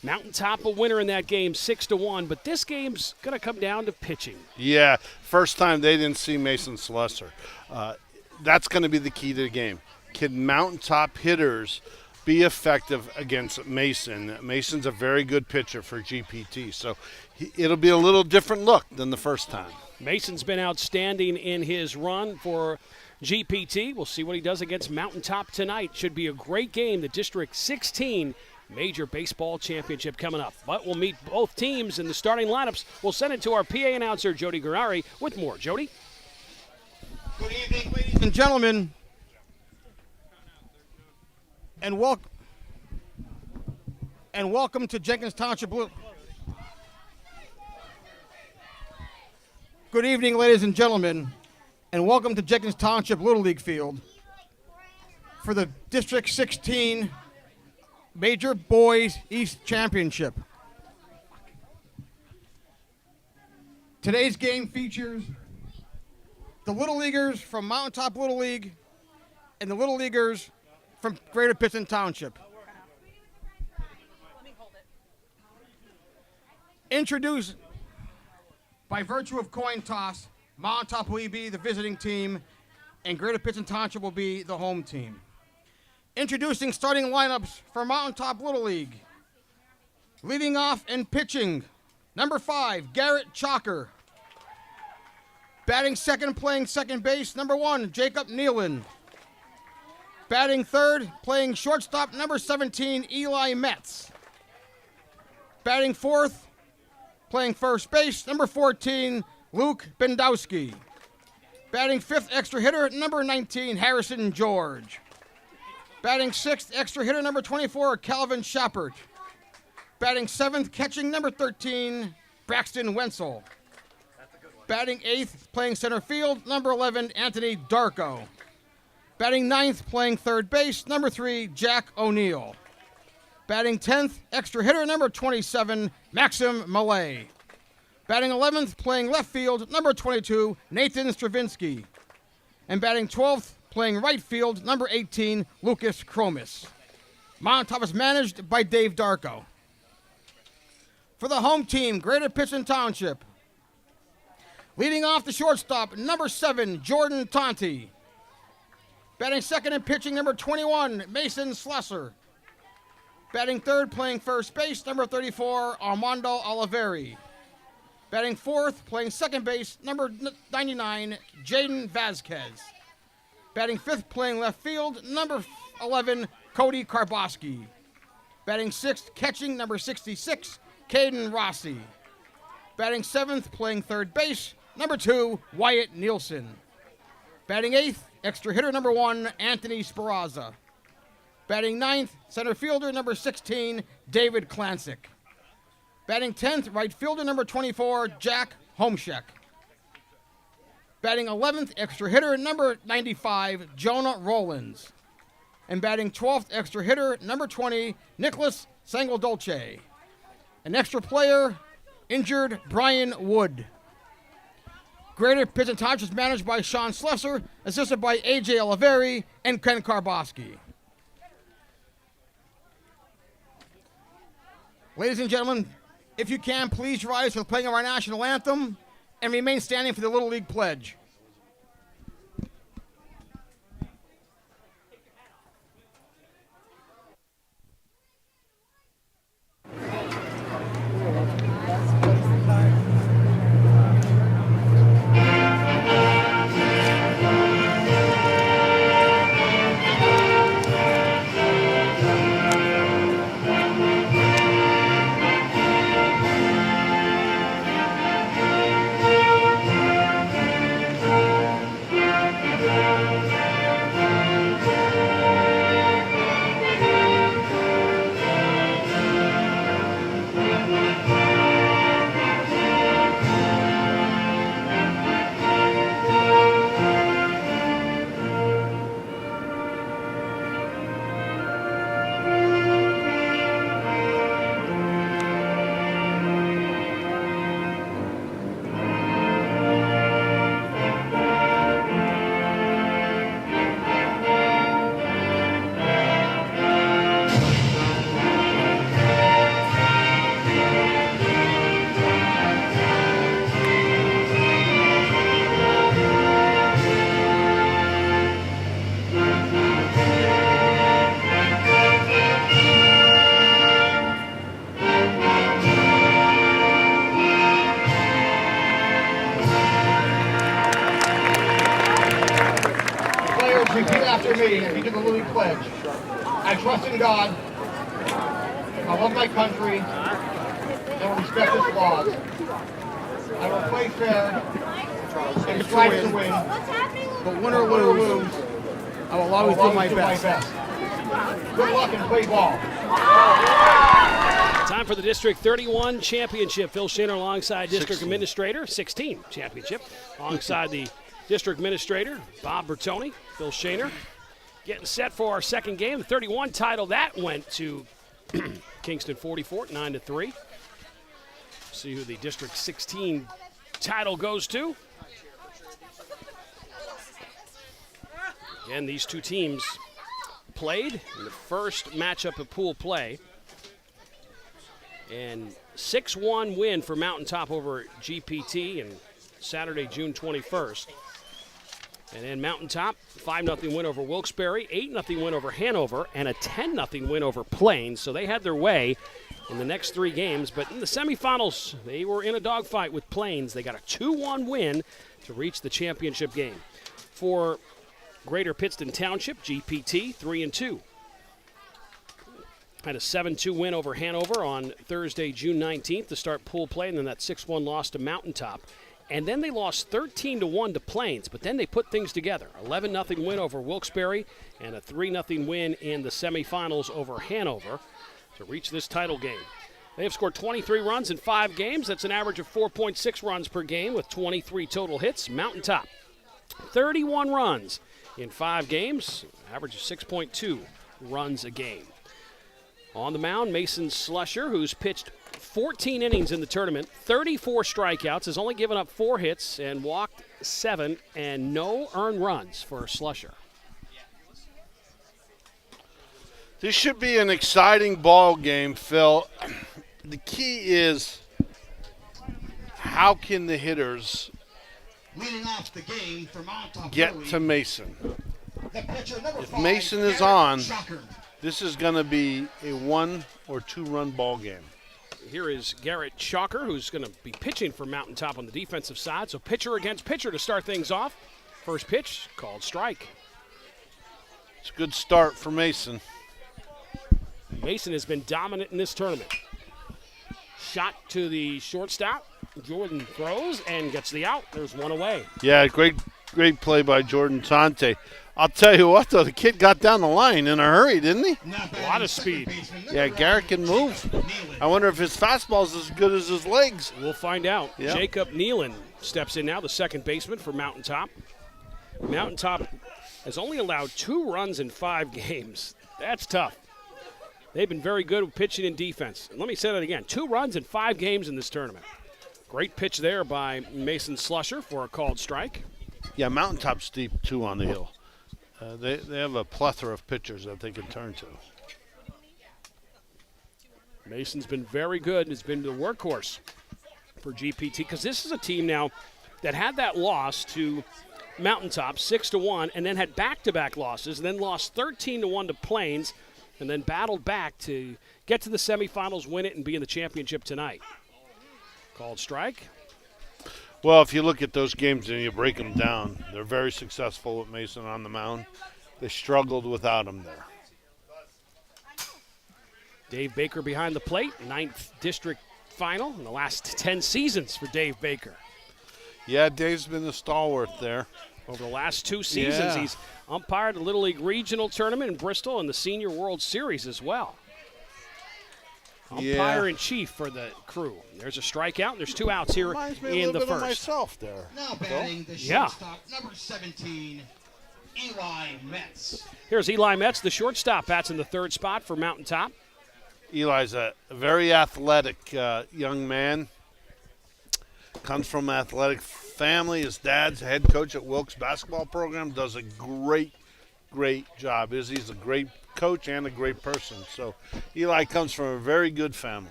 Mountaintop a winner in that game, 6-1, but this game's going to come down to pitching. Yeah, first time they didn't see Mason Slesser. That's going to be the key to the game. Can Mountaintop hitters be effective against Mason? Mason's a very good pitcher for GPT, so it'll be a little different look than the first time. Mason's been outstanding in his run for GPT. We'll see what he does against Mountaintop tonight. Should be a great game. The District 16 Major Baseball Championship coming up. But we'll meet both teams in the starting lineups. We'll send it to our PA announcer, Jody Gurnari, with more. Jody? Good evening, ladies and gentlemen, and welcome to Jenkins Township. Good evening, ladies and gentlemen, and welcome to Jenkins Township Little League Field for the District 16 Major Boys East Championship. Today's game features the Little Leaguers from Mountaintop Little League and the Little Leaguers from Greater Pittson Township. Introduced by virtue of coin toss, Mountaintop will be the visiting team and Greater Pittson Township will be the home team. Introducing starting lineups for Mountaintop Little League. Leading off and pitching, number 5, Garrett Chalker. Batting second, playing second base, number 1, Jacob Nealon. Batting third, playing shortstop, number 17, Eli Metz. Batting fourth, playing first base, number 14, Luke Bendowski. Batting fifth, extra hitter, number 19, Harrison George. Batting sixth, extra hitter, number 24, Calvin Shepard. Batting seventh, catching, number 13, Braxton Wenzel. Batting eighth, playing center field, number 11, Anthony Darko. Batting ninth, playing third base, number 3, Jack O'Neill. Batting 10th, extra hitter, number 27, Maxim Malay. Batting 11th, playing left field, number 22, Nathan Stravinsky. And batting 12th, playing right field, number 18, Lucas Kromis. Mountaintop is managed by Dave Darko. For the home team, Greater Pittson Township. Leading off the shortstop, number 7, Jordan Tonti. Batting second and pitching, number 21, Mason Slesser. Batting third, playing first base, number 34, Armando Oliveri. Batting fourth, playing second base, number 99, Jaden Vasquez. Batting fifth, playing left field, number 11, Cody Karboski. Batting sixth, catching, number 66, Caden Rossi. Batting seventh, playing third base, number 2, Wyatt Nielsen. Batting eighth, extra hitter, number 1, Anthony Speraza. Batting ninth, center fielder, number 16, David Klansik. Batting 10th, right fielder, number 24, Jack Homeshek. Batting 11th, extra hitter, number 95, Jonah Rollins. And batting 12th, extra hitter, number 20, Nicholas Sangaldolce. An extra player, injured Brian Wood. Greater Pittson Township is managed by Sean Slesser, assisted by A.J. Oliveri and Ken Karboski. Ladies and gentlemen, if you can, please rise for the playing of our national anthem and remain standing for the Little League Pledge. pledge. I trust in God. I love my country. And will respect its laws. I will play fair and strive to win. But win or lose, I will always do my best. Good luck and play ball. Time for the District 31 Championship. Phil Shaner alongside District Administrator. 16 Championship. Alongside the District Administrator, Bob Bertoni. Phil Shaner getting set for our second game. The 31 title, that went to Kingston 44, 9-3. See who the District 16 title goes to. Again, these two teams played in the first matchup of pool play. And 6-1 win for Mountaintop over GPT on Saturday, June 21st. And then Mountaintop, 5-0 win over Wilkes-Barre, 8-0 win over Hanover, and a 10-0 win over Plains. So they had their way in the next three games. But in the semifinals, they were in a dogfight with Plains. They got a 2-1 win to reach the championship game. For Greater Pittson Township, GPT, 3-2. Had a 7-2 win over Hanover on Thursday, June 19th to start pool play, and then that 6-1 loss to Mountaintop. And then they lost 13-1 to Plains, but then they put things together. 11-0 win over Wilkes-Barre and a 3-0 win in the semifinals over Hanover to reach this title game. They have scored 23 runs in 5 games. That's an average of 4.6 runs per game with 23 total hits. Mountaintop, 31 runs in 5 games, average of 6.2 runs a game. On the mound, Mason Slusher, who's pitched 14 innings in the tournament, 34 strikeouts, has only given up 4 hits and walked 7, and no earned runs for Slusher. This should be an exciting ball game, Phil. The key is how can the hitters Leading off the game for Mountaintop get early, to Mason? the pitcher, number If 5, Mason is Garrett on, Shocker. this is going to be a 1 or 2 run ball game. Here is Garrett Chalker, who's going to be pitching for Mountaintop on the defensive side. So pitcher against pitcher to start things off. First pitch, called strike. It's a good start for Mason. Mason has been dominant in this tournament. Shot to the shortstop. Jordan throws and gets the out. There's one away. Yeah, great play by Jordan Tante. I'll tell you what, though, the kid got down the line in a hurry, didn't he? A lot of speed. Yeah, Garrett can move. I wonder if his fastball's as good as his legs. We'll find out. Yep. Jacob Nealon steps in now, the second baseman for Mountaintop. Mountaintop has only allowed 2 runs in 5 games. That's tough. They've been very good with pitching and defense. And let me say that again. 2 runs in 5 games in this tournament. Great pitch there by Mason Slusher for a called strike. Yeah, Mountaintop's deep, too, on the hill. They have a plethora of pitchers that they can turn to. Mason's been very good. It's been the workhorse for GPT because this is a team now that had that loss to Mountaintop, 6-1, and then had back-to-back losses, and then lost 13-1 to Plains, and then battled back to get to the semifinals, win it, and be in the championship tonight. Called strike. Well, if you look at those games and you break them down, they're very successful with Mason on the mound. They struggled without him there. Dave Baker behind the plate, 9th district final in the last 10 seasons for Dave Baker. Yeah, Dave's been the stalwart there. Over the last 2 seasons, Yeah. he's umpired the Little League Regional Tournament in Bristol and the Senior World Series as well. Umpire-in-chief for the crew. There's a strikeout. There's 2 outs here Reminds me a in little the bit of first. myself there. Now batting the Yeah. shortstop, number 17, Eli Metz. Here's Eli Metz, the shortstop. Bats in the 3rd spot for Mountaintop. Eli's a very athletic young man. Comes from an athletic family. His dad's head coach at Wilkes basketball program. Does a great job. He's a great coach and a great person. So Eli comes from a very good family.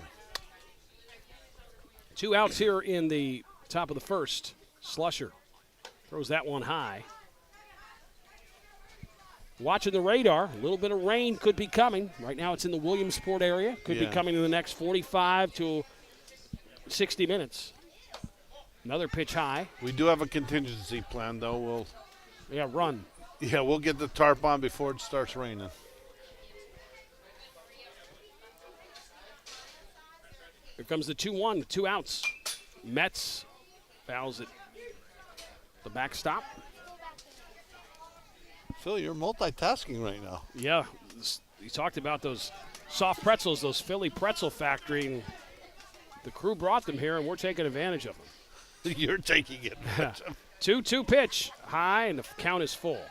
2 outs here in the top of the first. Slusher throws that one high. Watching the radar, a little bit of rain could be coming. Right now it's in the Williamsport area. Could be coming in the next 45 to 60 minutes. Another pitch high. We do have a contingency plan, though. Run. Yeah, we'll get the tarp on before it starts raining. Here comes the 2-1, 2 outs. Metz fouls it. The backstop. Phil, you're multitasking right now. Yeah, you talked about those soft pretzels, those Philly Pretzel Factory. And the crew brought them here, and we're taking advantage of them. You're taking advantage of them. 2-2 pitch, high, and the count is full.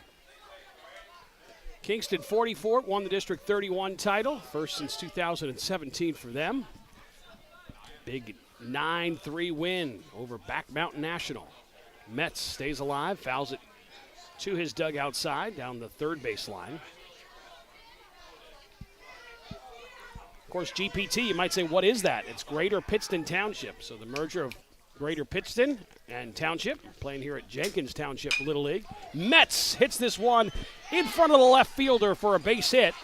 Kingston 44 won the District 31 title, first since 2017 for them. Big 9-3 win over Back Mountain National. Metz stays alive, fouls it to his dugout side down the third base line. Of course, GPT, you might say, what is that? It's Greater Pittson Township. So the merger of Greater Pittson and Township, playing here at Jenkins Township Little League. Metz hits this one in front of the left fielder for a base hit.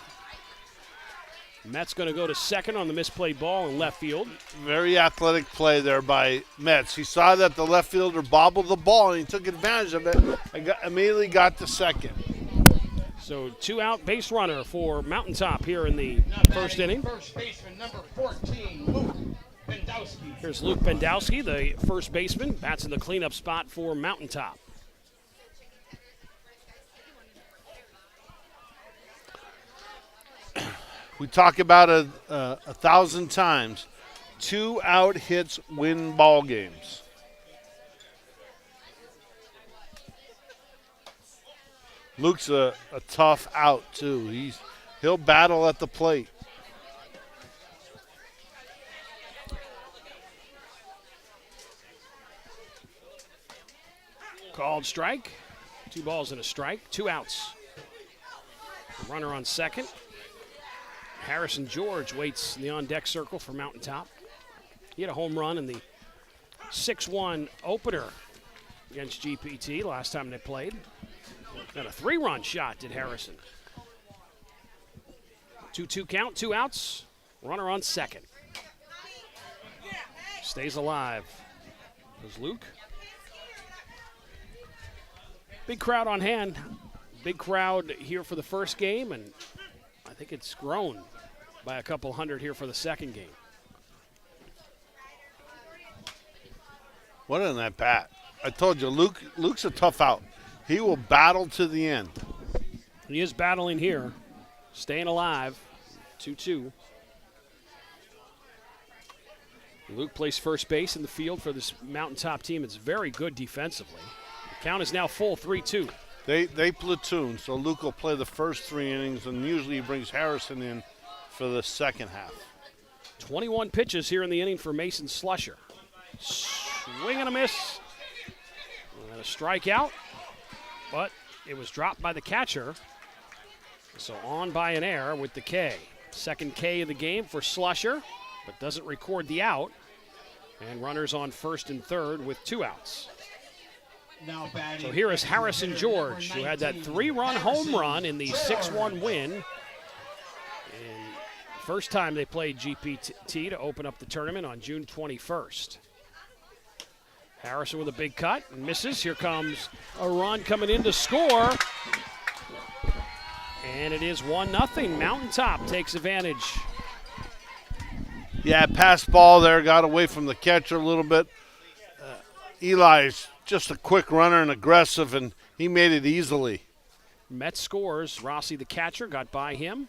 Metz going to go to second on the misplayed ball in left field. Very athletic play there by Metz. He saw that the left fielder bobbled the ball, and he took advantage of it and immediately got to second. So 2 out base runner for Mountaintop here in the first inning. First baseman, number 14, Luke Bendowski. Here's Luke Bendowski, the first baseman. Bats in the cleanup spot for Mountaintop. We talk about it 1,000 times. 2 out hits win ball games. Luke's a tough out too. He'll battle at the plate. Called strike. 2 balls and a strike. 2 outs. Runner on second. Harrison George waits in the on-deck circle for Mountaintop. He had a home run in the 6-1 opener against GPT last time they played. Got a 3-run shot, did Harrison. 2-2 count, 2 outs. Runner on second. Stays alive. There's Luke. Big crowd on hand. Big crowd here for the first game, and I think it's grown by a couple hundred here for the second game. What in that bat? I told you, Luke's a tough out. He will battle to the end. He is battling here, staying alive. 2-2. Luke plays first base in the field for this Mountaintop team. It's very good defensively. The count is now full, 3-2. They platoon, so Luke will play the first 3 innings, and usually he brings Harrison in for the second half. 21 pitches here in the inning for Mason Slusher. Swing and a miss. And a strikeout, but it was dropped by the catcher. So on by an error with the K. Second K of the game for Slusher, but doesn't record the out. And runners on first and third with 2 outs. Now batting. So here is Harrison George, who had that 3-run home run in the 6-1 win. And first time they played GPT to open up the tournament on June 21st. Harrison with a big cut and misses. Here comes a run coming in to score. And it is 1-0. Mountaintop takes advantage. Yeah, passed ball there, got away from the catcher a little bit. Eli's just a quick runner and aggressive, and he made it easily. Metz scores. Rossi, the catcher, got by him.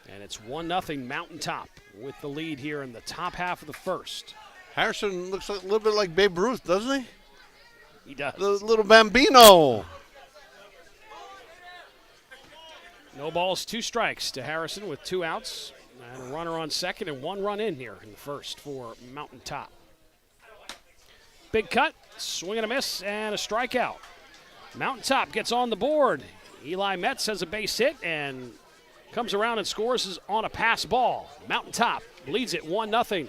And it's 1-0 Mountaintop with the lead here in the top half of the first. Harrison looks a little bit like Babe Ruth, doesn't he? He does. The little Bambino. No balls, 2 strikes to Harrison with 2 outs. And a runner on second and 1 run in here in the first for Mountaintop. Big cut, swing and a miss, and a strikeout. Mountaintop gets on the board. Eli Metz has a base hit and comes around and scores on a pass ball. Mountaintop leads it 1-0.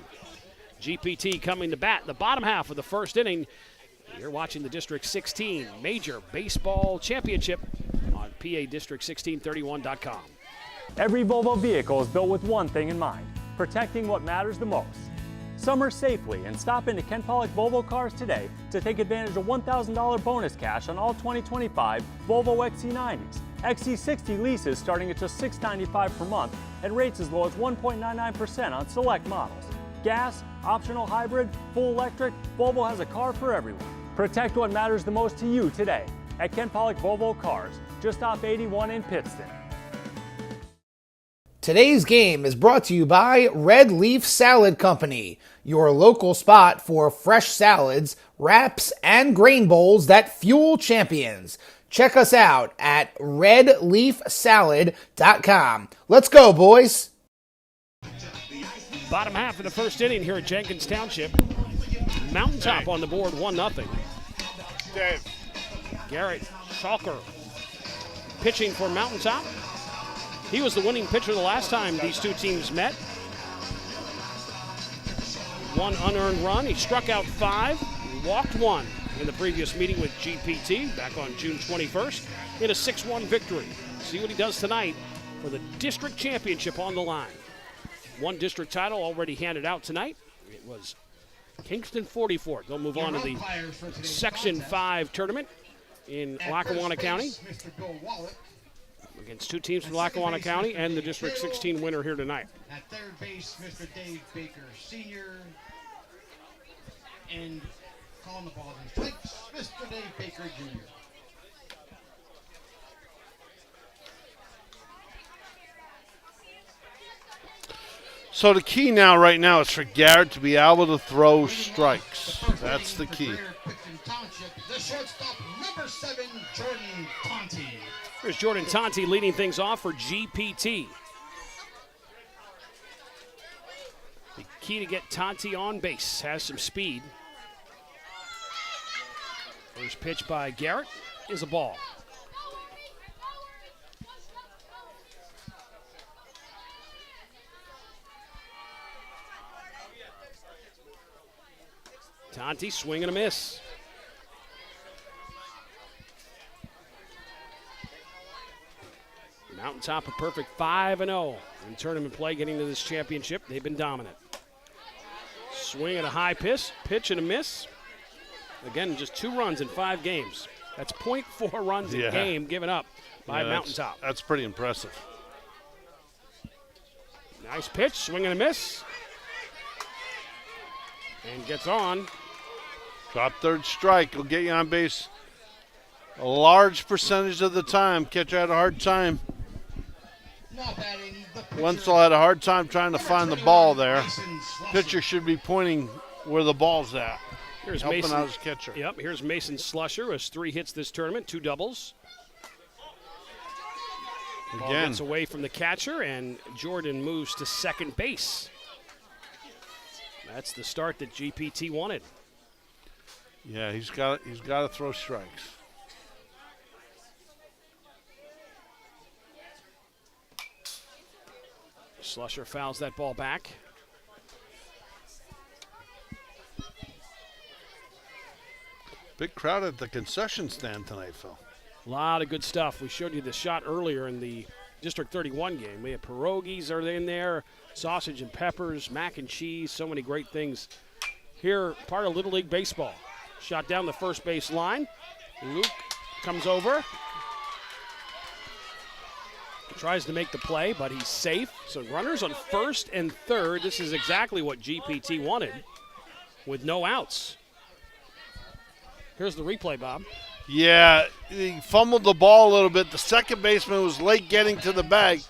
GPT coming to bat in the bottom half of the first inning. You're watching the District 16 Major Baseball Championship on PADistrict1631.com. Every Volvo vehicle is built with one thing in mind, protecting what matters the most. Summer safely and stop into Ken Pollock Volvo Cars today to take advantage of $1,000 bonus cash on all 2025 Volvo XC90s. XC60 leases starting at just $695 per month and rates as low as 1.99% on select models. Gas, optional hybrid, full electric, Volvo has a car for everyone. Protect what matters the most to you today at Ken Pollock Volvo Cars, just off 81 in Pittston. Today's game is brought to you by Red Leaf Salad Company, your local spot for fresh salads, wraps, and grain bowls that fuel champions. Check us out at redleafsalad.com. Let's go, boys. Bottom half of the first inning here at Jenkins Township. Mountaintop on the board, 1-0. Dave. Garrett Schalker pitching for Mountaintop. He was the winning pitcher the last time these two teams met. One unearned run. He struck out 5, walked 1 in the previous meeting with GPT back on June 21st in a 6-1 victory. See what he does tonight for the district championship on the line. One district title already handed out tonight. It was Kingston 44. They'll move on to the Section 5 tournament in Lackawanna County against two teams from Lackawanna County and the District 16 winner here tonight. At third base, Mr. Dave Baker Sr. And calling the balls and strikes, Mr. Dave Baker Jr. So the key right now is for Garrett to be able to throw strikes. That's the key. Pittson Township, the shortstop, number 7, Jordan Tonti. Here's Jordan Tonti leading things off for GPT. The key to get Tonti on base, has some speed. First pitch by Garrett is a ball. Tonti swing and a miss. Mountaintop a perfect 5-0 in tournament play getting to this championship. They've been dominant. Swing at a high pitch and a miss. Again, just 2 runs in 5 games. That's 0.4 runs a game given up by Mountaintop. That's pretty impressive. Nice pitch, swing and a miss. And gets on. Drop third strike will get you on base a large percentage of the time. Catcher had a hard time. Wenzel had a hard time trying to find the ball there. Pitcher should be pointing where the ball's at. Here's helping Mason. out his catcher. Yep, here's Mason Slusher, who has 3 hits this tournament, 2 doubles. Ball Again. gets away from the catcher, and Jordan moves to second base. That's the start that GPT wanted. Yeah, he's got to throw strikes. Slusher fouls that ball back. Big crowd at the concession stand tonight, Phil. A lot of good stuff. We showed you the shot earlier in the District 31 game. We had pierogies are in there, sausage and peppers, mac and cheese, so many great things. Here, part of Little League Baseball. Shot down the first base line. Luke comes over. Tries to make the play, but he's safe. So runners on first and third. This is exactly what GPT wanted with no outs. Here's the replay, Bob. Yeah, he fumbled the ball a little bit. The second baseman was late getting to the bag.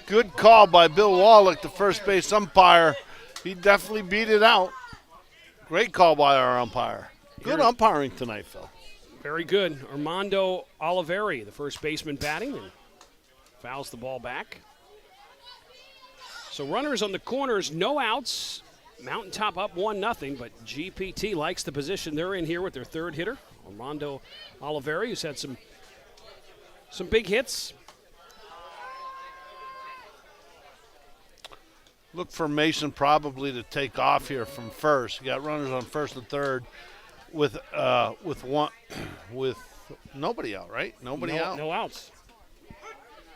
Good call by Bill Wallach, the first base umpire. He definitely beat it out. Great call by our umpire. Good umpiring tonight, Phil. Very good. Armando Oliveri, the first baseman, batting, and fouls the ball back. So runners on the corners, no outs. Mountaintop up 1-0, but GPT likes the position they're in here with their third hitter, Armando Oliveri, who's had some big hits. Look for Mason probably to take off here from first. You got runners on first and third with nobody out, right? Nobody out. No outs.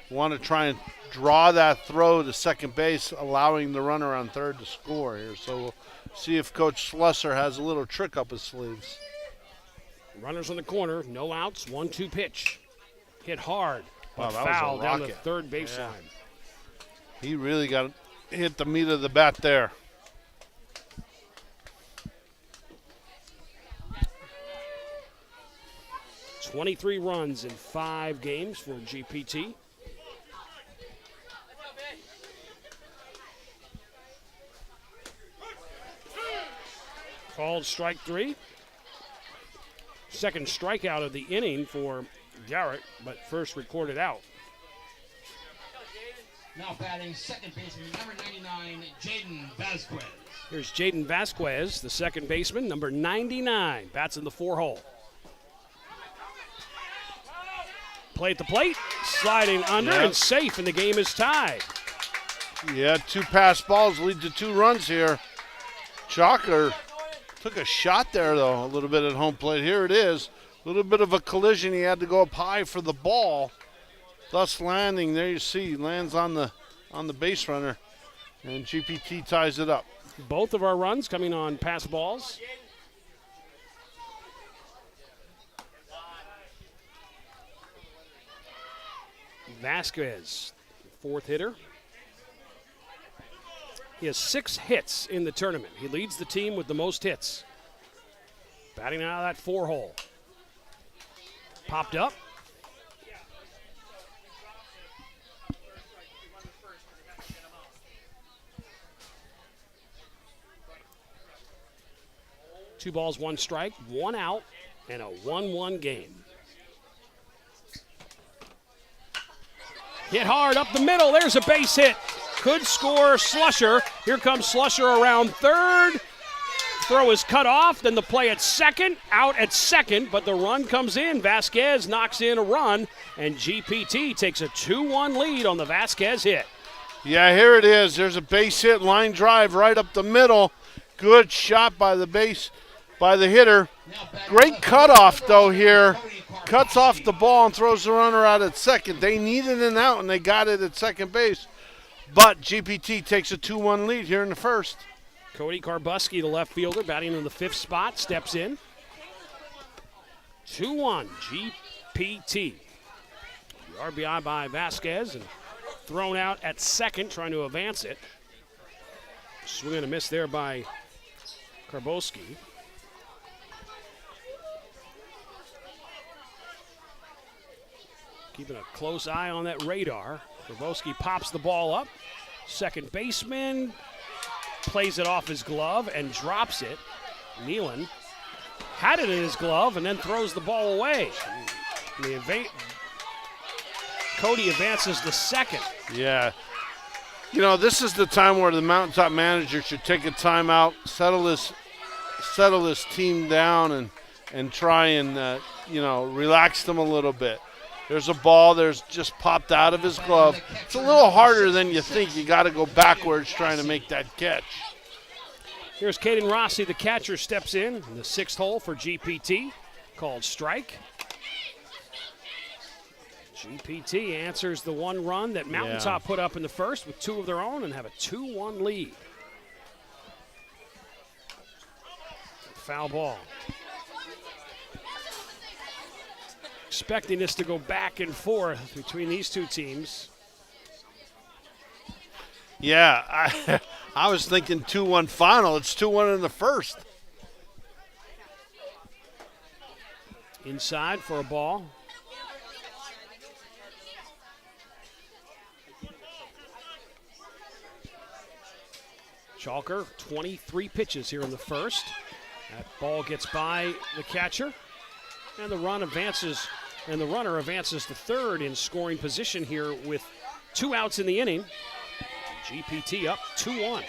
Want to try and draw that throw to second base, allowing the runner on third to score here. So See if Coach Slusser has a little trick up his sleeves. Runners on the corner, no outs, 1-2 pitch. Hit hard, but Wow, that was a foul down the rocket. third baseline. He really got hit the meat of the bat there. Yeah. 23 runs in 5 games for GPT. Called strike 3. Second strikeout of the inning for Garrett, but first recorded out. Now batting second baseman, number 99, Jaden Vasquez. Here's Jaden Vasquez, the second baseman, number 99. Bats in the 4-hole. Play at the plate, sliding under and safe, and the game is tied. Yeah, 2 pass balls lead to 2 runs here. Chalker took a shot there, though, a little bit at home plate. Here it is. A little bit of a collision. He had to go up high for the ball, thus landing. There you see, lands on the base runner, and GPT ties it up. Both of our runs coming on pass balls. Vasquez, 4th hitter. He has 6 hits in the tournament. He leads the team with the most hits. Batting out of that 4-hole. Popped up. Two balls, 1 strike, 1 out, and a 1-1 game. Hit hard up the middle. There's a base hit. Could score Slusher. Here comes Slusher around third. Throw is cut off. Then the play at second. Out at second, but the run comes in. Vasquez knocks in a run, and GPT takes a 2-1 lead on the Vasquez hit. Yeah, here it is. There's a base hit, line drive right up the middle. Good shot by the hitter. Great cutoff, though, here. Cuts off the ball and throws the runner out at second. They needed an out, and they got it at second base. But GPT takes a 2-1 lead here in the first. Cody Karbuski, the left fielder, batting in the 5th spot, steps in. 2-1, GPT. The RBI by Vasquez and thrown out at second, trying to advance it. Swing and a miss there by Karbuski. Keeping a close eye on that radar. Karbuski pops the ball up. Second baseman plays it off his glove and drops it. Nealon had it in his glove and then throws the ball away. Cody advances to second. Yeah. You know, this is the time where the Mountaintop manager should take a timeout, settle this team down, and try and, relax them a little bit. There's a ball there's just popped out of his glove. It's a little harder than you think. You got to go backwards trying to make that catch. Here's Caden Rossi, the catcher, steps in the 6th hole for GPT, called strike. GPT answers the 1 run that Mountaintop put up in the first with 2 of their own and have a 2-1 lead. Foul ball. Expecting this to go back and forth between these 2 teams. Yeah, I was thinking 2-1 final. It's 2-1 in the first. Inside for a ball. Chalker, 23 pitches here in the first. That ball gets by the catcher, and the runner advances to third in scoring position here with 2 outs in the inning. GPT up 2-1.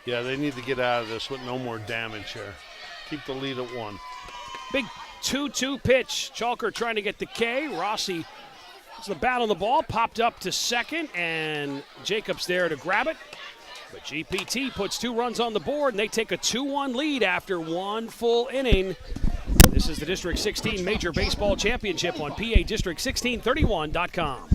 Yeah, they need to get out of this with no more damage here. Keep the lead at 1. Big 2-2 pitch. Chalker trying to get the K. Rossi has the bat on the ball, popped up to second, and Jacobs there to grab it. But GPT puts 2 runs on the board, and they take a 2-1 lead after 1 full inning. This is the District 16 Major Baseball Championship on PADistrict1631.com.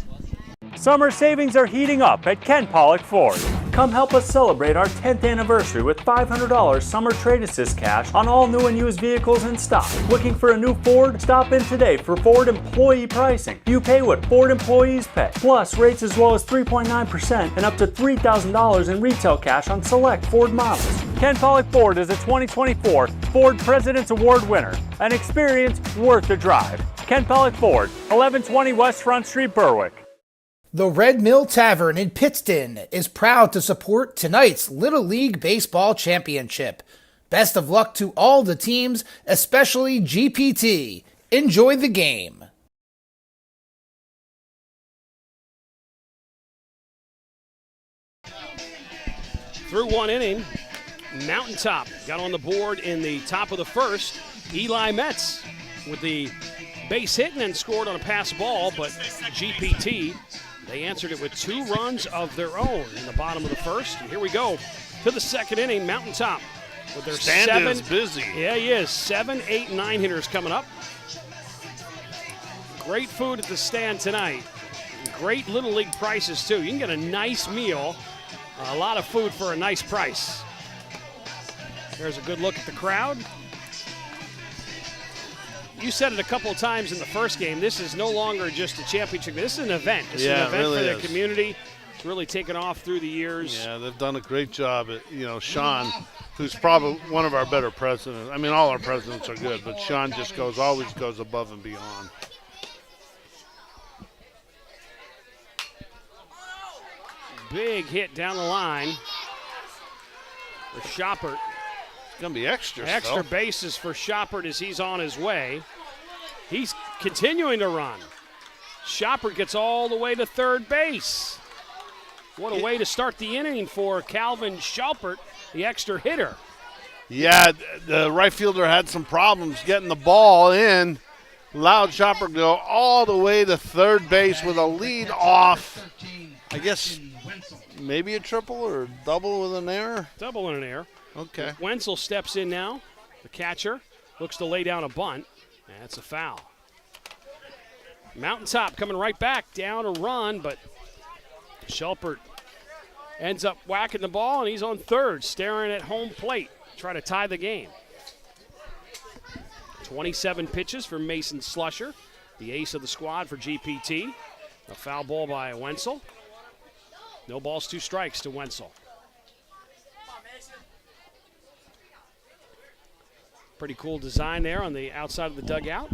Summer savings are heating up at Ken Pollock Ford. Come help us celebrate our 10th anniversary with $500 summer trade assist cash on all new and used vehicles in stock. Looking for a new Ford? Stop in today for Ford employee pricing. You pay what Ford employees pay, plus rates as low as 3.9% and up to $3,000 in retail cash on select Ford models. Ken Pollock Ford is a 2024 Ford President's Award winner, an experience worth the drive. Ken Pollock Ford, 1120 West Front Street, Berwick. The Red Mill Tavern in Pittston is proud to support tonight's Little League Baseball Championship. Best of luck to all the teams, especially GPT. Enjoy the game. Through one inning, Mountaintop got on the board in the top of the first. Eli Metz with the base hit and then scored on a pass ball, but GPT, they answered it with 2 runs of their own in the bottom of the first. And here we go to the second inning. Mountaintop with their Stand is busy. Yeah, he is. 7, 8, 9 hitters coming up. Great food at the stand tonight. Great Little League prices, too. You can get a nice meal, a lot of food for a nice price. There's a good look at the crowd. You said it a couple of times in the first game. This is no longer just a championship. This is an event. This is an event really for the community. It's really taken off through the years. Yeah, they've done a great job. Sean, who's probably one of our better presidents. I mean, all our presidents are good, but Sean just always goes above and beyond. Big hit down the line for Shoppert. It's going to be extra Bases for Shoppert as he's on his way. He's continuing to run. Shoppert gets all the way to third base. What a way to start the inning for Calvin Shoppert, the extra hitter. Yeah, the right fielder had some problems getting the ball in. Allowed Shoppert to go all the way to third base with a lead off. I guess maybe a triple or double with an error? Double and an error. Okay. Wenzel steps in now. The catcher looks to lay down a bunt. That's a foul. Mountaintop coming right back, down a run, but Shelpert ends up whacking the ball, and he's on third, staring at home plate, trying to tie the game. 27 pitches for Mason Slusher, the ace of the squad for GPT. A foul ball by Wenzel. No balls, 2 strikes to Wenzel. Pretty cool design there on the outside of the dugout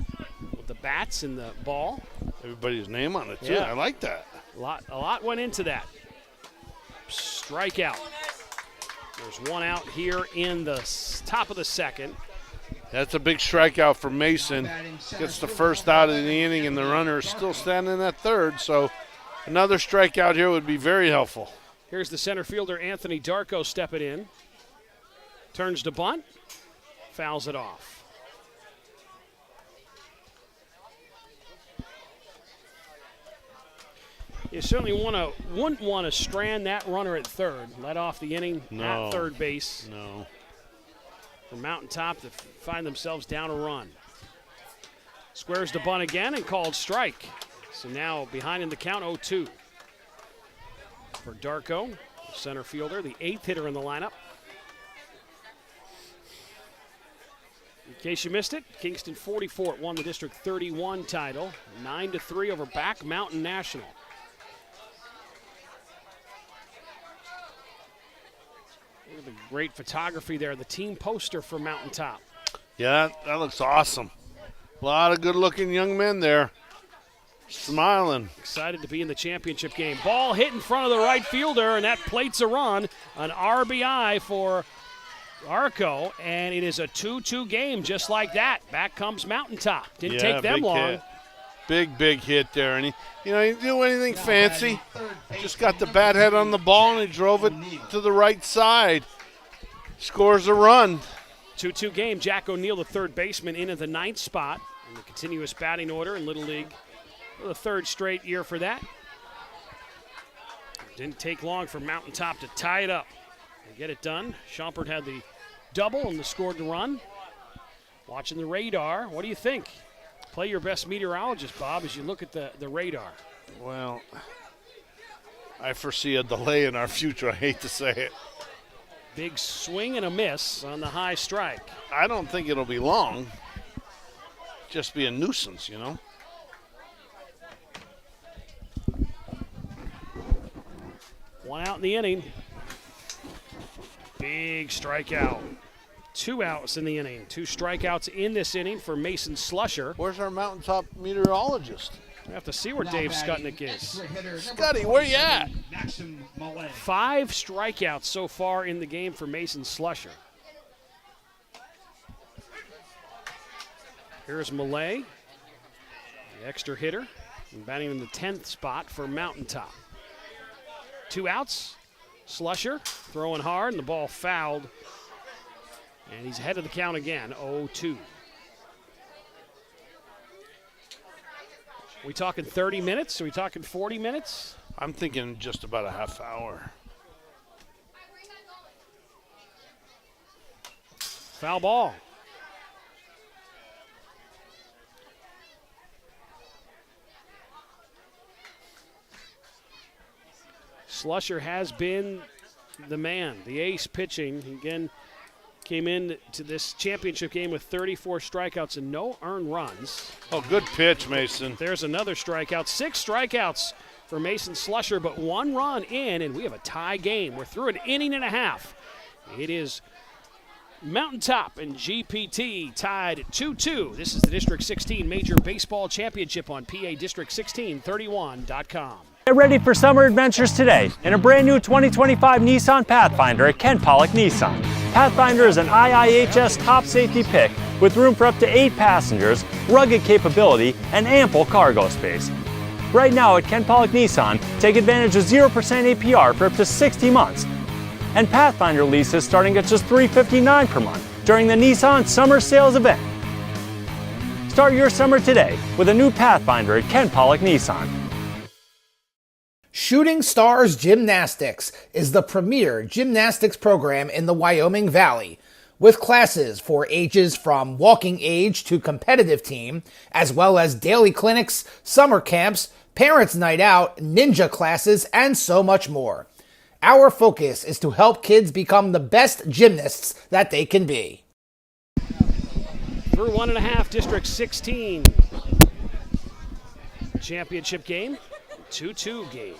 with the bats and the ball. Everybody's name on it, too. Yeah. I like that. A lot went into that. Strikeout. There's one out here in the top of the second. That's a big strikeout for Mason. Gets the first out of the inning, and the runner is still standing at third. So another strikeout here would be very helpful. Here's the center fielder, Anthony Darko, stepping in. Turns to bunt. Fouls it off. You certainly wouldn't want to strand that runner at third. Let off the inning at third base. No. For Mountaintop to find themselves down a run. Squares the bunt again and called strike. So now behind in the count, 0-2. For Darko, the center fielder, the 8th hitter in the lineup. In case you missed it, Kingston 44 won the District 31 title, 9-3 over Back Mountain National. Look at the great photography there, the team poster for Mountaintop. Yeah, that looks awesome. A lot of good-looking young men there, smiling. Excited to be in the championship game. Ball hit in front of the right fielder, and that plates a run. An RBI for Arco, and it is a 2-2 game just like that. Back comes Mountaintop. Didn't take them long. Hit. Big hit there. And he didn't do anything fancy. Just got the bat head on the ball, and he drove it to the right side. Scores a run. 2-2 game. Jack O'Neill, the third baseman, in at the 9th spot in the continuous batting order in Little League. The 3rd straight year for that. Didn't take long for Mountaintop to tie it up and get it done. Schompert had the double and scored the run. Watching the radar, what do you think? Play your best meteorologist, Bob, as you look at the radar. Well, I foresee a delay in our future. I hate to say it. Big swing and a miss on the high strike. I don't think it'll be long. Just be a nuisance, you know. One out in the inning. Big strikeout. 2 outs in the inning. 2 strikeouts in this inning for Mason Slusher. Where's our mountaintop meteorologist? We have to see where Dave Skutnik is. Scotty, where you at? 5 strikeouts so far in the game for Mason Slusher. Here's Millay, the extra hitter, and batting in the 10th spot for Mountaintop. 2 outs. Slusher throwing hard, and the ball fouled. And he's ahead of the count again, 0-2. We talking 30 minutes? Are we talking 40 minutes? I'm thinking just about a half hour. Foul ball. Slusher has been the man, the ace pitching. Again, came in to this championship game with 34 strikeouts and no earned runs. Oh, good pitch, Mason. There's another strikeout. 6 strikeouts for Mason Slusher, but 1 run in, and we have a tie game. We're through an inning and a half. It is Mountaintop and GPT tied at 2-2. This is the District 16 Major Baseball Championship on PA District 1631.com. Get ready for summer adventures today in a brand new 2025 Nissan Pathfinder at Ken Pollock Nissan. Pathfinder is an IIHS top safety pick with room for up to 8 passengers, rugged capability, and ample cargo space. Right now at Ken Pollock Nissan, take advantage of 0% APR for up to 60 months. And Pathfinder leases starting at just $359 per month during the Nissan Summer Sales event. Start your summer today with a new Pathfinder at Ken Pollock Nissan. Shooting Stars Gymnastics is the premier gymnastics program in the Wyoming Valley, with classes for ages from walking age to competitive team, as well as daily clinics, summer camps, parents' night out, ninja classes, and so much more. Our focus is to help kids become the best gymnasts that they can be. Through 1.5, District 16 championship game. 2-2 game.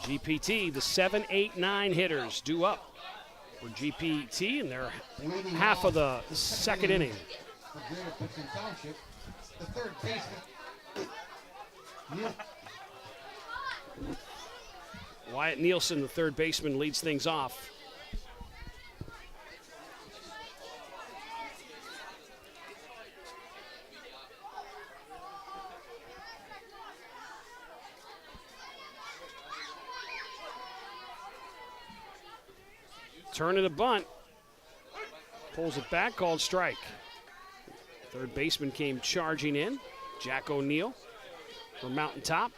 GPT, the 7, 8, 9 hitters due up for GPT, and they're half of the second inning. For Greater Pittson Township, the third baseman. Wyatt Nielsen, the third baseman, leads things off. Turn it a bunt. Pulls it back, called strike. Third baseman came charging in. Jack O'Neill from Mountaintop.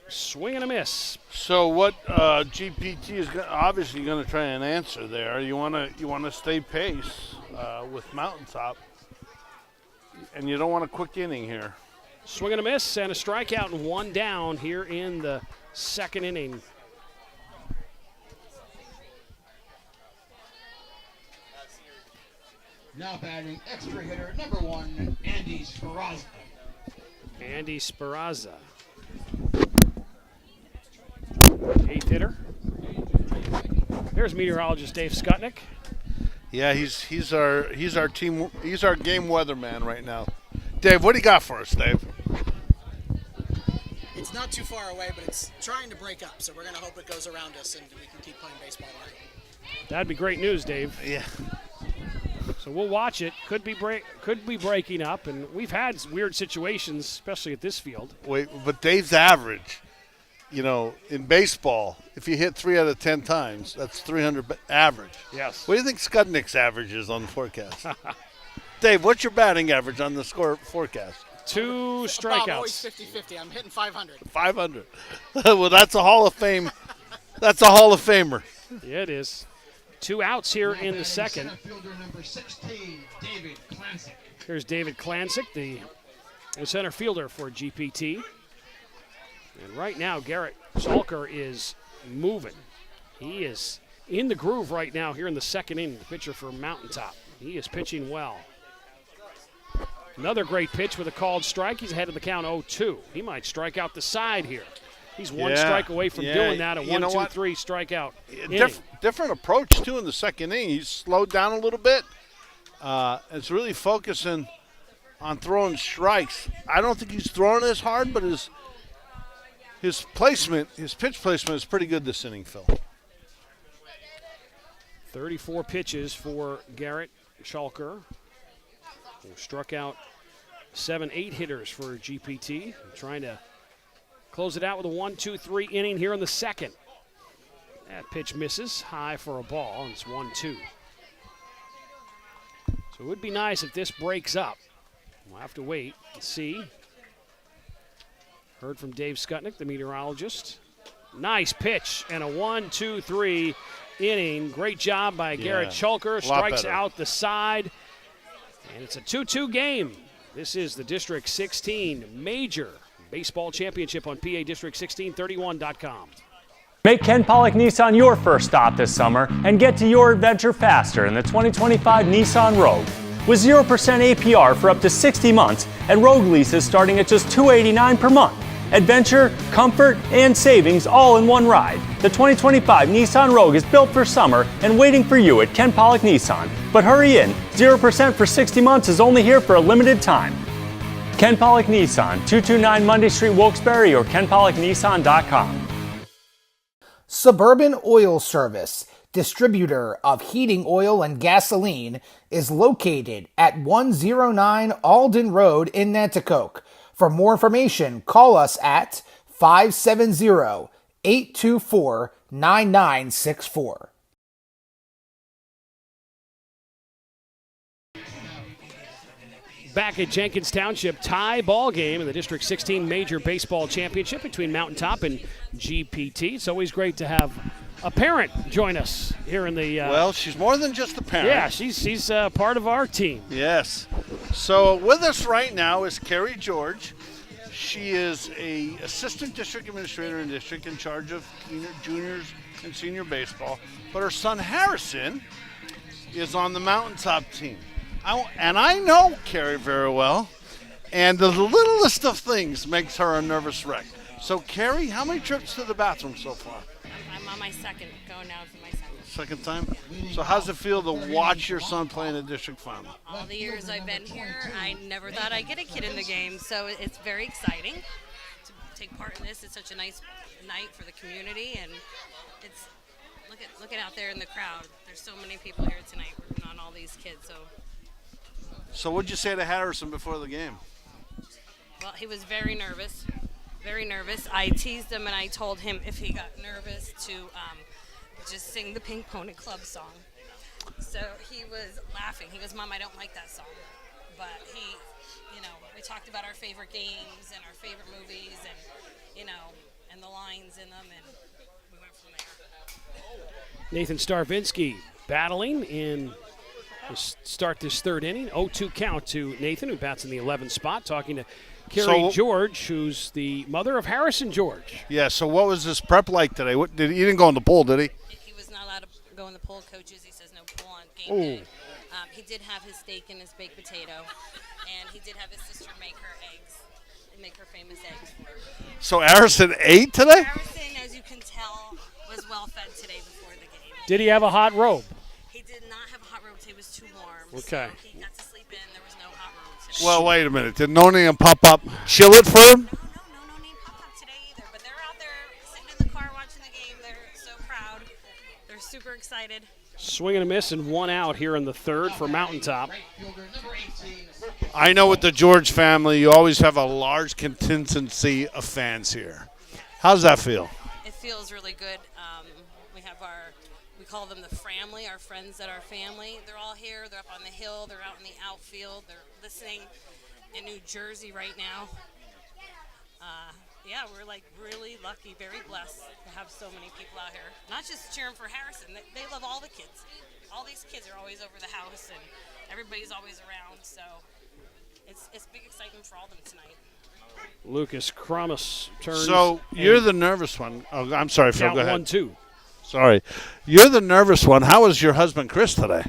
Swing and a miss. So what GPT is obviously going to try and answer there. You want to stay pace with Mountaintop, and you don't want a quick inning here. Swing and a miss and a strikeout and 1 down here in the second inning. Now batting extra hitter number 1, Andy Speraza. Andy Speraza. 8th hitter. There's meteorologist Dave Skutnik. Yeah, he's our game weatherman right now. Dave, what do you got for us, Dave? It's not too far away, but it's trying to break up, so we're going to hope it goes around us and we can keep playing baseball tonight. That'd be great news, Dave. Yeah. So we'll watch it. Could be breaking up, and we've had weird situations, especially at this field. Wait, but Dave's average, in baseball, if you hit 3 out of 10 times, that's 300 average. Yes. What do you think Skutnik's average is on the forecast? Dave, what's your batting average on the score forecast? 2 strikeouts. I'm always 50-50. I'm hitting 500. 500. Well, that's a Hall of Fame. That's a Hall of Famer. Yeah, it is. 2 outs here in the second. Center fielder number 16, David Klansik. Here's David Klansik, the the center fielder for GPT. And right now, Garrett Schalker is moving. He is in the groove right now here in the second inning, the pitcher for Mountaintop. He is pitching well. Another great pitch with a called strike. He's ahead of the count 0-2. He might strike out the side here. He's one strike away from doing that. A 1-2-3 strikeout. Different approach, too, in the second inning. He's slowed down a little bit. It's really focusing on throwing strikes. I don't think he's throwing as hard, but his placement, his pitch placement is pretty good this inning, Phil. 34 pitches for Garrett Schalker, who struck out 7-8 hitters for GPT. Trying to close it out with a 1-2-3 inning here in the second. That pitch misses high for a ball, and it's 1-2. So it would be nice if this breaks up. We'll have to wait and see. Heard from Dave Skutnik, the meteorologist. Nice pitch and a 1-2-3 inning. Great job by Garrett Schalker. Strikes out the side. And it's a 2-2 game. This is the District 16 Major Baseball Championship on PA District 1631.com. Make Ken Pollock Nissan your first stop this summer and get to your adventure faster in the 2025 Nissan Rogue. With 0% APR for up to 60 months and Rogue leases starting at just $289 per month. Adventure, comfort, and savings all in one ride. The 2025 Nissan Rogue is built for summer and waiting for you at Ken Pollock Nissan. But hurry in, 0% for 60 months is only here for a limited time. Ken Pollock Nissan, 229 Monday Street, Wilkes-Barre, or kenpollocknissan.com. Suburban Oil Service, distributor of heating oil and gasoline, is located at 109 Alden Road in Nanticoke. For more information, call us at 570-824-9964. Back at Jenkins Township, tie ball game in the District 16 Major Baseball Championship between Mountaintop and GPT. It's always great to have a parent join us here in the... well, she's more than just a parent. Yeah, she's part of our team. Yes. So with us right now is Carrie George. She is a assistant district administrator in district in charge of juniors and senior baseball. But her son Harrison is on the Mountaintop team. I know Carrie very well, and the littlest of things makes her a nervous wreck. So, Carrie, how many trips to the bathroom so far? I'm on my second, going now for my second. Second time? So how's it feel to watch your son play in a district final? All the years I've been here, I never thought I'd get a kid in the game, so it's very exciting to take part in this. It's such a nice night for the community, and it's looking out there in the crowd. There's so many people here tonight rooting on all these kids. So what'd you say to Harrison before the game? Well, he was very nervous. Very nervous. I teased him and I told him if he got nervous to just sing the Pink Pony Club song. So he was laughing. He goes, "Mom, I don't like that song." But he, we talked about our favorite games and our favorite movies and, and the lines in them, and we went from there. Nathan Starvinsky battling in start this third inning. 0-2 count to Nathan, who bats in the 11th spot, talking to Carrie George, who's the mother of Harrison George. Yeah, so what was his prep like today? He didn't go in the pool, did he? He was not allowed to go in the pool. Coaches, he says no pool on game day. He did have his steak and his baked potato, and he did have his sister make her eggs, make her famous eggs for her. So Harrison ate today? Harrison, as you can tell, was well fed today before the game. Did he have a hot robe? He did not have a hot robe today. It was too warm. Okay. So he got to sleep in. There was no hot robe today. Well, wait a minute. Did no name pop up chill it for him? No name popped up today either. But they're out there sitting in the car watching the game. They're so proud. They're super excited. Swing and a miss and one out here in the third for Mountaintop. I know with the George family, you always have a large contingency of fans here. How does that feel? It feels really good. We have we call them the family, our friends that are family. They're all here. They're up on the hill. They're out in the outfield. They're listening in New Jersey right now. Yeah, we're really lucky, very blessed to have so many people out here. Not just cheering for Harrison. They love all the kids. All these kids are always over the house, and everybody's always around. So it's big excitement for all of them tonight. Lucas Crumis turns. So you're the nervous one. Oh, I'm sorry, Phil. Count Go ahead. 1-2. Sorry. You're the nervous one. How is your husband, Chris, today?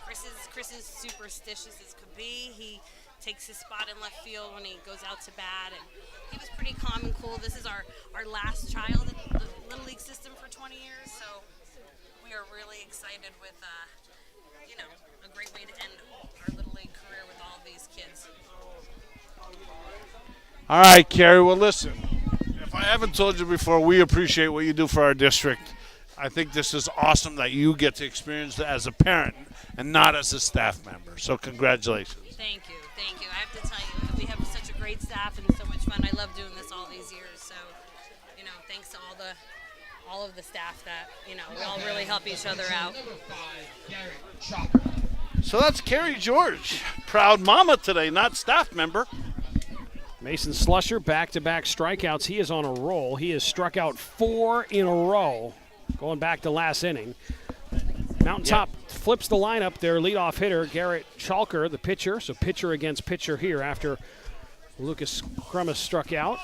Chris is superstitious as could be. He takes his spot in left field when he goes out to bat, and he was pretty calm and cool. This is our last child in the Little League system for 20 years, so we are really excited with, a great way to end our Little League career with all of these kids. All right, Carrie. Well, listen, if I haven't told you before, we appreciate what you do for our district. I think this is awesome that you get to experience it as a parent and not as a staff member. So congratulations. Thank you. I have to tell you that we have such a great staff and so much fun. I love doing this all these years. So, thanks to all of the staff that, we all really help each other out. So that's Carrie George, proud mama today, not staff member. Mason Slusher, back-to-back strikeouts. He is on a roll. He has struck out 4 in a row, going back to last inning. Mountaintop flips the lineup. Their leadoff hitter, Garrett Chalker, the pitcher. So pitcher against pitcher here after Lucas Crumis struck out.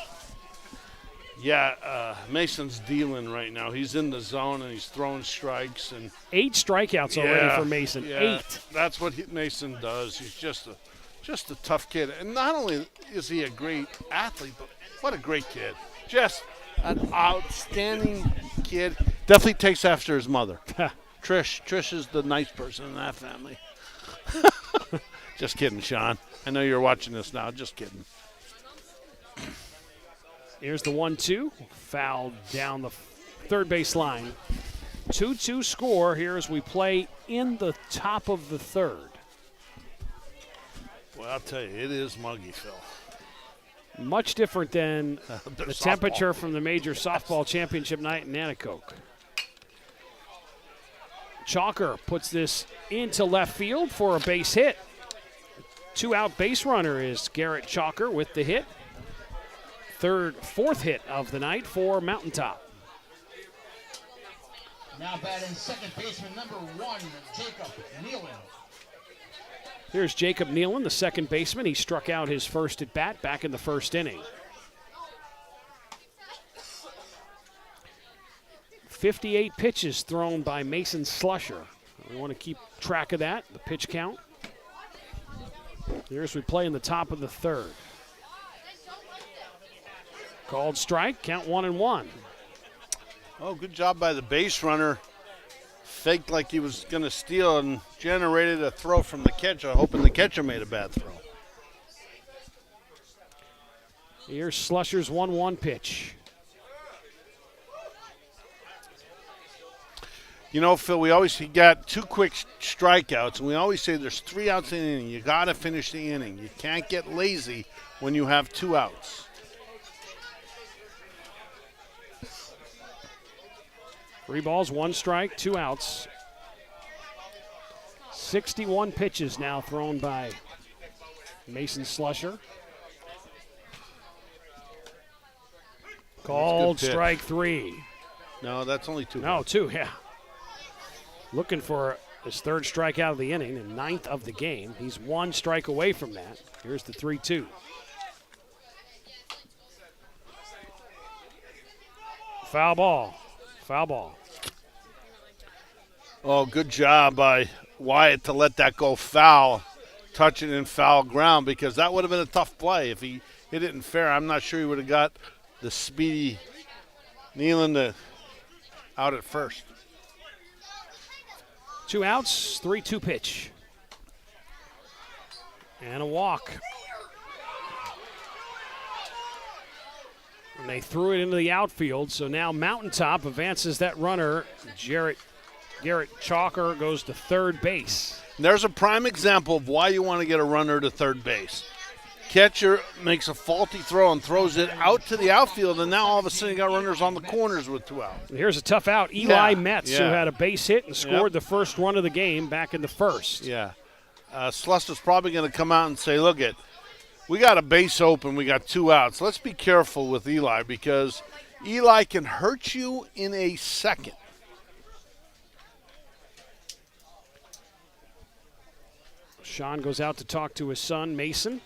Yeah, Mason's dealing right now. He's in the zone and he's throwing strikes. And 8 strikeouts already for Mason. Yeah, 8. That's what Mason does. He's just a tough kid. And not only is he a great athlete, but what a great kid. Just an outstanding kid. Definitely takes after his mother. Trish is the nice person in that family. Just kidding, Sean. I know you're watching this now. Just kidding. Here's the 1-2. Foul down the third base line. 2-2 score here as we play in the top of the third. Well, I'll tell you, it is muggy, Phil. Much different than the temperature from the major softball championship night in Nanticoke. Chalker puts this into left field for a base hit. 2-out base runner is Garrett Chalker with the hit. Fourth hit of the night for Mountaintop. Now batting second baseman number 1, Jacob Nealon. Here's Jacob Nealon, the second baseman. He struck out his first at bat back in the first inning. 58 pitches thrown by Mason Slusher. We want to keep track of that, the pitch count. Here's we play in the top of the third. Called strike, count 1-1. Oh, good job by the base runner. Faked like he was going to steal and generated a throw from the catcher, hoping the catcher made a bad throw. Here's Slusher's 1-1 pitch. You know, Phil, he got 2 quick strikeouts, and we always say there's 3 outs in the inning. You got to finish the inning. You can't get lazy when you have 2 outs. 3 balls, 1 strike, 2 outs. 61 pitches now thrown by Mason Slusher. Called strike 3. No, that's only 2. No, 2, yeah. Looking for his 3rd strikeout of the inning and 9th of the game. He's 1 strike away from that. Here's the 3-2. Foul ball. Oh, good job by Wyatt to let that go foul, touch it in foul ground, because that would have been a tough play. If he hit it in fair, I'm not sure he would have got the speedy Nealon out at first. 2 outs, 3-2 pitch. And a walk. And they threw it into the outfield, so now Mountaintop advances that runner. Garrett Chalker goes to third base. There's a prime example of why you want to get a runner to third base. Catcher makes a faulty throw and throws it out to the outfield, and now all of a sudden you got runners on the corners with 2 outs. Here's a tough out. Eli Metz, who had a base hit and scored the first run of the game back in the first. Yeah. Slusher's probably going to come out and say, look, we got a base open, we got 2 outs. Let's be careful with Eli, because Eli can hurt you in a second. Sean goes out to talk to his son, Mason.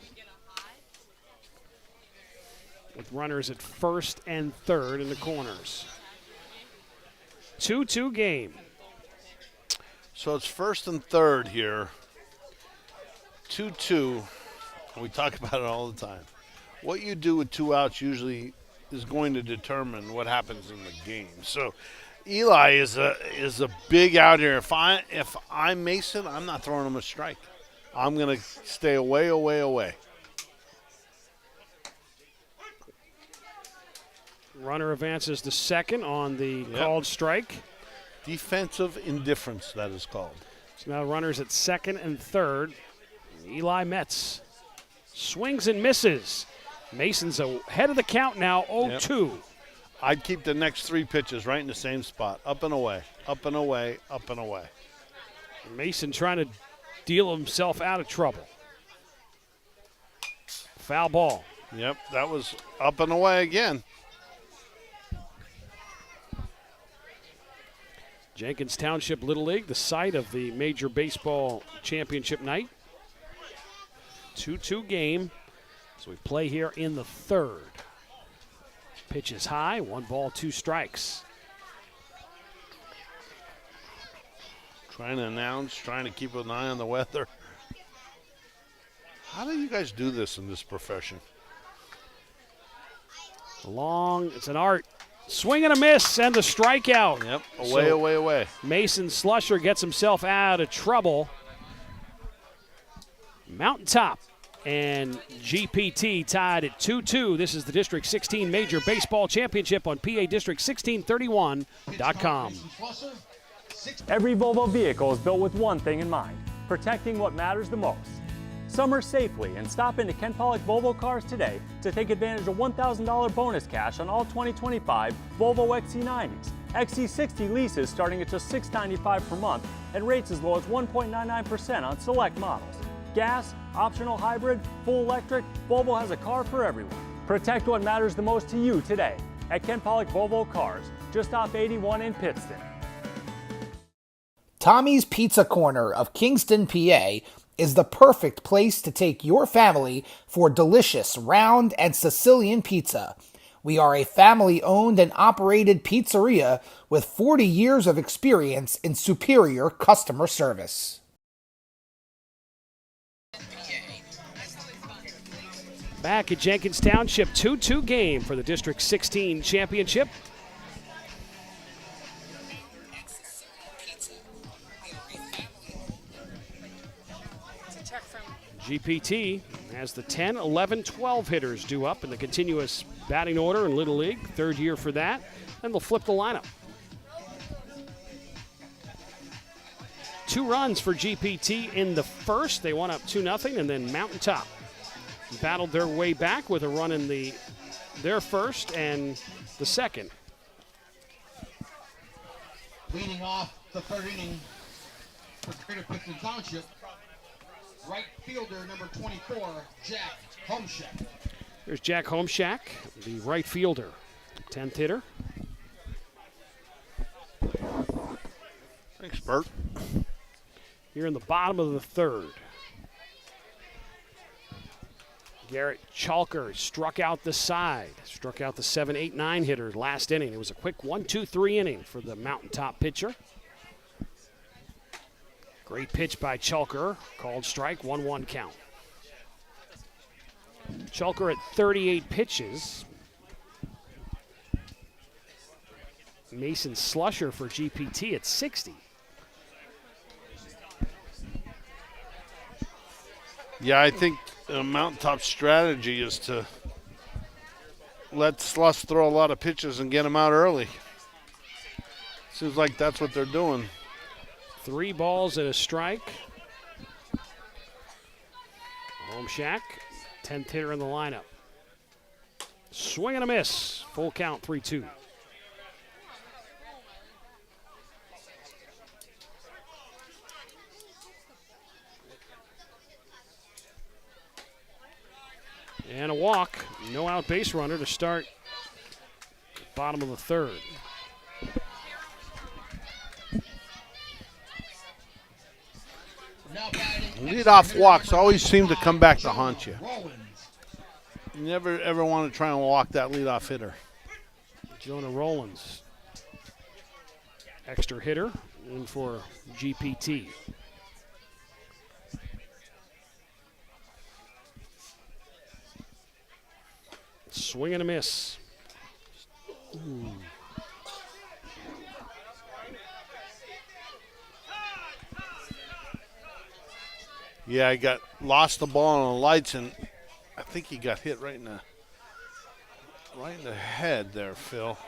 with runners at first and third in the corners. 2-2 game. So it's first and third here. 2-2. We talk about it all the time. What you do with 2 outs usually is going to determine what happens in the game. So Eli is a big out here. If I'm Mason, I'm not throwing him a strike. I'm going to stay away. Runner advances to second on the called strike. Defensive indifference, that is called. So now runners at second and third. Eli Metz swings and misses. Mason's ahead of the count now, 0-2. I'd keep the next 3 pitches right in the same spot. Up and away, up and away, up and away. Mason trying to deal himself out of trouble. Foul ball. Yep, that was up and away again. Jenkins Township Little League, the site of the Major Baseball Championship night. 2-2 game. So we play here in the third. Pitch is high, 1 ball, 2 strikes. Trying to announce, trying to keep an eye on the weather. How do you guys do this in this profession? It's an art. Swing and a miss and the strikeout. Yep, away. Mason Slusher gets himself out of trouble. Mountaintop and GPT tied at 2-2. This is the District 16 Major Baseball Championship on PADistrict1631.com. Every Volvo vehicle is built with one thing in mind, protecting what matters the most. Summer safely and stop into Ken Pollock Volvo Cars today to take advantage of $1,000 bonus cash on all 2025 Volvo XC90s. XC60 leases starting at just $695 per month and rates as low as 1.99% on select models. Gas, optional hybrid, full electric, Volvo has a car for everyone. Protect what matters the most to you today at Ken Pollock Volvo Cars, just off 81 in Pittson. Tommy's Pizza Corner of Kingston, PA is the perfect place to take your family for delicious round and Sicilian pizza. We are a family-owned and operated pizzeria with 40 years of experience in superior customer service. Back at Jenkins Township, 2-2 game for the District 16 Championship. GPT has the 10, 11, 12 hitters due up in the continuous batting order in Little League. 3rd year for that. And they'll flip the lineup. 2 runs for GPT in the first. They won up 2-0, and then Mountaintop battled their way back with a run in their first and the second. Leading off the 3rd inning for Greater Pittson Township, right fielder number 24, Jack Homeshack. There's Jack Homeshack, the right fielder, 10th hitter. Thanks, Bert. Here in the bottom of the 3rd. Garrett Chalker struck out the side, struck out the 7, 8, 9 hitter last inning. It was a quick 1-2-3 inning for the Mountaintop pitcher. Great pitch by Chalker, called strike, 1-1 count. Chalker at 38 pitches. Mason Slusher for GPT at 60. Yeah, I think Mountaintop's strategy is to let Slush throw a lot of pitches and get him out early. Seems like that's what they're doing. 3 balls and a strike. Homeshack, 10th hitter in the lineup. Swing and a miss. Full count, 3-2. And a walk. No out base runner to start bottom of the 3rd. Lead-off walks always seem to come back to haunt you. You never ever want to try and walk that leadoff hitter. Jonah Rollins, extra hitter, in for GPT. Swing and a miss. Ooh. Yeah, I lost the ball on the lights, and I think he got hit right in the head there, Phil.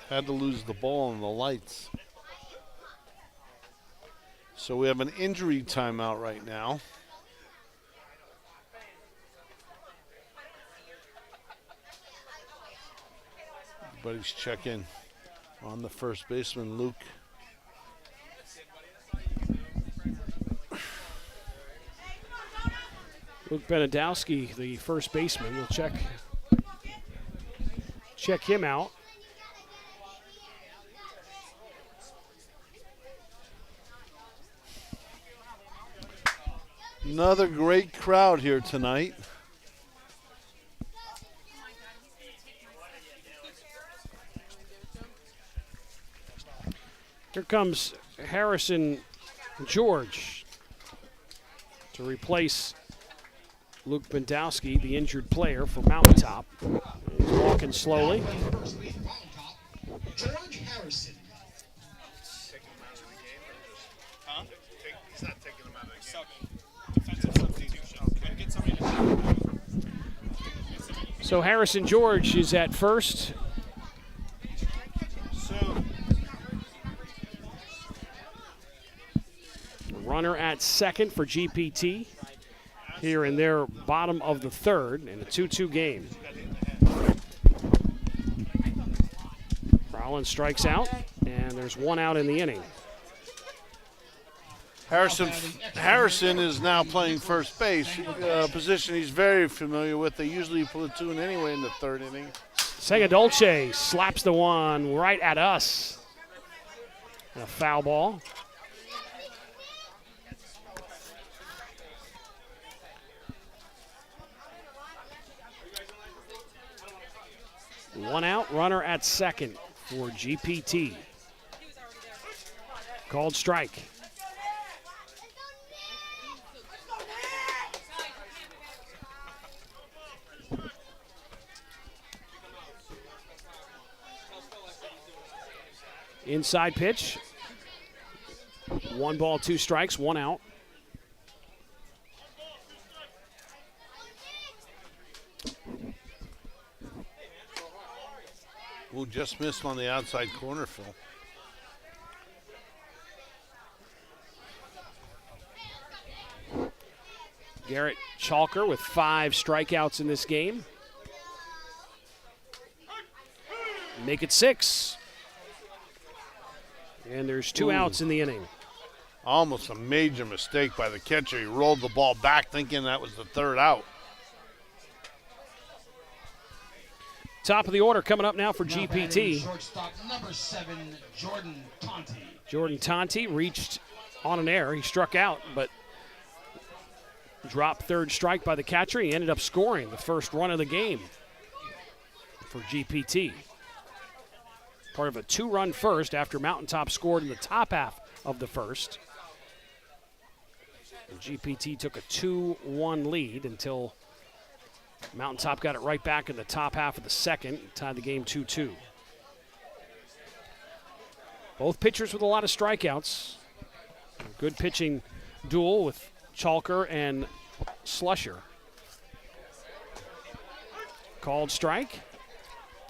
Had to lose the ball on the lights. So we have an injury timeout right now. Everybody's checking on the first baseman, Luke. Luke Benedowski, the first baseman, will check him out. Another great crowd here tonight. Here comes Harrison George to replace Luke Bendowski, the injured player for Mountaintop. He's walking slowly. George Harrison. He's not taking him out of the game. So Harrison George is at first. Runner at second for GPT here in their bottom of the third in a 2-2 game. Rollins strikes out, and there's one out in the inning. Harrison is now playing first base, a position he's very familiar with. They usually platoon anyway in the third inning. Sengadolce slaps the one right at us. And a foul ball. One out, runner at second for GPT. Called strike. Inside pitch. 1 ball, 2 strikes, 1 out. Ooh, just missed on the outside corner, Phil. Garrett Chalker with 5 strikeouts in this game. Make it 6. And there's 2 outs in the inning. Almost a major mistake by the catcher. He rolled the ball back thinking that was the third out. Top of the order coming up now for GPT. Shortstop number 7, Jordan Tonti. Jordan Tonti reached on an error. He struck out, but dropped third strike by the catcher. He ended up scoring the first run of the game for GPT. Part of a 2-run first after Mountaintop scored in the top half of the first. And GPT took a 2-1 lead until Mountaintop got it right back in the top half of the second, tied the game 2-2. Both pitchers with a lot of strikeouts. Good pitching duel with Chalker and Slusher. Called strike.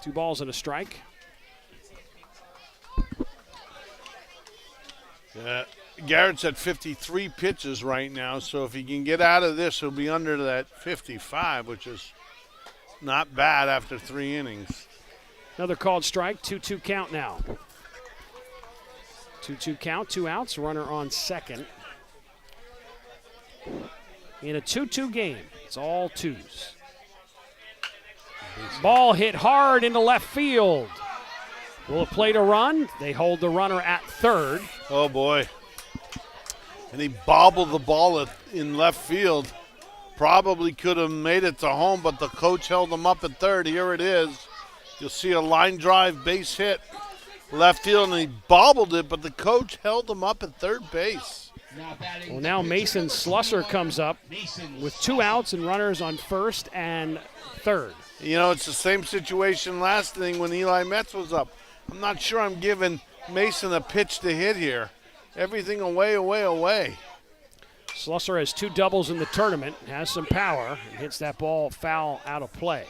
2 balls and a strike. Garrett's at 53 pitches right now, so if he can get out of this, he'll be under that 55, which is not bad after 3 innings. Another called strike, 2-2 count now. 2-2 count, 2 outs, runner on second. In a 2-2 game, it's all 2s. Ball hit hard into left field. Will it play to run? They hold the runner at third. Oh, boy. And he bobbled the ball in left field. Probably could have made it to home, but the coach held him up at third. Here it is. You'll see a line drive base hit left field, and he bobbled it, but the coach held him up at third base. Well, now Mason Slusser comes up with 2 outs and runners on first and third. You know, it's the same situation last inning when Eli Metz was up. I'm not sure I'm giving Mason a pitch to hit here. Everything away, away, away. Slusser has 2 doubles in the tournament, has some power, and hits that ball foul out of play.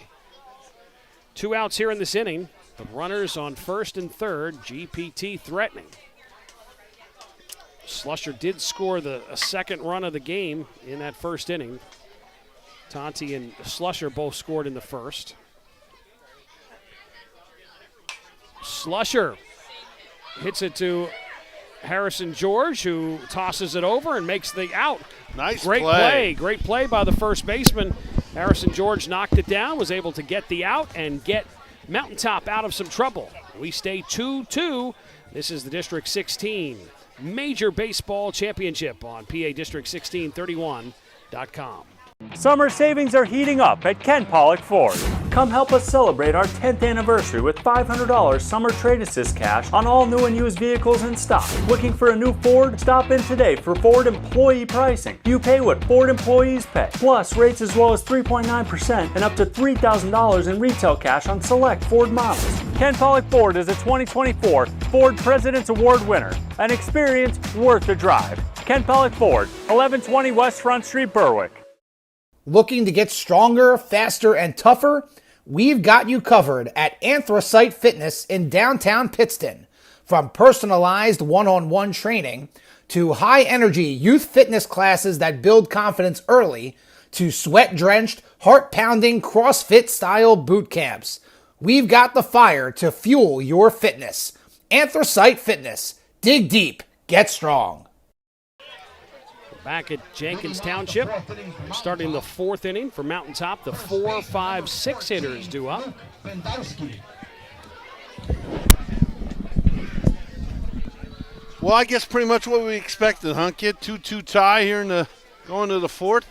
2 outs here in this inning. The runners on first and third, GPT threatening. Slusser did score a second run of the game in that first inning. Tonti and Slusser both scored in the first. Slusser hits it to Harrison George, who tosses it over and makes the out. Nice Great play. Great play by the first baseman. Harrison George knocked it down, was able to get the out and get Mountaintop out of some trouble. We stay 2-2. This is the District 16 Major Baseball Championship on PADistrict1631.com. Summer savings are heating up at Ken Pollock Ford. Come help us celebrate our 10th anniversary with $500 summer trade assist cash on all new and used vehicles in stock. Looking for a new Ford? Stop in today for Ford employee pricing. You pay what Ford employees pay, plus rates as low as 3.9% and up to $3,000 in retail cash on select Ford models. Ken Pollock Ford is a 2024 Ford President's Award winner. An experience worth the drive. Ken Pollock Ford, 1120 West Front Street, Berwick. Looking to get stronger, faster, and tougher? We've got you covered at Anthracite Fitness in downtown Pittston. From personalized one-on-one training to high-energy youth fitness classes that build confidence early to sweat-drenched, heart-pounding CrossFit-style boot camps, we've got the fire to fuel your fitness. Anthracite Fitness. Dig deep. Get strong. Back at Jenkins Township, starting the 4th inning for Mountaintop. The 4, 5, 6 hitters due up. Well, I guess pretty much what we expected, huh, kid? 2-2 tie here going to the 4th.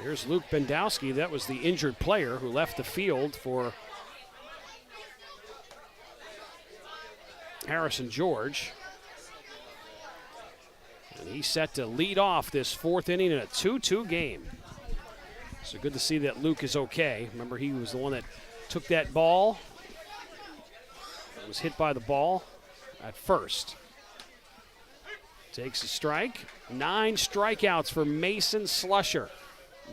Here's Luke Bendowski. That was the injured player who left the field for Harrison George. And he's set to lead off this 4th inning in a 2-2 game. So good to see that Luke is okay. Remember, he was the one that took that ball. Was hit by the ball at first. Takes a strike. 9 strikeouts for Mason Slusser.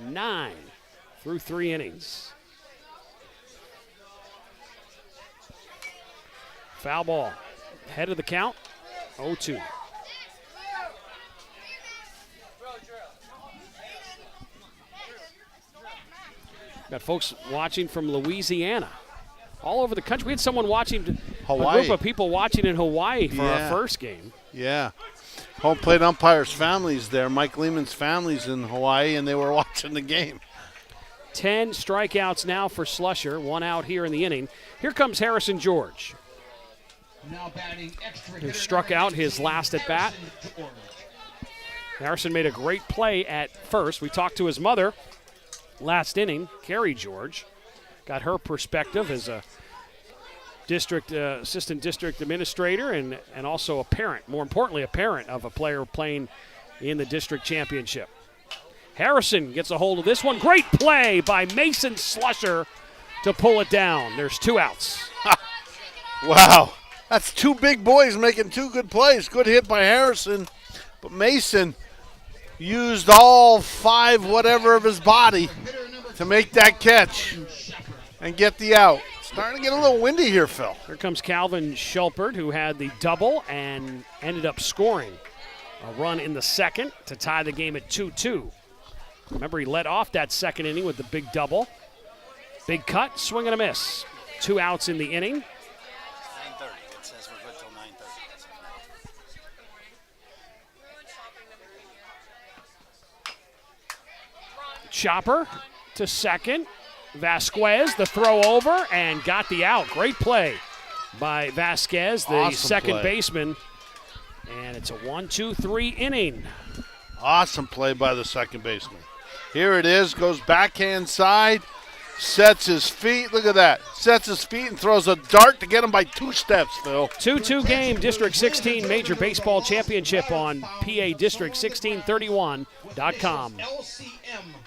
9 through 3 innings. Foul ball. Head of the count. 0-2. Got folks watching from Louisiana, all over the country. We had someone watching, Hawaii. A group of people watching in Hawaii for our first game. Yeah. Home plate umpires' families there. Mike Lehman's family's in Hawaii, and they were watching the game. 10 strikeouts now for Slusser, 1 out here in the inning. Here comes Harrison George, who struck out his last at bat. Harrison made a great play at first. We talked to his mother last inning, Carrie George. Got her perspective as a assistant district administrator and also a parent, more importantly, a parent of a player playing in the district championship. Harrison gets a hold of this one. Great play by Mason Slusser to pull it down. There's 2 outs. Wow. That's 2 big boys making 2 good plays. Good hit by Harrison. But Mason used all 5 whatever of his body to make that catch and get the out. Starting to get a little windy here, Phil. Here comes Calvin Schulpert, who had the double and ended up scoring a run in the second to tie the game at 2-2. Remember, he led off that second inning with the big double. Big cut, swing and a miss. 2 outs in the inning. 9:30. It says we're good till 9:30. Chopper to second. Vasquez, the throw over, and got the out. Great play by Vasquez, the Awesome second play. baseman. And it's a 1-2-3 inning. Awesome play by the second baseman. Here it is, goes backhand side, sets his feet. Look at that. Sets his feet and throws a dart to get him by 2 steps, Phil. 2-2 game, District 16 Major Baseball Championship on PADistrict1631.com.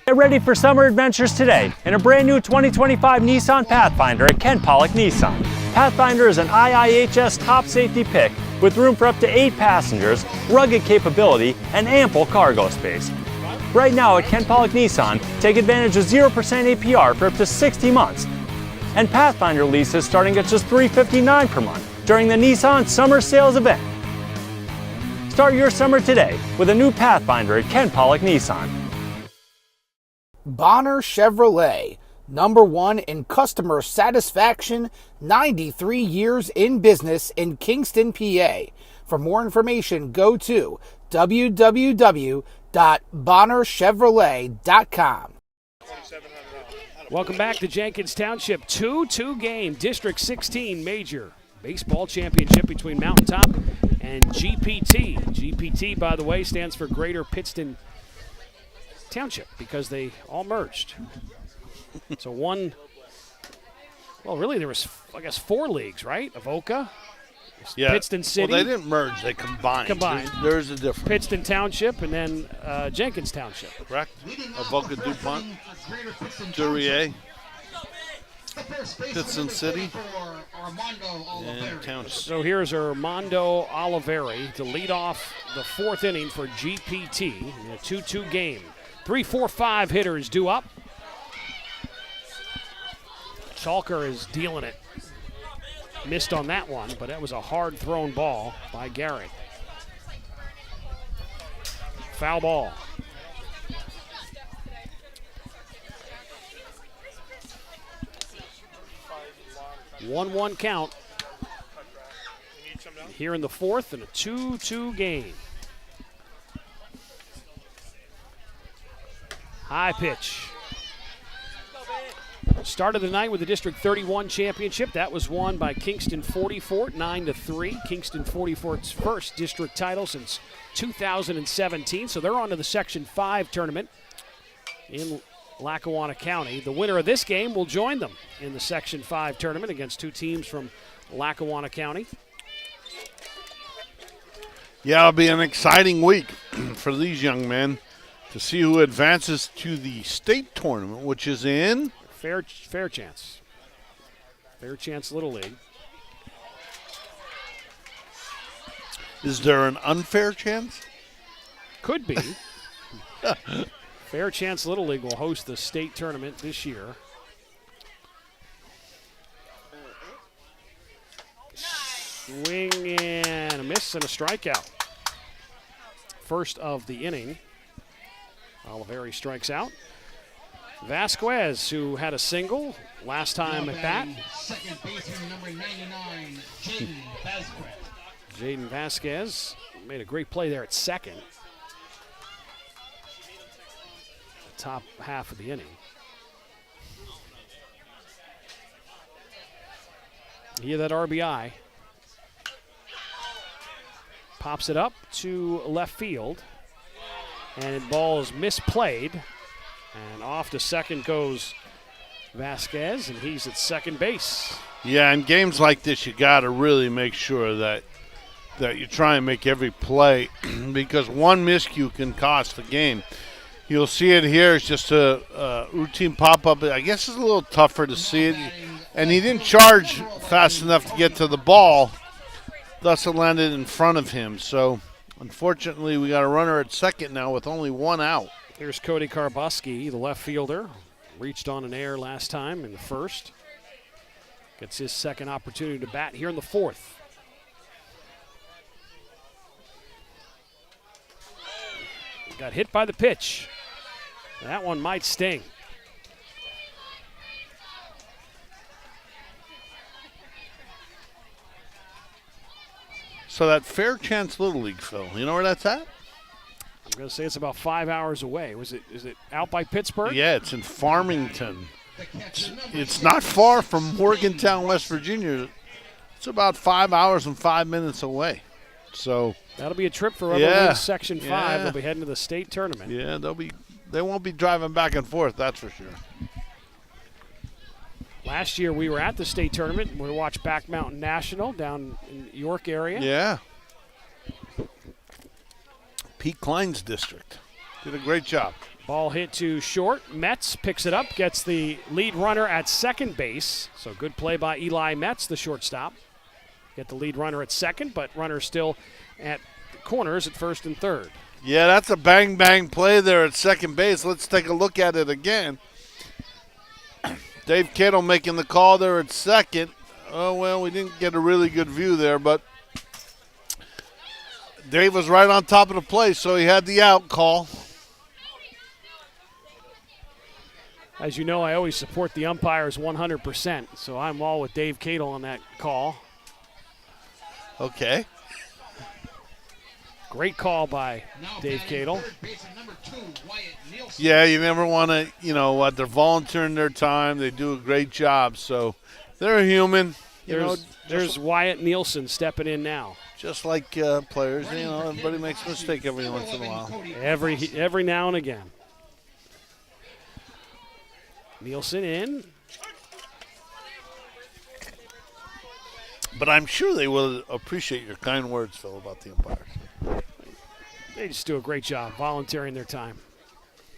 Get ready for summer adventures today in a brand new 2025 Nissan Pathfinder at Ken Pollock Nissan. Pathfinder is an IIHS top safety pick with room for up to 8 passengers, rugged capability, and ample cargo space. Right now at Ken Pollock Nissan, take advantage of 0% APR for up to 60 months. And Pathfinder leases starting at just $359 per month during the Nissan Summer Sales event. Start your summer today with a new Pathfinder at Ken Pollock Nissan. Bonner Chevrolet, #1 in customer satisfaction, 93 years in business in Kingston, PA. For more information, go to www.bonnerchevrolet.com. Welcome back to Jenkins Township. 2-2 game, District 16 Major Baseball Championship between Mountaintop and GPT. GPT, by the way, stands for Greater Pittson Township because they all merged. So well, really there was, I guess, 4 leagues, right? Avoca, Pittson City. Well, they didn't merge, they combined. There's a difference. Pittson Township and then Jenkins Township. Correct. Avoca DuPont, Duryea, Pittson City, and Township. So here's Armando Oliveri to lead off the 4th inning for GPT in a 2-2 game. 3-4-5 hitters due up. Chalker is dealing it. Missed on that one, but that was a hard thrown ball by Garrett. Foul ball. One count here in the 4th in a 2-2 game. High pitch. Started the night with the District 31 championship. That was won by Kingston 44, 9-3. Kingston 44's first district title since 2017. So they're on to the Section 5 tournament in Lackawanna County. The winner of this game will join them in the Section 5 tournament against 2 teams from Lackawanna County. Yeah, it'll be an exciting week for these young men to see who advances to the state tournament, which is in Fairchance. Fairchance Little League. Is there an unfair chance? Could be. Fairchance Little League will host the state tournament this year. Swing and a miss and a strikeout. First of the inning. Oliveri strikes out. Vasquez, who had a single last time at bat. Second baseman, number 99, Jaden Vasquez. Jaden Vasquez made a great play there at second. Top half of the inning. He had that RBI. Pops it up to left field. And the ball is misplayed. And off to second goes Vasquez, and he's at second base. Yeah, in games like this, you got to really make sure that you try and make every play because one miscue can cost the game. You'll see it here. It's just a routine pop-up. I guess it's a little tougher to see it. And he didn't charge fast enough to get to the ball. Thus, it landed in front of him. So, unfortunately, we got a runner at second now with only 1 out. Here's Cody Karbuski, the left fielder. Reached on an error last time in the 1st. Gets his second opportunity to bat here in the 4th. Got hit by the pitch. That one might sting. So that Fairchance Little League, Phil, you know where that's at? I'm going to say it's about 5 hours away. Is it out by Pittsburgh? Yeah, it's in Farmington. It's not far from Morgantown, West Virginia. It's about 5 hours and 5 minutes away. So that'll be a trip for whoever wins Section 5. They'll be heading to the state tournament. Yeah, they'll They won't be driving back and forth, that's for sure. Last year we were at the state tournament. We watched Back Mountain National down in York area. Yeah. Pete Klein's district. Did a great job. Ball hit to short. Metz picks it up, gets the lead runner at second base. So good play by Eli Metz, the shortstop. Get the lead runner at second, but runner still at the corners at first and third. Yeah, that's a bang-bang play there at second base. Let's take a look at it again. Dave Kittle making the call there at second. Oh, well, we didn't get a really good view there, but Dave was right on top of the play, so he had the out call. As you know, I always support the umpires 100%, so I'm all with Dave Cadle on that call. Okay. Great call by Dave Cadle. Yeah, you never want to, they're volunteering their time. They do a great job, so they're a human. There's Wyatt Nielsen stepping in now. Just like players, everybody makes a mistake every once in a while. Every now and again. Nielsen in. But I'm sure they will appreciate your kind words, Phil, about the umpires. They just do a great job volunteering their time.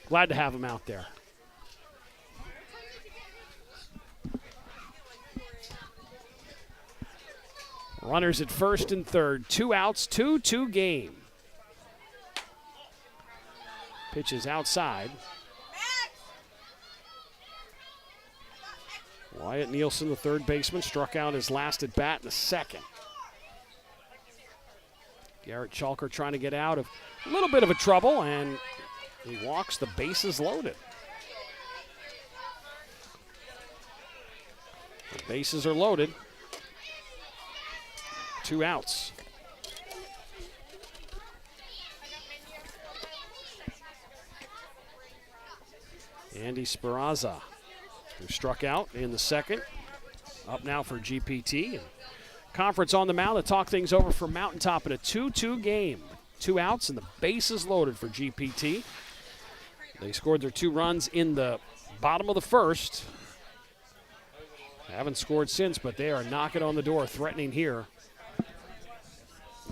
Glad to have them out there. Runners at first and third. 2 outs, 2-2 game. Pitches outside. Wyatt Nielsen, the third baseman, struck out his last at bat in the second. Garrett Chalker trying to get out of a little bit of a trouble, and he walks. The bases loaded. The bases are loaded. 2 outs. Andy Speranza, who struck out in the second, up now for GPT. And conference on the mound to talk things over for Mountaintop in a 2-2 game. 2 outs and the bases loaded for GPT. They scored their 2 runs in the bottom of the first. Haven't scored since, but they are knocking on the door, threatening here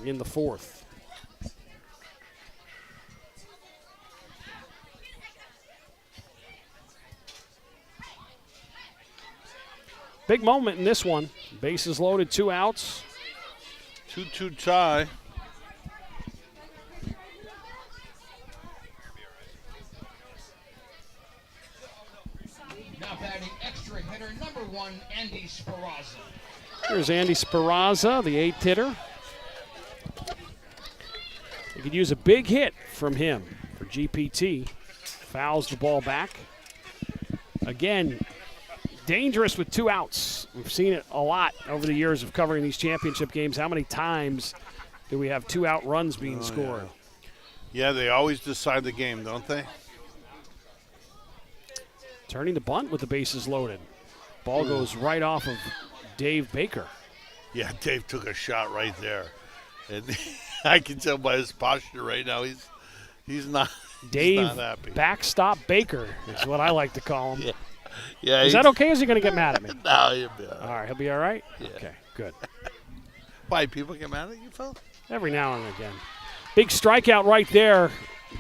in the fourth. Big moment in this one. Bases loaded, 2 outs. 2-2 tie. Now batting extra hitter number 1, Andy Speranza. Here's Andy Speranza, the 8th hitter. They could use a big hit from him for GPT. Fouls the ball back. Again, dangerous with 2 outs. We've seen it a lot over the years of covering these championship games. How many times do we have 2 out runs being scored? Yeah, they always decide the game, don't they? Turning the bunt with the bases loaded. Ball goes right off of Dave Baker. Yeah, Dave took a shot right there. And I can tell by his posture right now he's not happy. Backstop Baker is what I like to call him. Yeah, is that okay? Or is he going to get mad at me? No, he'll be all right. All right, he'll be all right? Yeah. Okay, good. Why, people get mad at you, Phil? Every now and again. Big strikeout right there.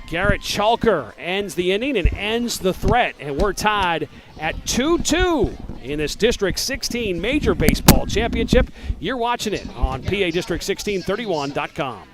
Garrett Chalker ends the inning and ends the threat. And we're tied at 2-2 in this District 16 Major Baseball Championship. You're watching it on PADistrict1631.com.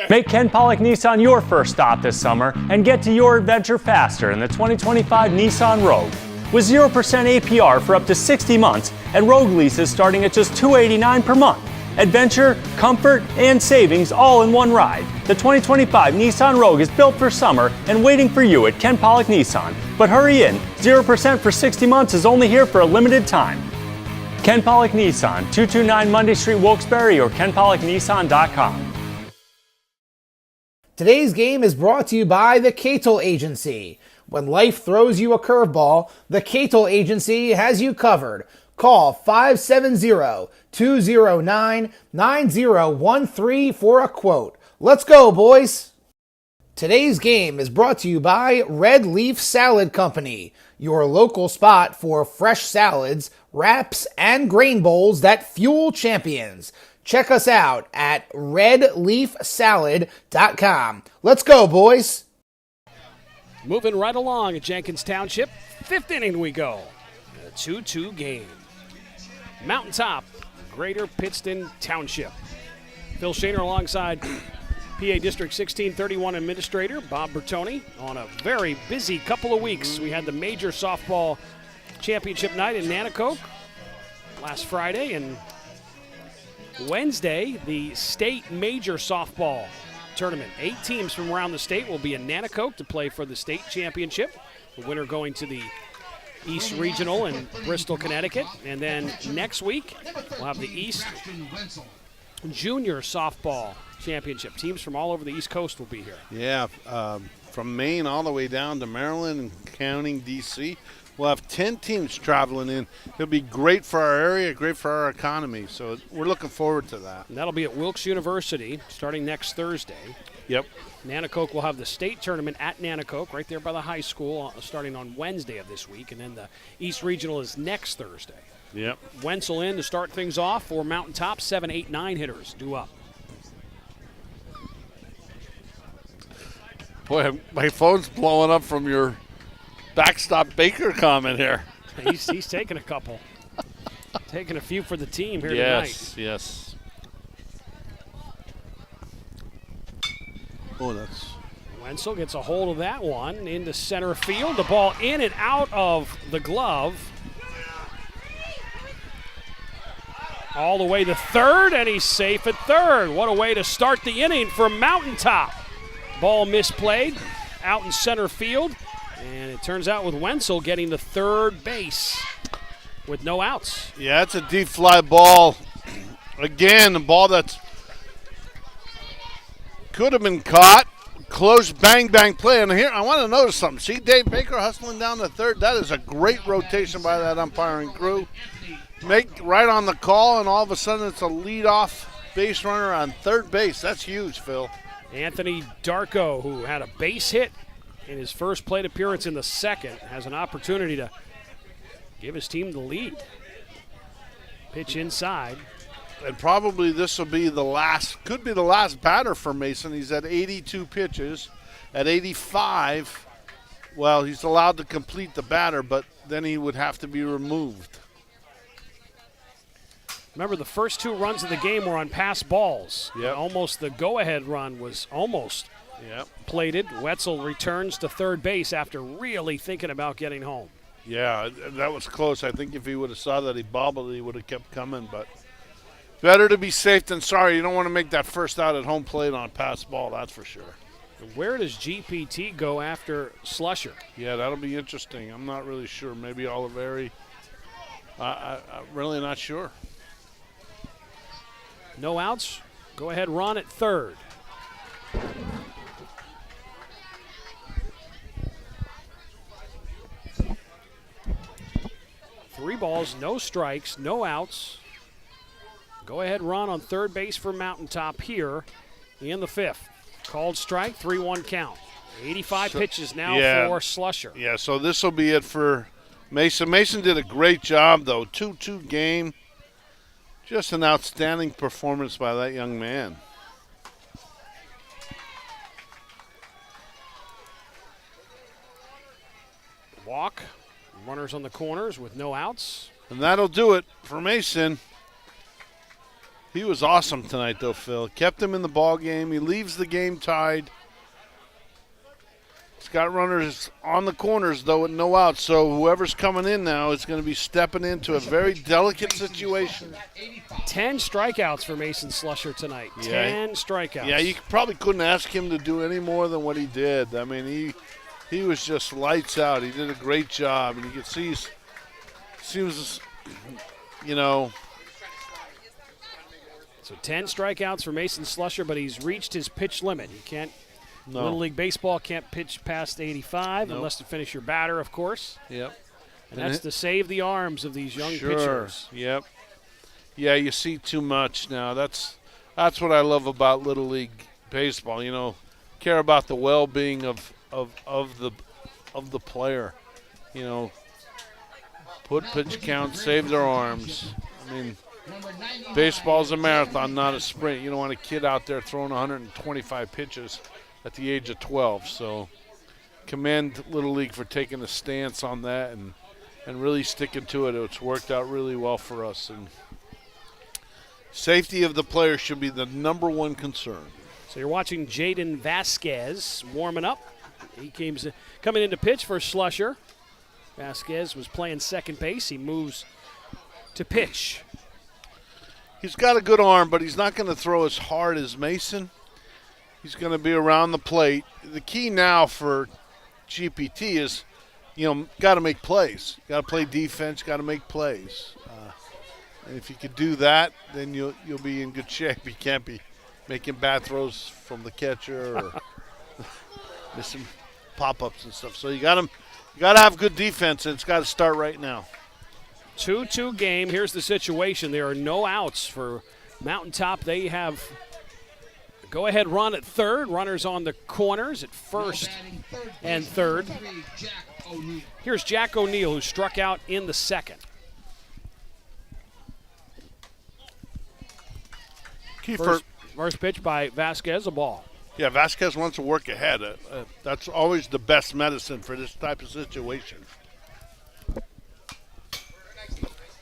Make Ken Pollock Nissan your first stop this summer and get to your adventure faster in the 2025 Nissan Rogue. With 0% APR for up to 60 months and Rogue leases starting at just $289 per month. Adventure, comfort, and savings all in one ride. The 2025 Nissan Rogue is built for summer and waiting for you at Ken Pollock Nissan. But hurry in, 0% for 60 months is only here for a limited time. Ken Pollock Nissan, 229 Monday Street, Wilkes-Barre, or kenpollocknissan.com. Today's game is brought to you by the Catel Agency. When life throws you a curveball, the Catel Agency has you covered. Call 570-209-9013 for a quote. Let's go, boys! Today's game is brought to you by Red Leaf Salad Company, your local spot for fresh salads, wraps, and grain bowls that fuel champions. Check us out at redleafsalad.com. Let's go, boys. Moving right along at Jenkins Township. 5th inning we go. A 2-2 game. Mountaintop, Greater Pittson Township. Phil Shaner alongside PA District 1631 Administrator Bob Bertoni on a very busy couple of weeks. We had the major softball championship night in Nanticoke last Friday, and Wednesday, the state major softball tournament. 8 teams from around the state will be in Nanticoke to play for the state championship. The winner going to the East Regional in Bristol, Connecticut. And then next week, we'll have the East Junior Softball Championship. Teams from all over the East Coast will be here. Yeah, from Maine all the way down to Maryland and counting D.C. We'll have 10 teams traveling in. It'll be great for our area, great for our economy. So we're looking forward to that. And that'll be at Wilkes University starting next Thursday. Yep. Nanticoke will have the state tournament at Nanticoke right there by the high school starting on Wednesday of this week. And then the East Regional is next Thursday. Yep. Wenzel in to start things off for Mountaintop. 7, 8, 9 hitters due up. Boy, my phone's blowing up from your backstop Baker comment here. He's taking a couple. Taking a few for the team here yes, tonight. Yes. Oh, that's. Wenzel gets a hold of that one into center field. The ball in and out of the glove. All the way to third, and he's safe at third. What a way to start the inning for Mountaintop. Ball misplayed out in center field, and it turns out with Wenzel getting to third base with no outs. Yeah, it's a deep fly ball. Again, a ball that could have been caught. Close bang, bang play. And here, I want to notice something. See Dave Baker hustling down the third? That is a great rotation by that umpiring crew. Make right on the call, and all of a sudden it's a leadoff base runner on third base. That's huge, Phil. Anthony Darko, who had a base hit in his first plate appearance in the second, has an opportunity to give his team the lead. Pitch inside. And probably this will be the last, could be the last batter for Mason. He's at 82 pitches. At 85, well, he's allowed to complete the batter, but then he would have to be removed. Remember, the first 2 runs of the game were on pass balls. Yep. Almost the go-ahead run was almost plated. Wetzel returns to third base after really thinking about getting home. Yeah, that was close. I think if he would have saw that he bobbled, he would have kept coming. But better to be safe than sorry. You don't want to make that first out at home plate on a pass ball, that's for sure. And where does GPT go after Slusher? Yeah, that'll be interesting. I'm not really sure. Maybe Oliveri. I'm really not sure. No outs. Go ahead, run at third. Three balls, no strikes, no outs. Go ahead, run on third base for Mountaintop here in the 5th. Called strike, 3-1 count. 85 pitches now for Slusher. Yeah, so this will be it for Mason. Mason did a great job, though. 2-2 game. Just an outstanding performance by that young man. Walk. Runners on the corners with no outs. And that'll do it for Mason. He was awesome tonight, though, Phil. Kept him in the ball game. He leaves the game tied. He's got runners on the corners, though, with no outs. So whoever's coming in now is going to be stepping into a very delicate situation. 10 strikeouts for Mason Slusher tonight. 10 strikeouts. Yeah, you probably couldn't ask him to do any more than what he did. I mean, he was just lights out. He did a great job. And you can see he was, you know. So 10 strikeouts for Mason Slusher, but he's reached his pitch limit. He can't. No. Little League Baseball can't pitch past 85 unless to finish your batter, of course. Yep. And that's to save the arms of these young pitchers. Yep. Yeah, you see too much now. That's what I love about Little League Baseball. You know, care about the well-being of the player. You know, put pitch count, save their arms. I mean, baseball's a marathon, not a sprint. You don't want a kid out there throwing 125 pitches at the age of 12. So commend Little League for taking a stance on that and really sticking to it. It's worked out really well for us. And safety of the player should be the number one concern. So you're watching Jaden Vasquez warming up. He coming into pitch for Slusher. Vasquez was playing second base. He moves to pitch. He's got a good arm, but he's not going to throw as hard as Mason. He's going to be around the plate. The key now for GPT is, got to make plays. Got to play defense, got to make plays. And if you could do that, then you'll be in good shape. You can't be making bad throws from the catcher or missing pop-ups and stuff. So you got to have good defense, and it's got to start right now. 2-2 game. Here's the situation. There are no outs for Mountaintop. They have a go-ahead run at third. Runners on the corners at first and third. Here's Jack O'Neill, who struck out in the second. First pitch by Vasquez, a ball. Yeah, Vasquez wants to work ahead. That's always the best medicine for this type of situation.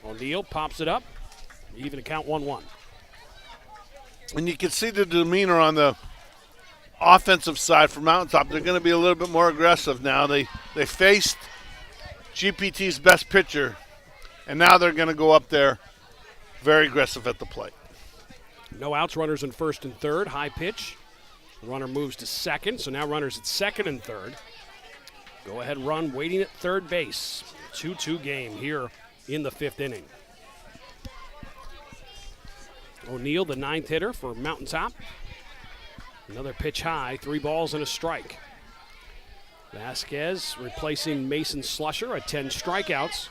O'Neill pops it up. Even to count 1-1. And you can see the demeanor on the offensive side for Mountaintop. They're going to be a little bit more aggressive now. They faced GPT's best pitcher, and now they're going to go up there very aggressive at the plate. No outs, runners in first and third. High pitch. The runner moves to second, so now runners at second and third. Go-ahead run waiting at third base. 2-2 game here in the fifth inning. O'Neill, the ninth hitter for Mountaintop. Another pitch high, 3 balls and a strike. Vasquez replacing Mason Slusher at 10 strikeouts,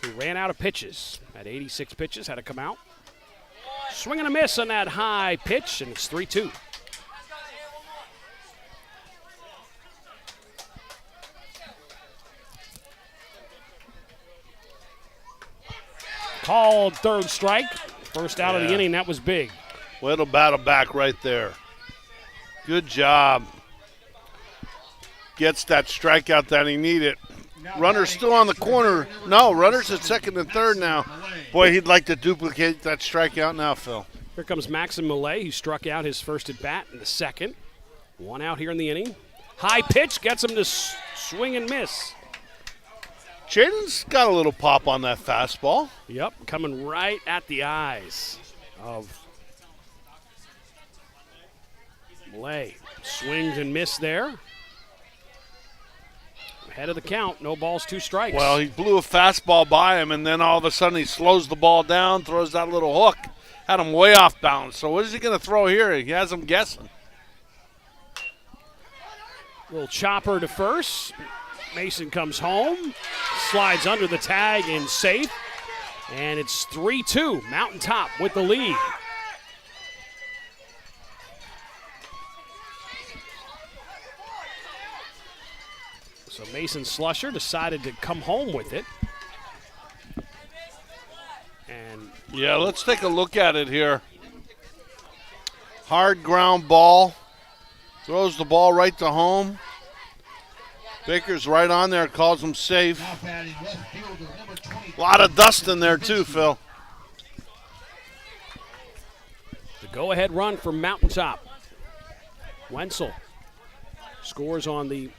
who ran out of pitches. Had 86 pitches, had to come out. Swing and a miss on that high pitch, and it's 3-2. Called third strike. First out of the inning, that was big. Well, it'll battle back right there. Good job. Gets that strikeout that he needed. Runner's still on the corner. No, runner's at second and third now. Boy, he'd like to duplicate that strikeout now, Phil. Here comes Maxim Millet, who struck out his first at bat in the second. 1 out here in the inning. High pitch gets him to swing and miss. Jaden's got a little pop on that fastball. Yep, coming right at the eyes of Millet. Swings and miss there. Ahead of the count, no balls, 2 strikes. Well, he blew a fastball by him, and then all of a sudden he slows the ball down, throws that little hook. Had him way off balance. So what is he going to throw here? He has him guessing. Little chopper to first. Mason comes home, slides under the tag and safe. And it's 3-2, Mountaintop with the lead. So Mason Slusher decided to come home with it. And yeah, let's take a look at it here. Hard ground ball. Throws the ball right to home. Baker's right on there, calls him safe. A lot of dust in there too, Phil. The go-ahead run for Mountaintop. Wenzel scores on the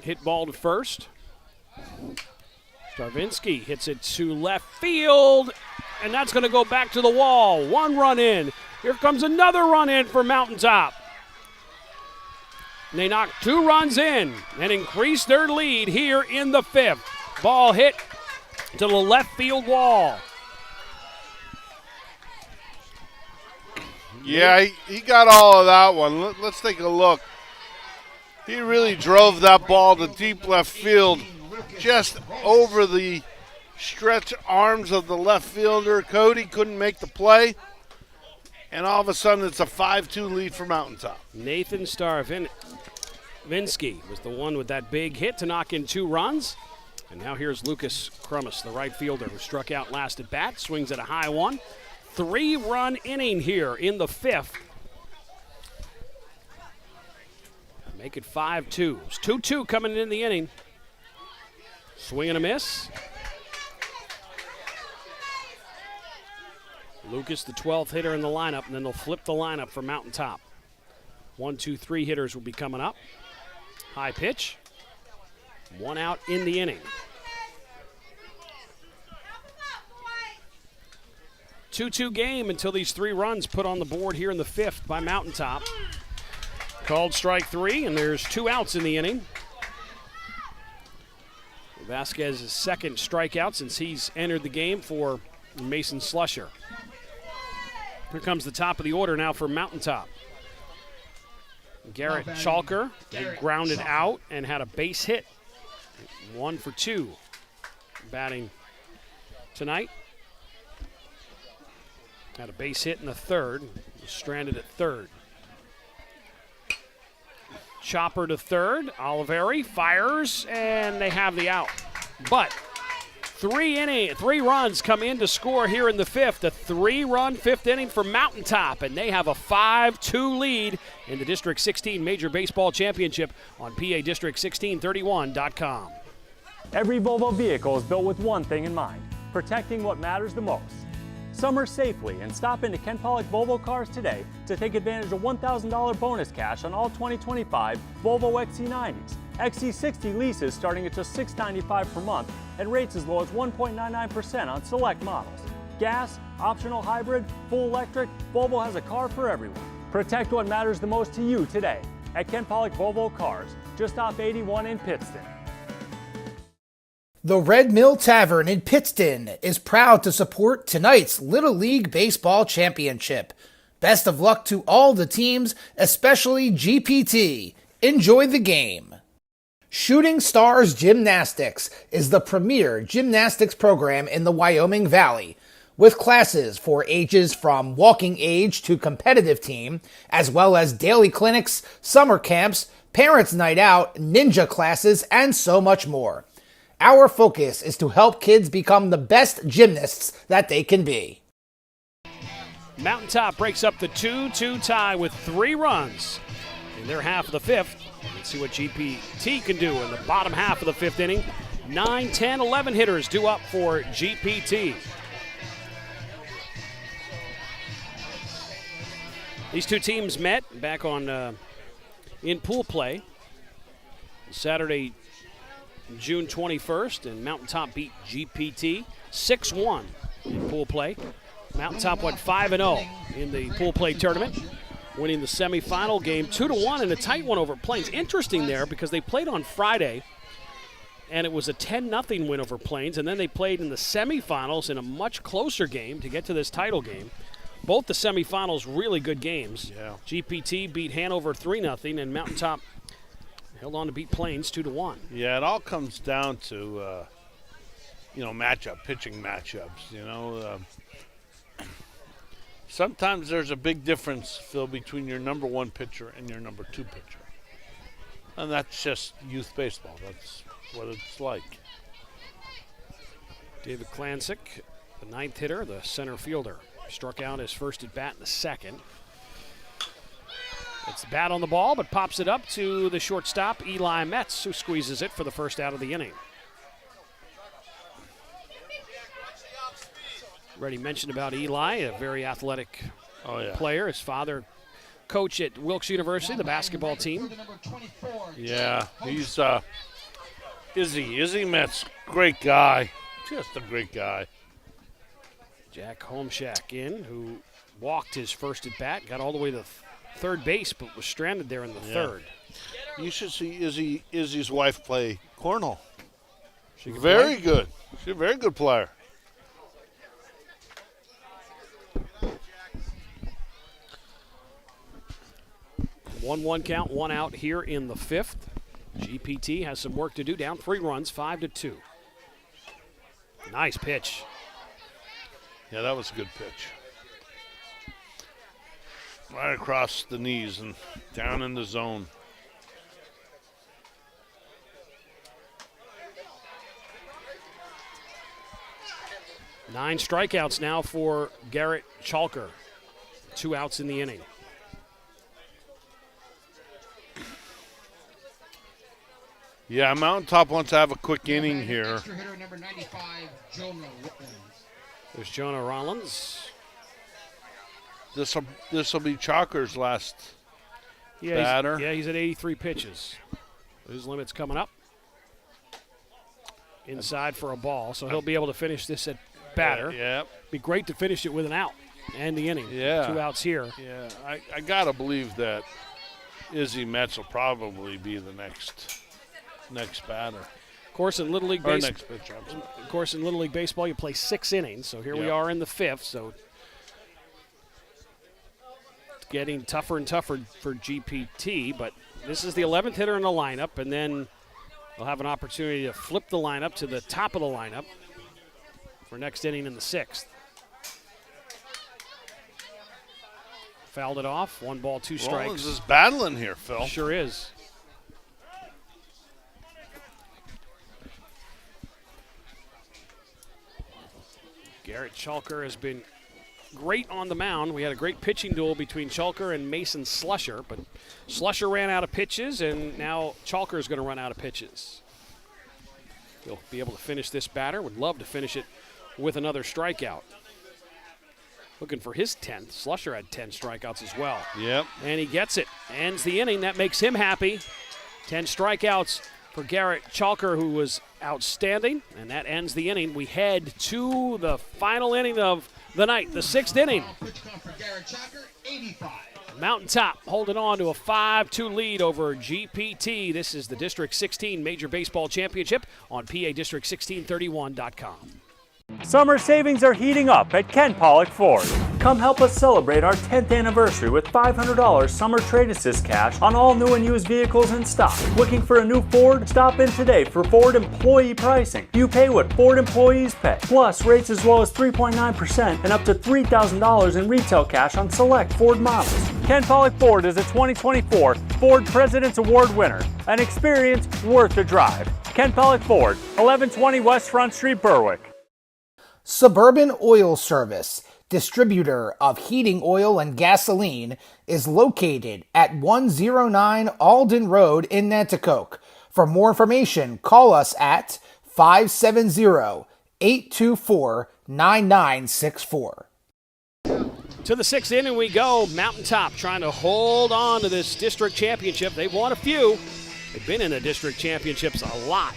hit ball to first. Starvinsky hits it to left field, and that's going to go back to the wall. 1 run in. Here comes another run in for Mountaintop. And they knock 2 runs in and increase their lead here in the 5th. Ball hit to the left field wall. Yeah, he got all of that one. Let's take a look. He really drove that ball to deep left field, just over the stretch arms of the left fielder. Cody couldn't make the play. And all of a sudden, it's a 5-2 lead for Mountaintop. Nathan Vinsky was the one with that big hit to knock in 2 runs. And now here's Lucas Krummis, the right fielder, who struck out last at bat, swings at a high one. 3-run inning here in the 5th. Make it 5-2. It's 2-2 coming in the inning. Swing and a miss. Lucas, the 12th hitter in the lineup, and then they'll flip the lineup for Mountaintop. 1, 2, 3 hitters will be coming up. High pitch. 1 out in the inning. 2-2 game until these 3 runs put on the board here in the 5th by Mountaintop. Called strike 3, and there's 2 outs in the inning. Vasquez's second strikeout since he's entered the game for Mason Slusher. Here comes the top of the order now for Mountaintop. Garrett Chalker, they grounded out and had a base hit. 1 for 2 batting tonight. Had a base hit in the 3rd, was stranded at 3rd. Chopper to 3rd, Oliveri fires, and they have the out. But 3 runs come in to score here in the 5th. A 3-run 5th inning for Mountaintop, and they have a 5-2 lead in the District 16 Major Baseball Championship on PADistrict1631.com. Every Volvo vehicle is built with one thing in mind: protecting what matters the most. Summer safely and stop into Ken Pollock Volvo Cars today to take advantage of $1,000 bonus cash on all 2025 Volvo XC90s. XC60 leases starting at just $695 per month and rates as low as 1.99% on select models. Gas, optional hybrid, full electric, Volvo has a car for everyone. Protect what matters the most to you today at Ken Pollock Volvo Cars, just off 81 in Pittston. The Red Mill Tavern in Pittston is proud to support tonight's Little League Baseball Championship. Best of luck to all the teams, especially GPT. Enjoy the game. Shooting Stars Gymnastics is the premier gymnastics program in the Wyoming Valley, with classes for ages from walking age to competitive team, as well as daily clinics, summer camps, parents' night out, ninja classes, and so much more. Our focus is to help kids become the best gymnasts that they can be. Mountaintop breaks up the 2-2 tie with 3 runs in their half of the 5th. Let's see what GPT can do in the bottom half of the 5th inning. 9, 10, 11 hitters due up for GPT. These 2 teams met back on in pool play Saturday, June 21st, and Mountaintop beat GPT 6-1 in pool play. Mountaintop went 5-0 in the pool play tournament, winning the semifinal game 2-1 in a tight one over Plains. Interesting there because they played on Friday, and it was a 10-0 win over Plains, and then they played in the semifinals in a much closer game to get to this title game. Both the semifinals really good games. Yeah. GPT beat Hanover 3-0, and Mountaintop held on to beat Plains 2-1. Yeah, it all comes down to, pitching matchups, Sometimes there's a big difference, Phil, between your number 1 pitcher and your number 2 pitcher. And that's just youth baseball. That's what it's like. David Klansik, the 9th hitter, the center fielder, struck out his first at bat in the 2nd. It's the bat on the ball, but pops it up to the shortstop, Eli Metz, who squeezes it for the first out of the inning. Already mentioned about Eli, a very athletic player. His father, coach at Wilkes University, the basketball team. Yeah, he's Izzy Metz, great guy, just a great guy. Jack Homeshak in, who walked his first at bat, got all the way to third base, but was stranded there in the 3rd. You should see Izzy's wife play cornhole. She's very good. She's a very good player. One count, 1 out here in the 5th. GPT has some work to do, down 3 runs, 5-2. Nice pitch. Yeah, that was a good pitch. right across the knees and down in the zone. Nine strikeouts now for Garrett Chalker. 2 outs in the inning. Yeah, Mountaintop wants to have a quick inning here. Extra hitter number 95, Jonah Rollins. There's Jonah Rollins. This will be Chalker's last batter. He's at 83 pitches. His limit's coming up. Inside for a ball, so he'll be able to finish this at batter. Yeah. Be great to finish it with an out and the inning. Yeah. 2 outs here. Yeah, I got to believe that Izzy Metz will probably be the next batter. Of course, in Little League Or baseball, next pitcher, I'm sorry. of course, in Little League baseball, you play 6 innings. So here we Yep. are in the 5th. So it's getting tougher and tougher for GPT. But this is the 11th hitter in the lineup, and then they'll have an opportunity to flip the lineup to the top of the lineup for next inning in the 6th. Fouled it off. 1 ball, 2 strikes. Rollins is battling here, Phil. Sure is. Garrett Chalker has been great on the mound. We had a great pitching duel between Chalker and Mason Slusher, but Slusher ran out of pitches, and now Chalker is going to run out of pitches. He'll be able to finish this batter. Would love to finish it with another strikeout. Looking for his 10th. Slusher had 10 strikeouts as well. Yep. And he gets it. Ends the inning. That makes him happy. 10 strikeouts for Garrett Chalker, who was outstanding. And that ends the inning. We head to the final inning of the night, the 6th inning. Pitch count for Garrett Chalker, 85. Mountaintop holding on to a 5-2 lead over GPT. This is the District 16 Major Baseball Championship on PADistrict1631.com. Summer savings are heating up at Ken Pollock Ford. Come help us celebrate our 10th anniversary with $500 summer trade assist cash on all new and used vehicles in stock. Looking for a new Ford? Stop in today for Ford employee pricing. You pay what Ford employees pay, plus rates as low as 3.9% and up to $3,000 in retail cash on select Ford models. Ken Pollock Ford is a 2024 Ford President's Award winner. An experience worth the drive. Ken Pollock Ford, 1120 West Front Street, Berwick. Suburban Oil Service, distributor of heating oil and gasoline, is located at 109 Alden Road in Nanticoke. For more information, call us at 570-824-9964. To the 6th inning we go. Mountaintop trying to hold on to this district championship. They've won a few. They've been in the district championships a lot.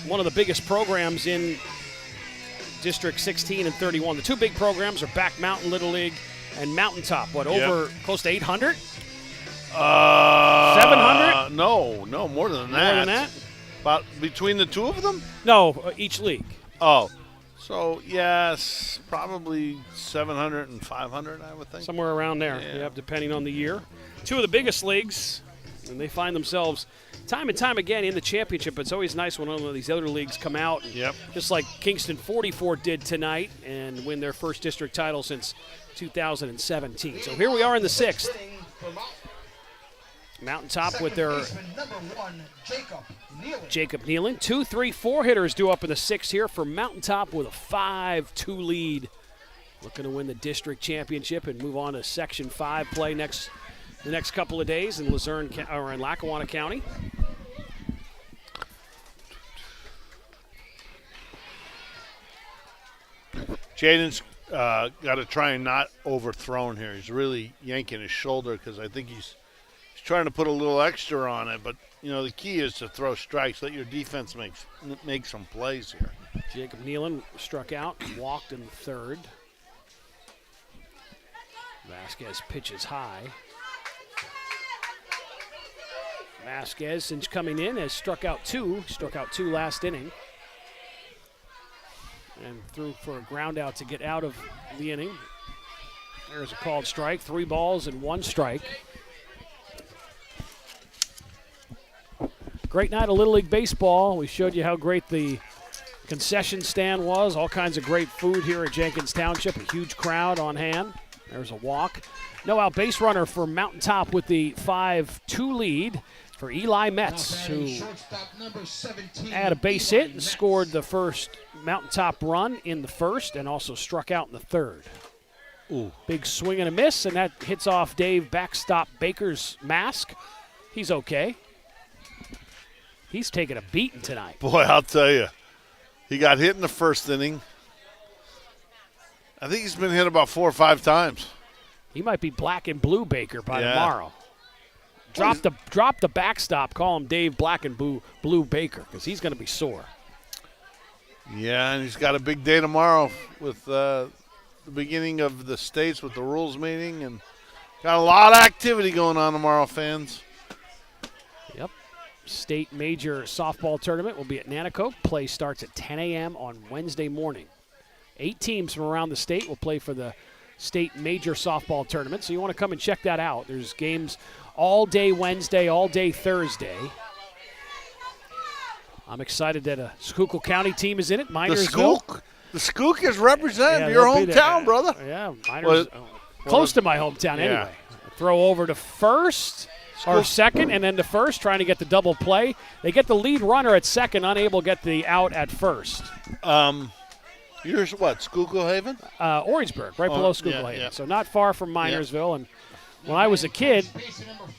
One of the biggest programs in District 16 and 31. The 2 big programs are Back Mountain Little League and Mountaintop. What, over close to 800? 700? No, more than that. More than that? About between the 2 of them? No, each league. Oh. So, yes, probably 700 and 500, I would think. Somewhere around there, Yeah. depending on the year. 2 of the biggest leagues, and they find themselves time and time again in the championship. It's always nice when one of these other leagues come out, and just like Kingston 44 did tonight, and win their first district title since 2017. So here we are in the 6th. Mountaintop with their Number 1, Jacob Nealon. 2, 3, 4 hitters due up in the 6th here for Mountaintop with a 5-2 lead. Looking to win the district championship and move on to Section 5 play the next couple of days in Luzerne or in Lackawanna County. Jaden's got to try and not overthrown here. He's really yanking his shoulder because I think he's trying to put a little extra on it. But, the key is to throw strikes. Let your defense make some plays here. Jacob Nealon struck out, walked in the 3rd. Vasquez pitches high. Vasquez, since coming in, has struck out 2 last inning. And threw for a ground out to get out of the inning. There's a called strike. 3 balls and 1 strike. Great night of Little League Baseball. We showed you how great the concession stand was. All kinds of great food here at Jenkins Township. A huge crowd on hand. There's a walk. No out base runner for Mountaintop with the 5-2 lead for Eli Metz, who had a base hit and scored the first Mountaintop run in the first and also struck out in the third. Ooh. Big swing and a miss, and that hits off Dave Backstop Baker's mask. He's okay. He's taking a beating tonight. Boy, I'll tell you. He got hit in the first inning. I think he's been hit about 4 or 5 times. He might be black and blue Baker by tomorrow. Drop the backstop. Call him Dave Black and Blue Baker because he's going to be sore. Yeah, and he's got a big day tomorrow with the beginning of the states with the rules meeting, and got a lot of activity going on tomorrow, fans. Yep. State major softball tournament will be at Nanaco. Play starts at 10 a.m. on Wednesday morning. 8 teams from around the state will play for the state major softball tournament, so you want to come and check that out. There's games all day Wednesday, all day Thursday. I'm excited that a Schuylkill County team is in it. Minersville. The Skook is representing your hometown, brother. Yeah, Miners, close to my hometown anyway. Throw over to first or second and then to first, trying to get the double play. They get the lead runner at second, unable to get the out at first. Yours what, Schuylkill Haven? Orangeburg, right below Schuylkill Haven. So not far from Minersville. And when I was a kid,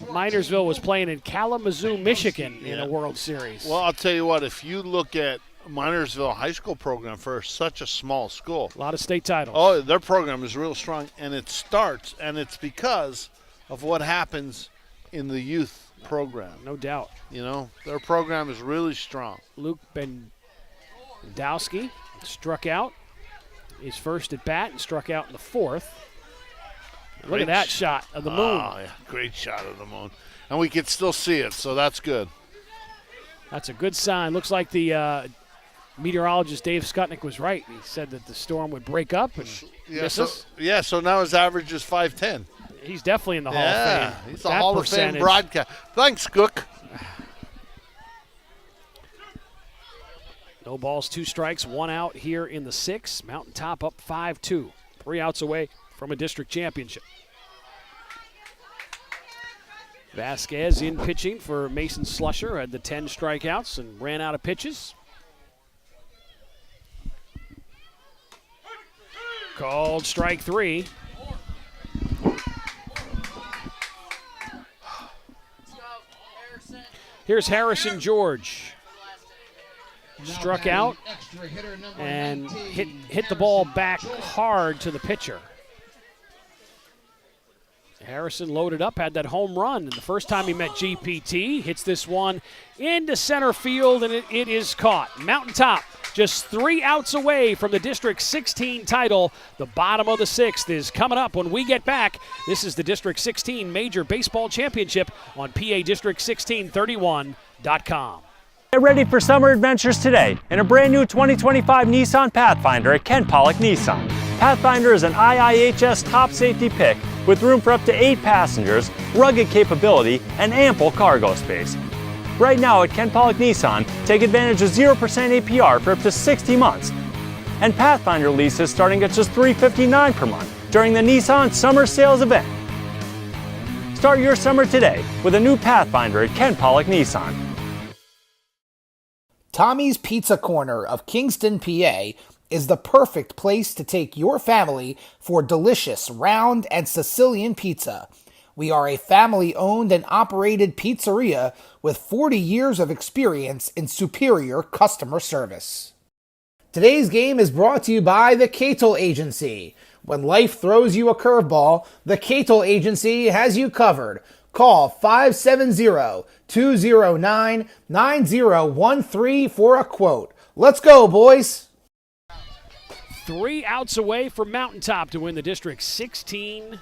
Minersville was playing in Kalamazoo, Michigan in a World Series. Well, I'll tell you what, if you look at Minersville high school program for such a small school. A lot of state titles. Oh, their program is real strong, and it starts, and it's because of what happens in the youth program. No doubt. You know, their program is really strong. Luke Bendowski struck out his first at bat and struck out in the fourth. Look at that shot of the moon. Oh, yeah, great shot of the moon. And we can still see it, so that's good. That's a good sign. Looks like the meteorologist Dave Skutnik was right. He said that the storm would break up and miss us. So now his average is 510. He's definitely in the Hall of Fame. Yeah, he's a Hall of Fame broadcast. Thanks, Cook. No balls, 2 strikes, 1 out here in the 6th. Mountaintop up 5-2. 3 outs away from a district championship. Vasquez in pitching for Mason Slusher, had the 10 strikeouts and ran out of pitches. Called strike 3. Here's Harrison George. Struck out and hit the ball back hard to the pitcher. Harrison loaded up, had that home run. And the first time he met GPT, hits this one into center field, and it is caught. Mountaintop just 3 outs away from the District 16 title. The bottom of the 6th is coming up when we get back. This is the District 16 Major Baseball Championship on PADistrict1631.com. Get ready for summer adventures today in a brand new 2025 Nissan Pathfinder at Ken Pollock Nissan. Pathfinder is an IIHS top safety pick with room for up to 8 passengers, rugged capability, and ample cargo space. Right now at Ken Pollock Nissan, take advantage of 0% APR for up to 60 months. And Pathfinder leases starting at just $359 per month during the Nissan Summer Sales event. Start your summer today with a new Pathfinder at Ken Pollock Nissan. Tommy's Pizza Corner of Kingston, PA is the perfect place to take your family for delicious round and Sicilian pizza. We are a family-owned and operated pizzeria with 40 years of experience in superior customer service. Today's game is brought to you by the Catel Agency. When life throws you a curveball, the Catel Agency has you covered. Call 570-209-9013 for a quote. Let's go, boys. 3 outs away from Mountaintop to win the District 16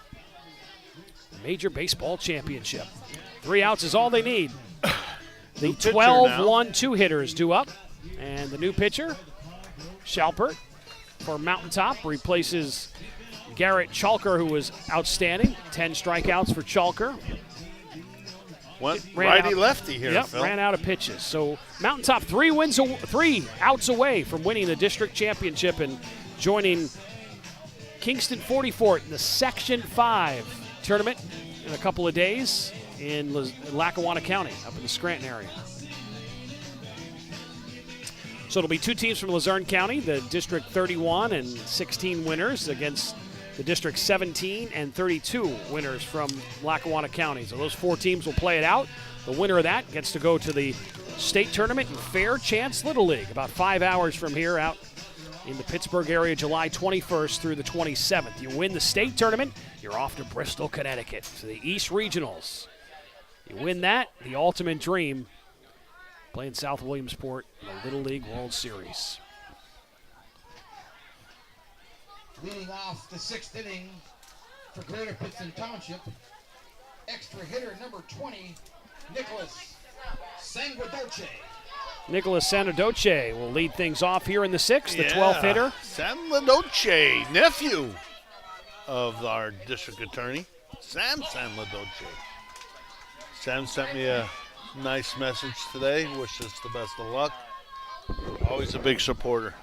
Major Baseball Championship. 3 outs is all they need. The 12-1-2 hitters due up. And the new pitcher, Schalpert, for Mountaintop, replaces Garrett Chalker, who was outstanding. 10 strikeouts for Chalker. Righty-lefty here, Yep, Phil. ran out of pitches. So Mountaintop 3 outs away from winning the district championship and joining Kingston 40 Fort in the Section 5 tournament in a couple of days in Lackawanna County, up in the Scranton area. So it'll be two teams from Luzerne County, the District 31 and 16 winners against the District 17 and 32 winners from Lackawanna County. So those four teams will play it out. The winner of that gets to go to the state tournament in Fairchance Little League, about 5 hours from here out in the Pittsburgh area, July 21st through the 27th. You win the state tournament, you're off to Bristol, Connecticut, to the East Regionals. You win that, the ultimate dream, playing South Williamsport in the Little League World Series. Leading off the 6th inning for Greater Pittson Township, extra hitter number 20, Nicholas Sanguidoce. Nicholas Sanguidoce will lead things off here in the 6th, the 12th hitter. Sanguidoce, nephew of our district attorney, Sam Sanguidoce. Sam sent me a nice message today. Wishes us the best of luck. Always a big supporter.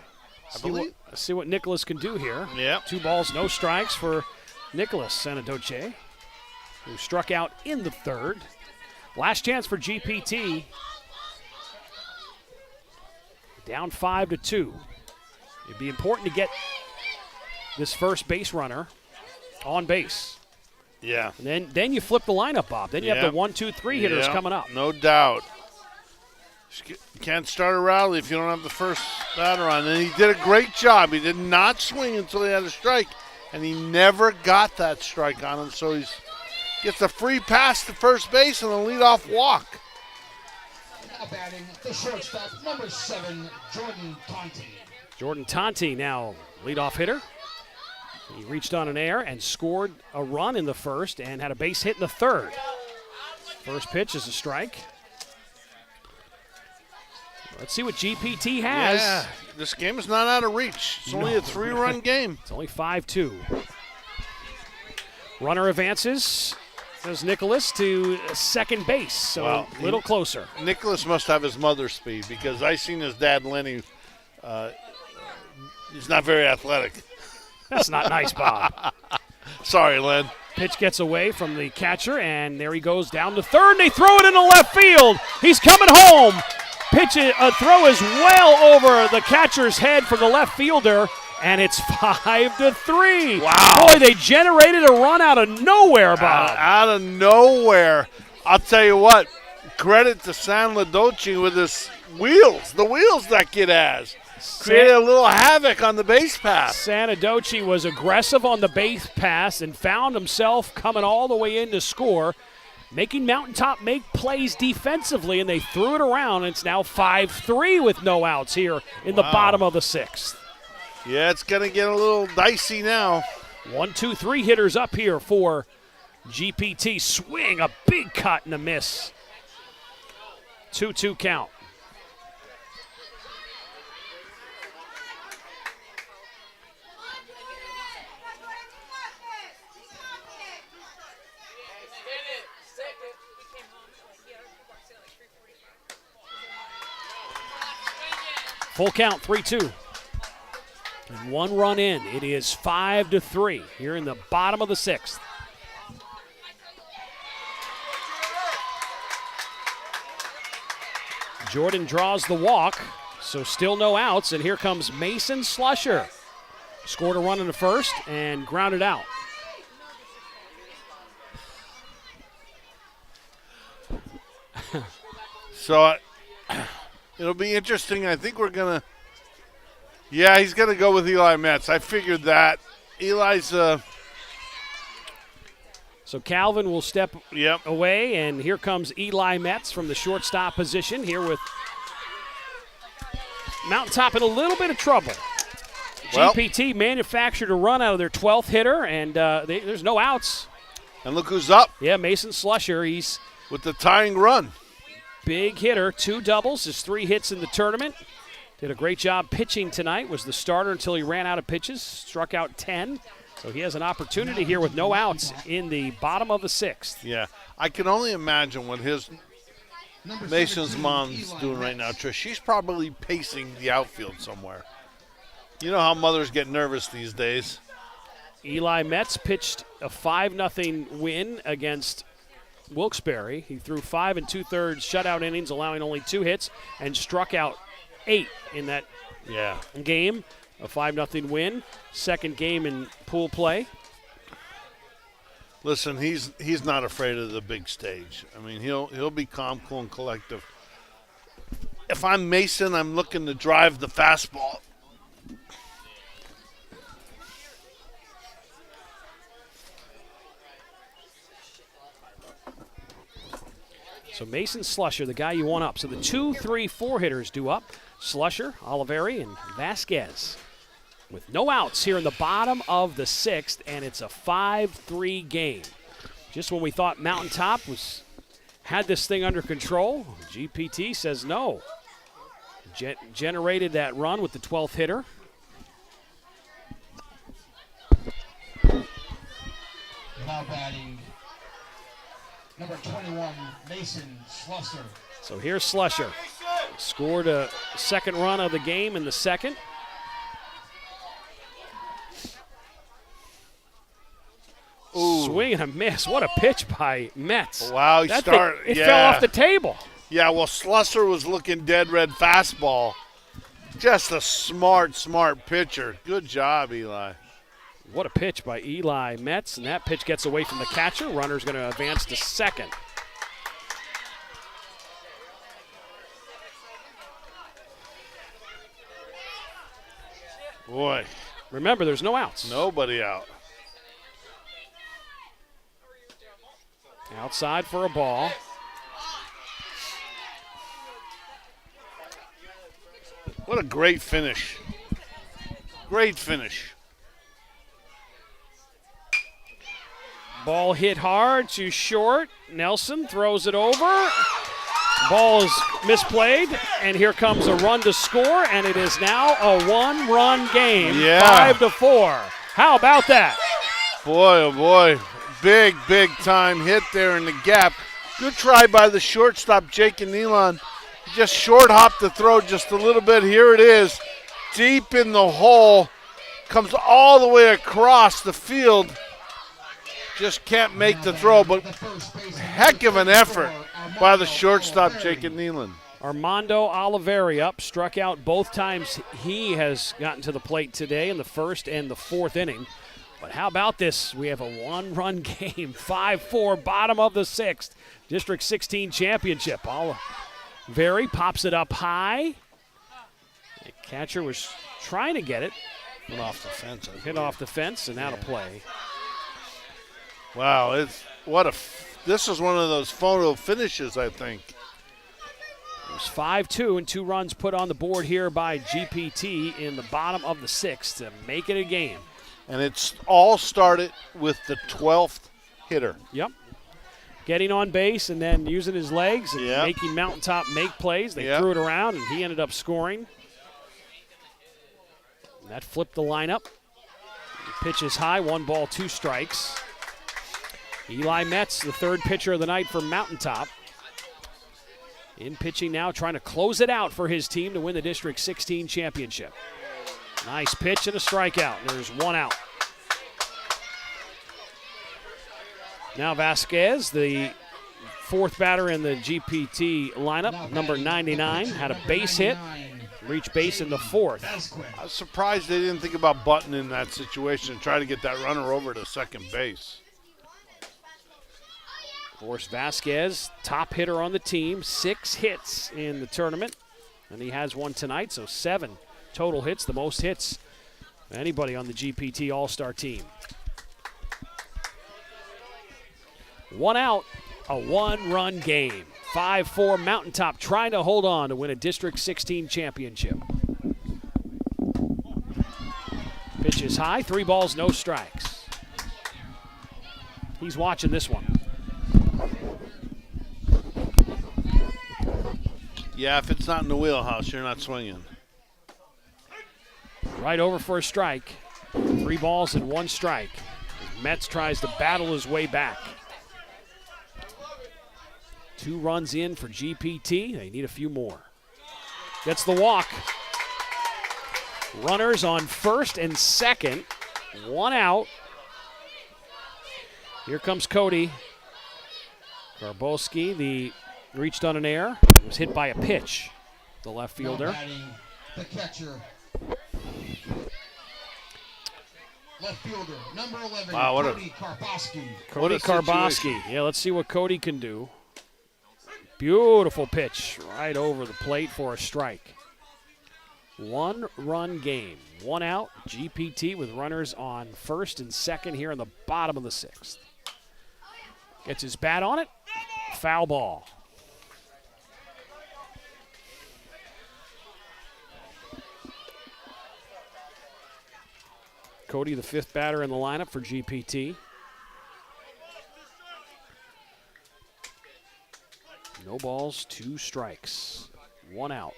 See what Nicholas can do here. Yep. 2 balls, no strikes for Nicholas Sanguidoce, who struck out in the 3rd. Last chance for GPT. Down 5-2. It'd be important to get this first base runner on base. Yeah. And then you flip the lineup, Bob. Then you have the 1, 2, 3 hitters coming up. No doubt. You can't start a rally if you don't have the first batter on. And he did a great job. He did not swing until he had a strike, and he never got that strike on him. So he gets a free pass to first base and a leadoff walk. Now batting the shortstop, number 7, Jordan Tonti. Jordan Tonti now leadoff hitter. He reached on an air and scored a run in the 1st and had a base hit in the 3rd. First pitch is a strike. Let's see what GPT has. Yeah, this game is not out of reach. It's only a 3-run game. It's only 5-2. Runner advances. There's Nicholas to second base, so a little closer. Nicholas must have his mother's speed because I seen his dad, Lenny. He's not very athletic. That's not nice, Bob. Sorry, Len. Pitch gets away from the catcher, and there he goes down to 3rd. They throw it into left field. He's coming home. Throw is well over the catcher's head for the left fielder, and it's 5-3. Wow. Boy, they generated a run out of nowhere, Bob. Out of nowhere. I'll tell you what, credit to Sanguidoce with his wheels, the wheels that kid has. Created a little havoc on the base pass. Sanguidoce was aggressive on the base pass and found himself coming all the way in to score, making Mountaintop make plays defensively, and they threw it around. It's now 5-3 with no outs here in the bottom of the 6th. Yeah, it's going to get a little dicey now. 1, 2, 3 hitters up here for GPT. Swing, a big cut and a miss. 2-2 count. Full count, 3-2. And 1 run in. It is 5-3 here in the bottom of the 6th. Jordan draws the walk, so still no outs, and here comes Mason Slusher. Scored a run in the 1st and grounded out. So it'll be interesting. I think we're going to – yeah, he's going to go with Eli Metz. I figured that. Eli's So Calvin will step away, and here comes Eli Metz from the shortstop position here with Mountaintop in a little bit of trouble. GPT manufactured a run out of their 12th hitter, and there's no outs. And look who's up. Yeah, Mason Slusher. He's with the tying run. Big hitter, 2 doubles, his 3 hits in the tournament. Did a great job pitching tonight, was the starter until he ran out of pitches, struck out 10. So he has an opportunity here with no outs in the bottom of the 6th. Yeah, I can only imagine what Mason's mom's doing right now, Trish. She's probably pacing the outfield somewhere. You know how mothers get nervous these days. Eli Metz pitched a 5-0 win against Wilkes-Barre. He threw 5 2/3 shutout innings, allowing only 2 hits, and struck out 8 in that game. A 5-0 win. Second game in pool play. Listen, he's not afraid of the big stage. I mean, he'll be calm, cool, and collective. If I'm Mason, I'm looking to drive the fastball. So Mason Slusher, the guy you want up. So the 2, 3, 4 hitters due up. Slusher, Oliveri, and Vasquez. With no outs here in the bottom of the 6th, and it's a 5-3 game. Just when we thought Mountaintop had this thing under control, GPT says no. Generated that run with the 12th hitter. Now batting number 21, Mason Slusher. So here's Slusher. Scored a second run of the game in the second. Ooh. Swing and a miss. What a pitch by Metz. Wow, It fell off the table. Yeah, well, Slusser was looking dead red fastball. Just a smart pitcher. Good job, Eli. What a pitch by Eli Metz, and that pitch gets away from the catcher. Runner's going to advance to second. Boy. Remember, there's no outs. Nobody out. Outside for a ball. What a great finish. Great finish. Ball hit hard to short. Nelson throws it over. Ball is misplayed, and here comes a run to score, and it is now a 1-run game, 5-4. How about that? Boy, oh boy. Big time hit there in the gap. Good try by the shortstop, Jake Nealon. Just short hopped the throw just a little bit. Here it is, deep in the hole. Comes all the way across the field. Just can't make the throw, but heck of an effort by the shortstop, Jake Nealon. Armando Oliveri up, struck out both times he has gotten to the plate today in the first and the 4th inning. But how about this? We have a 1-run game, 5-4, bottom of the 6th. District 16 championship. Oliveri pops it up high. The catcher was trying to get it. Went off the fence. Hit off the fence and out of play. Wow, this is one of those photo finishes, I think. It was 5-2 and 2 runs put on the board here by GPT in the bottom of the 6th to make it a game. And it's all started with the 12th hitter. Yep. Getting on base and then using his legs and making Mountaintop make plays. They threw it around, and he ended up scoring. That flipped the lineup. Pitch is high, 1 ball, 2 strikes. Eli Metz, the 3rd pitcher of the night for Mountaintop. In pitching now, trying to close it out for his team to win the District 16 championship. Nice pitch and a strikeout. There's 1 out. Now Vasquez, the 4th batter in the GPT lineup, number 99, had a base hit, reached base in the 4th. I was surprised they didn't think about Button in that situation and try to get that runner over to second base. Of course, Vasquez, top hitter on the team, 6 hits in the tournament, and he has 1 tonight, so 7 total hits, the most hits of anybody on the GPT All-Star team. 1 out, a 1-run game. 5-4 Mountaintop trying to hold on to win a District 16 championship. Pitch is high, 3 balls, no strikes. He's watching this one. Yeah, if it's not in the wheelhouse, you're not swinging. Right over for a strike. 3 balls and 1 strike. Metz tries to battle his way back. 2 runs in for GPT. They need a few more. Gets the walk. Runners on first and second. 1 out. Here comes Cody. Garbolski, reached on an air, was hit by a pitch. The left fielder. The catcher. Left fielder, number 11, wow, Cody Karboski. Cody Karboski. Yeah, let's see what Cody can do. Beautiful pitch right over the plate for a strike. 1-run game. 1 out. GPT with runners on first and second here in the bottom of the 6th. Gets his bat on it. Foul ball. Cody, the 5th batter in the lineup for GPT. No balls, 2 strikes. 1 out.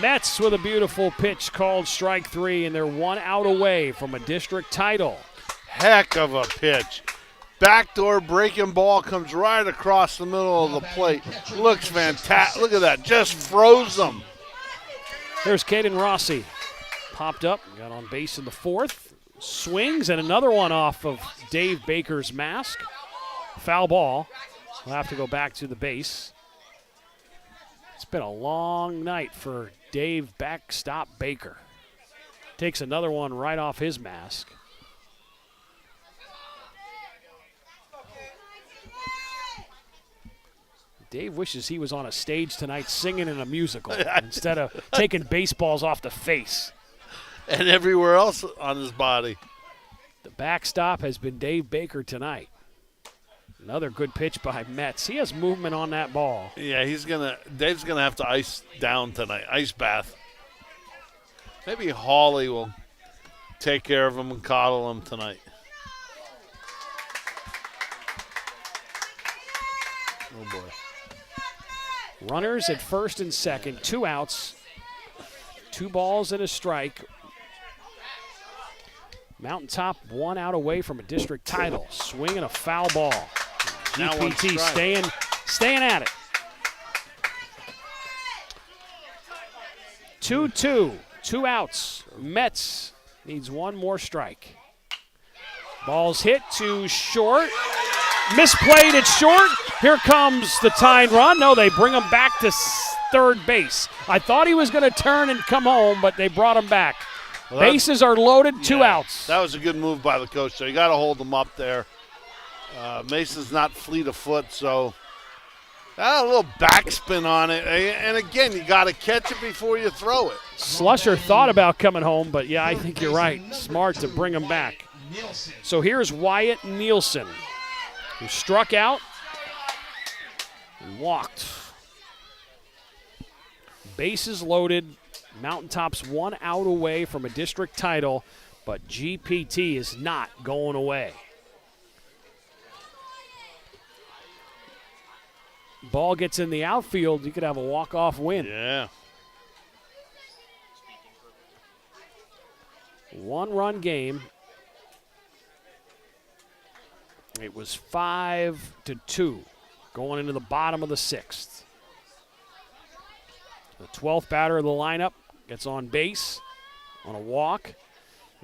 Mets with a beautiful pitch called strike 3, and they're 1 out away from a district title. Heck of a pitch. Backdoor breaking ball comes right across the middle of the plate. Looks fantastic. Look at that. Just froze them. There's Caden Rossi. Popped up, got on base in the 4th. Swings, and another one off of Dave Baker's mask. Foul ball. We'll have to go back to the base. It's been a long night for Dave Backstop Baker. Takes another one right off his mask. Dave wishes he was on a stage tonight singing in a musical instead of taking baseballs off the face. And everywhere else on his body. The backstop has been Dave Baker tonight. Another good pitch by Metz. He has movement on that ball. Yeah, Dave's gonna have to ice down tonight, ice bath. Maybe Hawley will take care of him and coddle him tonight. Oh boy. Runners at first and second, 2 outs, 2 balls and a strike. Mountaintop 1 out away from a district title. Swing and a foul ball. GPT staying at it. 2-2, 2 outs. Metz needs 1 more strike. Ball's hit to short. Misplayed at short. Here comes the tying run. No, they bring him back to third base. I thought he was going to turn and come home, but they brought him back. Well, bases are loaded, 2 outs. That was a good move by the coach, so you got to hold them up there. Mason's not fleet of foot, so a little backspin on it. And again, you got to catch it before you throw it. Slusher thought about coming home, but yeah, I think you're right. Smart to bring him back. So here's Wyatt Nielsen, who struck out and walked. Bases loaded. Mountaintop's 1 out away from a district title, but GPT is not going away. Ball gets in the outfield, you could have a walk-off win. Yeah. 1-run game. It was 5-2 going into the bottom of the 6th. The 12th batter of the lineup gets on base on a walk.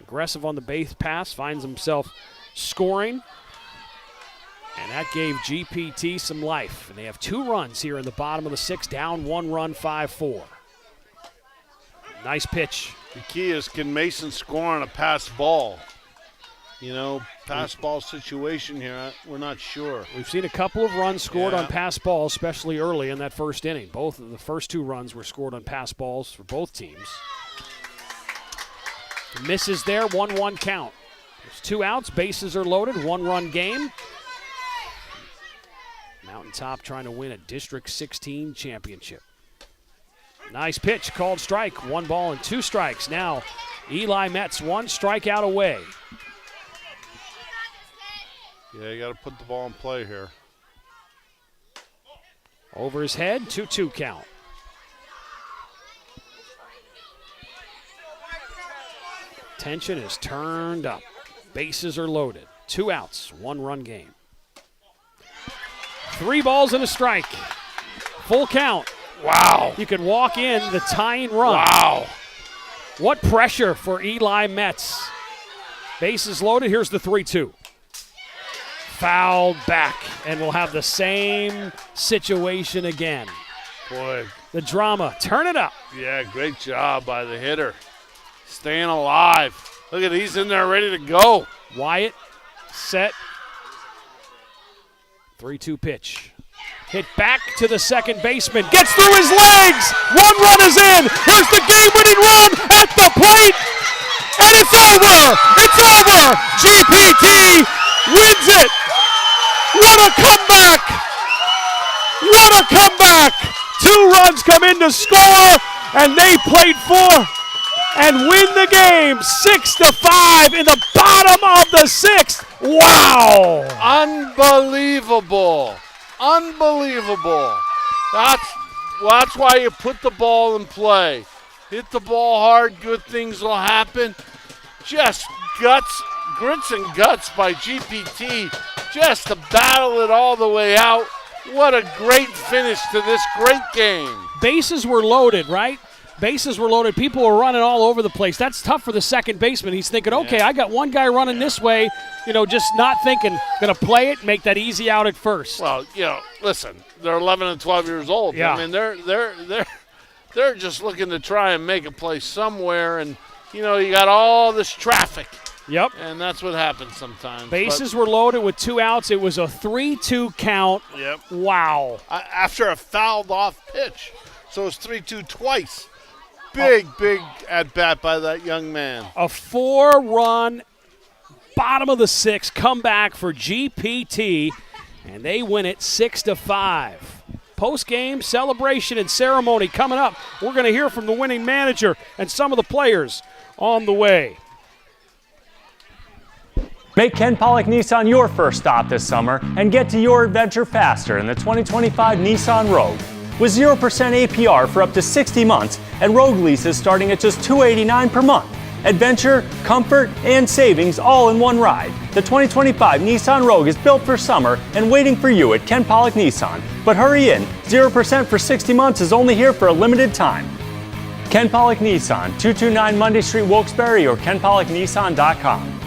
Aggressive on the base pass, finds himself scoring. And that gave GPT some life. And they have 2 runs here in the bottom of the 6th, down 1 run, 5-4. Nice pitch. The key is, can Mason score on a pass ball? You know, pass ball situation here, we're not sure. We've seen a couple of runs scored on pass balls, especially early in that first inning. Both of the first 2 runs were scored on pass balls for both teams. The misses there, 1-1 count. There's 2 outs, bases are loaded, 1-run game. Mountaintop trying to win a District 16 championship. Nice pitch, called strike, 1 ball and 2 strikes. Now Eli Metz 1 strikeout away. Yeah, you got to put the ball in play here. Over his head, 2-2 count. Tension is turned up. Bases are loaded. 2 outs, 1-run game. 3 balls and a strike. Full count. Wow. You can walk in the tying run. Wow. What pressure for Eli Metz. Bases loaded. Here's the 3-2. fouled back, and we'll have the same situation again. Boy. The drama. Turn it up. Yeah, great job by the hitter. Staying alive. Look at he's in there ready to go. Wyatt, set. 3-2 pitch. Hit back to the second baseman. Gets through his legs. 1 run is in. Here's the game-winning run at the plate. And it's over. It's over. GPT wins it. What a comeback. What a comeback. 2 runs come in to score, and they played 4 and win the game 6-5 in the bottom of the 6th. Wow. Unbelievable. Unbelievable. That's why you put the ball in play. Hit the ball hard, good things will happen. Just grits and guts by GPT, just to battle it all the way out. What a great finish to this great game. Bases were loaded, right? Bases were loaded. People were running all over the place. That's tough for the second baseman. He's thinking, okay, I got one guy running this way, just not thinking, going to play it, make that easy out at first. Well, listen, they're 11 and 12 years old. Yeah. I mean, they're just looking to try and make a play somewhere, and you got all this traffic. Yep. And that's what happens sometimes. Bases were loaded with 2 outs. It was a 3-2 count. Yep. Wow. After a fouled off pitch. So it's 3-2 twice. Big at-bat by that young man. A 4-run, bottom of the 6th comeback for GPT, and they win it 6-5. Post-game celebration and ceremony coming up. We're going to hear from the winning manager and some of the players on the way. Make Ken Pollock Nissan your first stop this summer and get to your adventure faster in the 2025 Nissan Rogue. With 0% APR for up to 60 months and Rogue leases starting at just $289 per month. Adventure, comfort, and savings all in one ride. The 2025 Nissan Rogue is built for summer and waiting for you at Ken Pollock Nissan. But hurry in, 0% for 60 months is only here for a limited time. Ken Pollock Nissan, 229 Monday Street, Wilkes-Barre, or kenpollocknissan.com.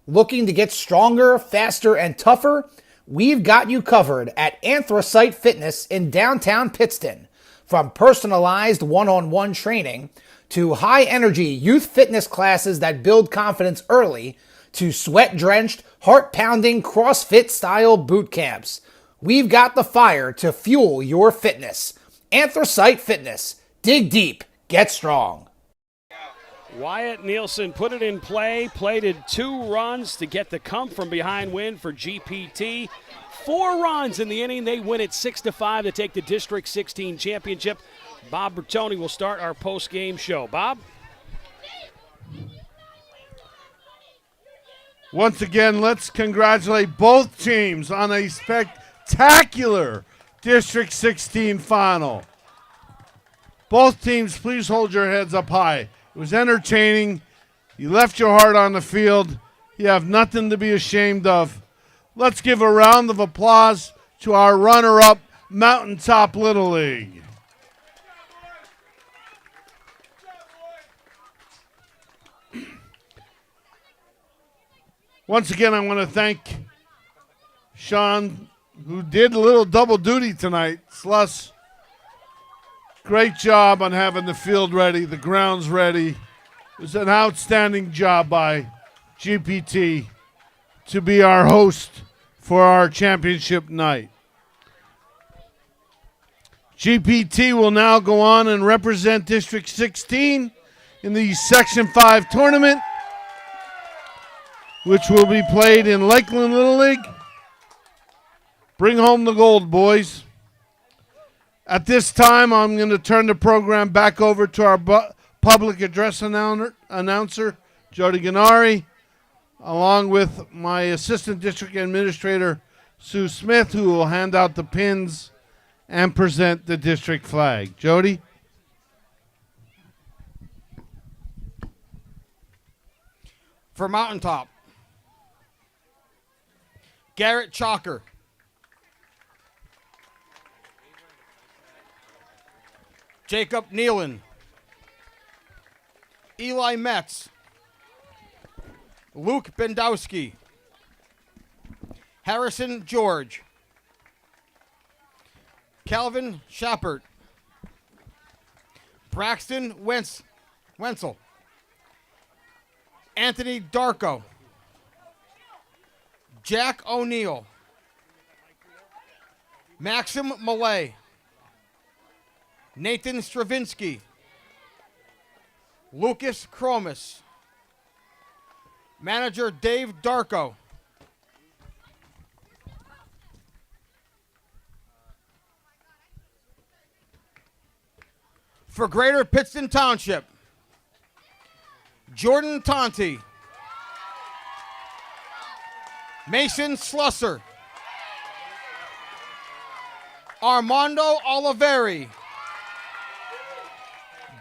Looking to get stronger, faster, and tougher? We've got you covered at Anthracite Fitness in downtown Pittston. From personalized one-on-one training to high-energy youth fitness classes that build confidence early to sweat-drenched, heart-pounding CrossFit-style boot camps. We've got the fire to fuel your fitness. Anthracite Fitness. Dig deep. Get strong. Wyatt Nielsen put it in play, plated 2 runs to get the come-from-behind win for GPT. 4 runs in the inning. They win it 6-5 to take the District 16 championship. Bob Bertoni will start our post-game show. Bob? Once again, let's congratulate both teams on a spectacular District 16 final. Both teams, please hold your heads up high. It was entertaining. You left your heart on the field. You have nothing to be ashamed of. Let's give a round of applause to our runner-up, Mountaintop Little League. Once again, I want to thank Sean, who did a little double duty tonight. Sluss. Great job on having the field ready, the grounds ready. It was an outstanding job by GPT to be our host for our championship night. GPT will now go on and represent District 16 in the Section 5 tournament, which will be played in Lakeland Little League. Bring home the gold, boys. At this time, I'm going to turn the program back over to our public address announcer, Jody Gennari, along with my Assistant District Administrator, Sue Smith, who will hand out the pins and present the district flag. Jody? For Mountaintop, Garrett Chalker. Jacob Nealon. Eli Metz. Luke Bendowski. Harrison George. Calvin Shepard. Braxton Wenzel. Anthony Darko. Jack O'Neill. Maxim Malay. Nathan Stravinsky. Lucas Kromis. Manager Dave Darko. For Greater Pittson Township, Jordan Tonti. Mason Slusser. Armando Oliveri.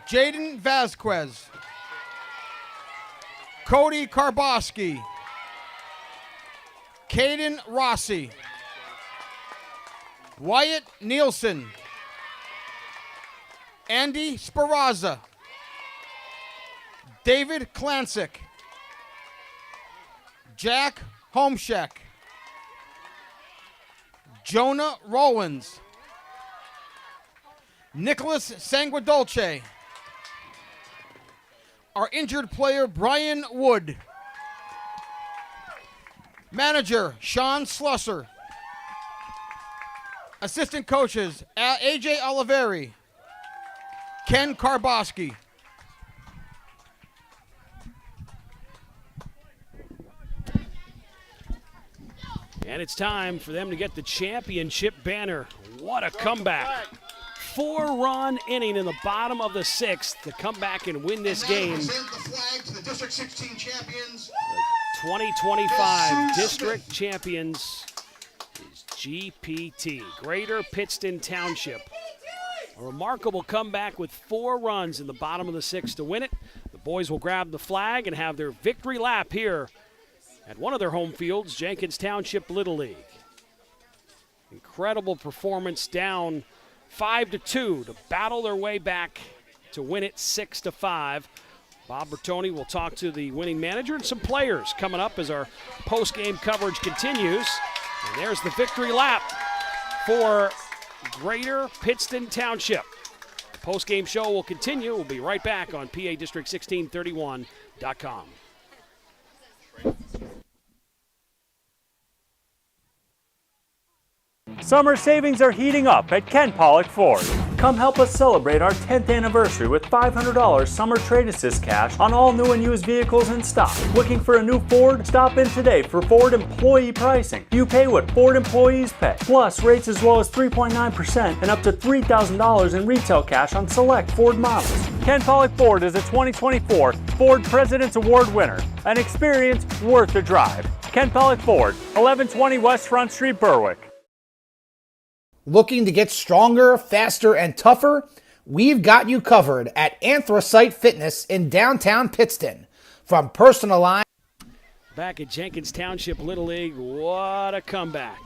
Jaden Vasquez. Cody Karboski. Caden Rossi. Wyatt Nielsen. Andy Sparazza. David Klansik. Jack Homeshek. Jonah Rollins. Nicholas Sanguidolce. Our injured player, Brian Wood. Manager, Sean Slusser. Assistant coaches, AJ Oliveri. Ken Karboski. And it's time for them to get the championship banner. What a comeback. 4-run inning in the bottom of the 6th to come back and win this game. Present the flag to the District 16 champions. 2025 district champions is GPT, Greater Pittson Township. A remarkable comeback with 4 runs in the bottom of the 6th to win it. The boys will grab the flag and have their victory lap here at one of their home fields, Jenkins Township Little League. Incredible performance, down 5-2 to battle their way back to win it 6-5. Bob Bertoni will talk to the winning manager and some players coming up as our post-game coverage continues. And there's the victory lap for Greater Pittson Township. The post-game show will continue. We'll be right back on PADistrict1631.com. Summer savings are heating up at Ken Pollock Ford. Come help us celebrate our 10th anniversary with $500 summer trade assist cash on all new and used vehicles in stock. Looking for a new Ford? Stop in today for Ford employee pricing. You pay what Ford employees pay, plus rates as low as 3.9% and up to $3,000 in retail cash on select Ford models. Ken Pollock Ford is a 2024 Ford President's Award winner, an experience worth the drive. Ken Pollock Ford, 1120 West Front Street, Berwick. Looking to get stronger, faster, and tougher? We've got you covered at Anthracite Fitness in downtown Pittston. From personalized... Back at Jenkins Township Little League, what a comeback.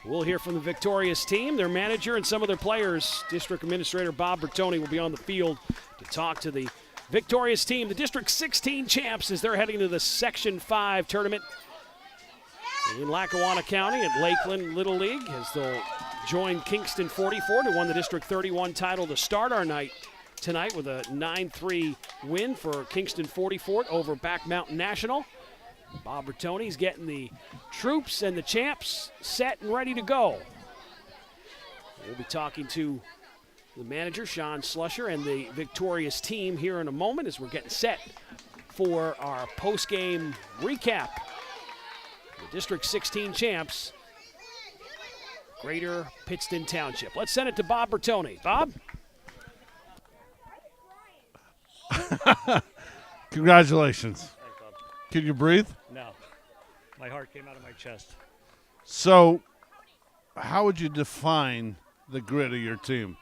We'll hear from the victorious team, their manager, and some of their players. District Administrator Bob Bertoni will be on the field to talk to the victorious team, the District 16 champs, as they're heading to the Section 5 tournament in Lackawanna County at Lakeland Little League, as they'll join Kingston 44 to win the District 31 title to start our night tonight with a 9-3 win for Kingston 44 over Back Mountain National. Bob Bertoni's getting the troops and the champs set and ready to go. We'll be talking to the manager, Sean Slusher, and the victorious team here in a moment as we're getting set for our post-game recap. The District 16 champs, Greater Pittson Township. Let's send it to Bob Bertoni. Bob? Congratulations. Can you breathe? No. My heart came out of my chest. So, how would you define the grit of your team?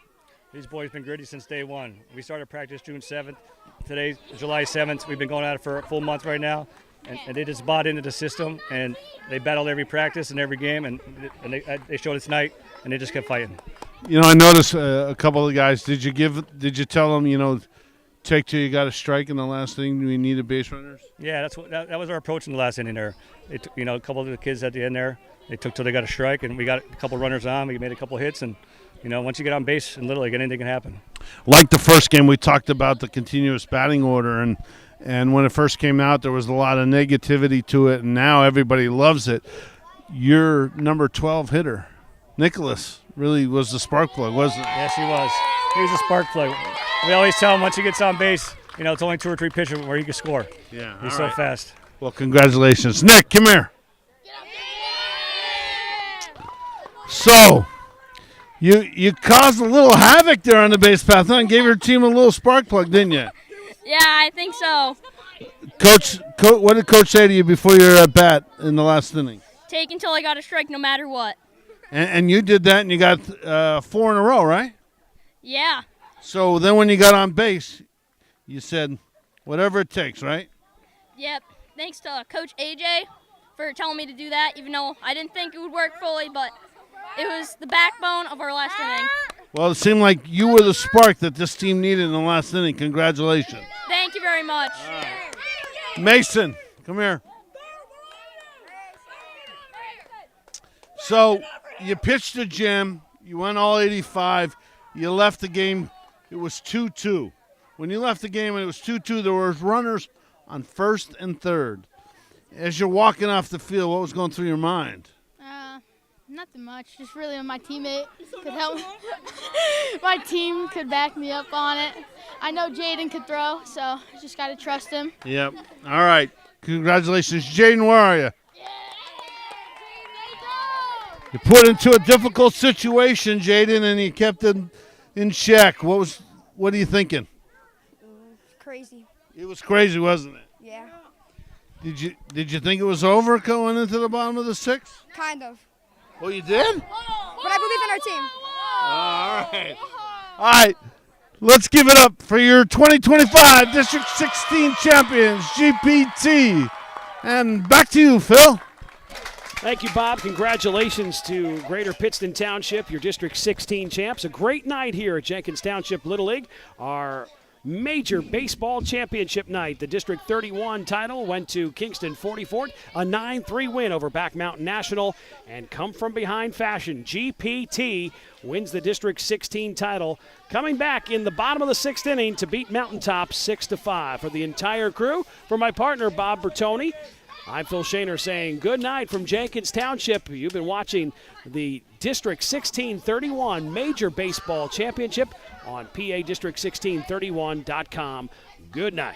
These boys have been gritty since day one. We started practice June 7th. Today's July 7th. We've been going at it for a full month right now. And they just bought into the system, and they battled every practice and every game, and they showed it tonight, and they just kept fighting. You know, I noticed a couple of guys. Did you tell them, take till you got a strike in the last inning? Do we need base runners? Yeah, that was our approach in the last inning there. A couple of the kids at the end there, they took till they got a strike, and we got a couple runners on. We made a couple hits, and once you get on base in Little League, anything can happen. Like the first game, we talked about the continuous batting order, and when it first came out, there was a lot of negativity to it, and now everybody loves it. Your number 12 hitter, Nicholas, really was the spark plug, wasn't it? Yes, he was. He was a spark plug. We always tell him once he gets on base, it's only 2 or 3 pitches where he can score. Yeah, he's so fast. Well, congratulations. Nick, come here. So, you caused a little havoc there on the base path, huh? And gave your team a little spark plug, didn't you? Yeah, I think so. Coach, what did Coach say to you before your at bat in the last inning? Take until I got a strike no matter what. And you did that, and you got 4 in a row, right? Yeah. So then when you got on base, you said, whatever it takes, right? Yep. Thanks to Coach AJ for telling me to do that, even though I didn't think it would work fully, but it was the backbone of our last inning. Well, it seemed like you were the spark that this team needed in the last inning. Congratulations. Thank you very much. Mason, come here. So you pitched to Jim. You went all 85. You left the game. It was 2-2. When you left the game and it was 2-2, there were runners on first and third. As you're walking off the field, what was going through your mind? Nothing much. Just really my teammate could help. My team could back me up on it. I know Jaden could throw, so I just got to trust him. Yep. All right. Congratulations. Jaden, where are you? You put into a difficult situation, Jaden, and you kept it in check. What are you thinking? Crazy. It was crazy, wasn't it? Yeah. Did you think it was over going into the bottom of the 6th? Kind of. Oh, you did? But I believe in our team. All right. All right. Let's give it up for your 2025 District 16 champions, GPT. And back to you, Phil. Thank you, Bob. Congratulations to Greater Pittson Township, your District 16 champs. A great night here at Jenkins Township Little League. Our major baseball championship night. The District 31 title went to Kingston 44, a 9-3 win over Back Mountain National, and come from behind fashion. GPT wins the District 16 title, coming back in the bottom of the 6th inning to beat Mountaintop 6-5. For the entire crew, for my partner Bob Bertoni, I'm Phil Shaner saying good night from Jenkins Township. You've been watching the District 1631 Major Baseball Championship on PADistrict1631.com. Good night.